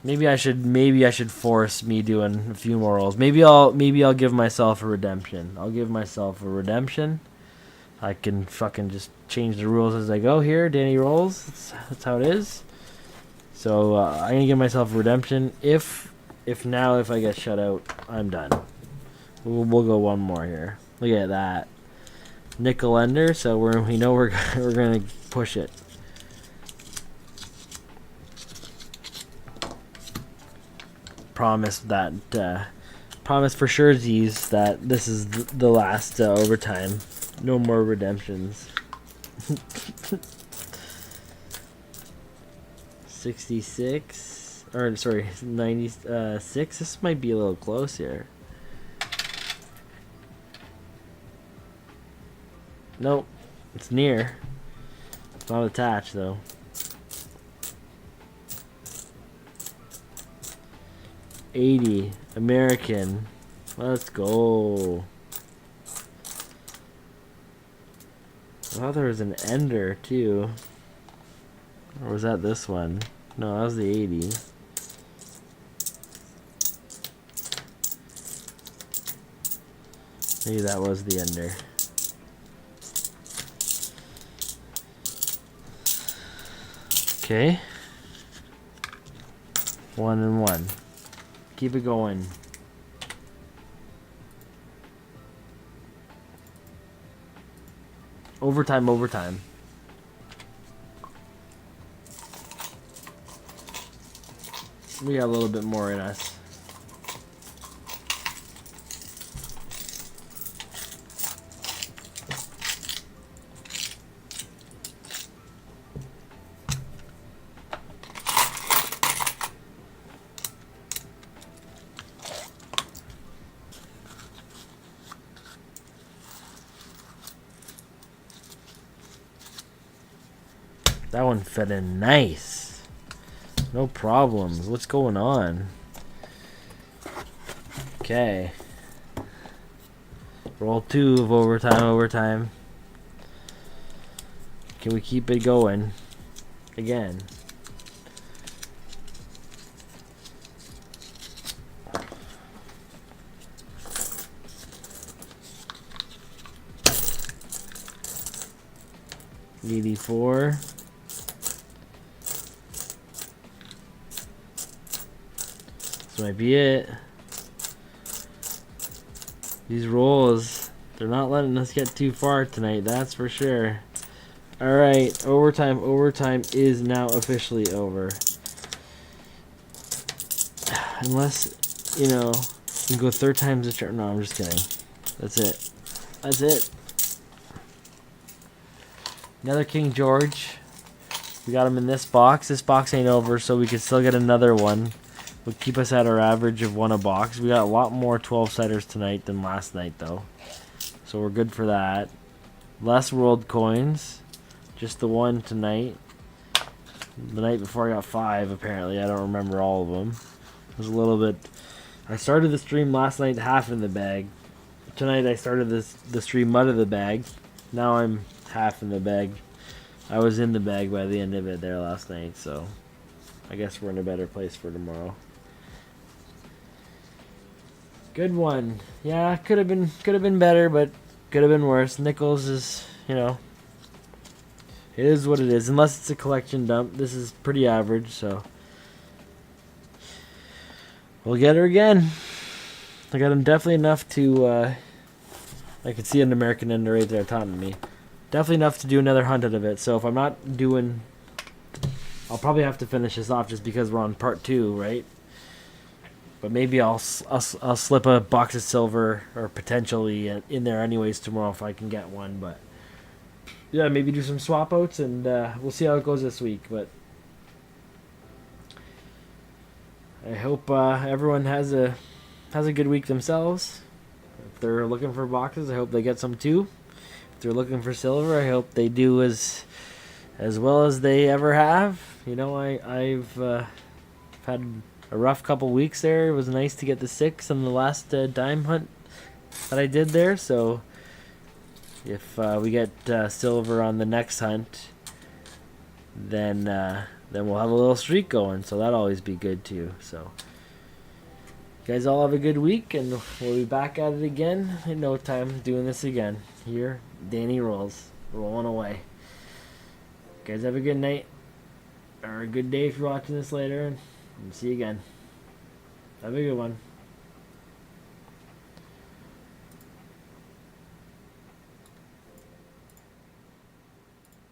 Maybe I should force me doing a few more rolls. Maybe I'll give myself a redemption. I'll give myself a redemption. I can fucking just change the rules as I go here. Danny rolls. That's how it is. So I'm gonna give myself a redemption. If I get shut out, I'm done. We'll go one more here. Look at that, nickel ender. So we're gonna push it. Promise for surezies that this is the last overtime. No more redemptions. 66, or sorry, 96. This might be a little close here. Nope, it's near. It's not attached though. 80 American. Let's go. I thought there was an ender too. Or was that this one? No, that was the 80. Maybe that was the ender. Okay. 1 and 1. Keep it going. Overtime, overtime. We got a little bit more in us. That one fed in nice. No problems. What's going on? Okay. Roll 2 of overtime, overtime. Can we keep it going? Again. $84. This might be it. These rolls, they're not letting us get too far tonight, that's for sure. Alright, overtime, overtime is now officially over. Unless, you know, you can go 3 times the turn. No, I'm just kidding. That's it. That's it. Another King George. We got him in this box. This box ain't over, so we could still get another one. Would keep us at our average of 1 a box. We got a lot more 12-siders tonight than last night, though. So we're good for that. Less world coins. Just the 1 tonight. The night before I got 5, apparently. I don't remember all of them. It was a little bit... I started the stream last night half in the bag. Tonight I started the stream out of the bag. Now I'm half in the bag. I was in the bag by the end of it there last night, so... I guess we're in a better place for tomorrow. Good one. Yeah, could have been better, but could have been worse. Nickels is, you know, it is what it is. Unless it's a collection dump, this is pretty average. So we'll get her again. I got him definitely enough to. I can see an American Ender right there taunting me. Definitely enough to do another hunt out of it. So if I'm not doing, I'll probably have to finish this off just because we're on part 2, right? But maybe I'll slip a box of silver or potentially in there anyways tomorrow if I can get one. But yeah, maybe do some swap outs and we'll see how it goes this week. But I hope everyone has a good week themselves. If they're looking for boxes, I hope they get some too. If they're looking for silver, I hope they do as well as they ever have. You know, I've had a rough couple weeks there. It was nice to get the 6 on the last dime hunt that I did there. So if we get silver on the next hunt, then we'll have a little streak going. So that'll always be good too. So you guys all have a good week, and we'll be back at it again in no time, doing this again. Here, Danny rolls, rolling away. You guys have a good night, or a good day if you're watching this later, and see you again. Have a good one.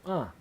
Ah.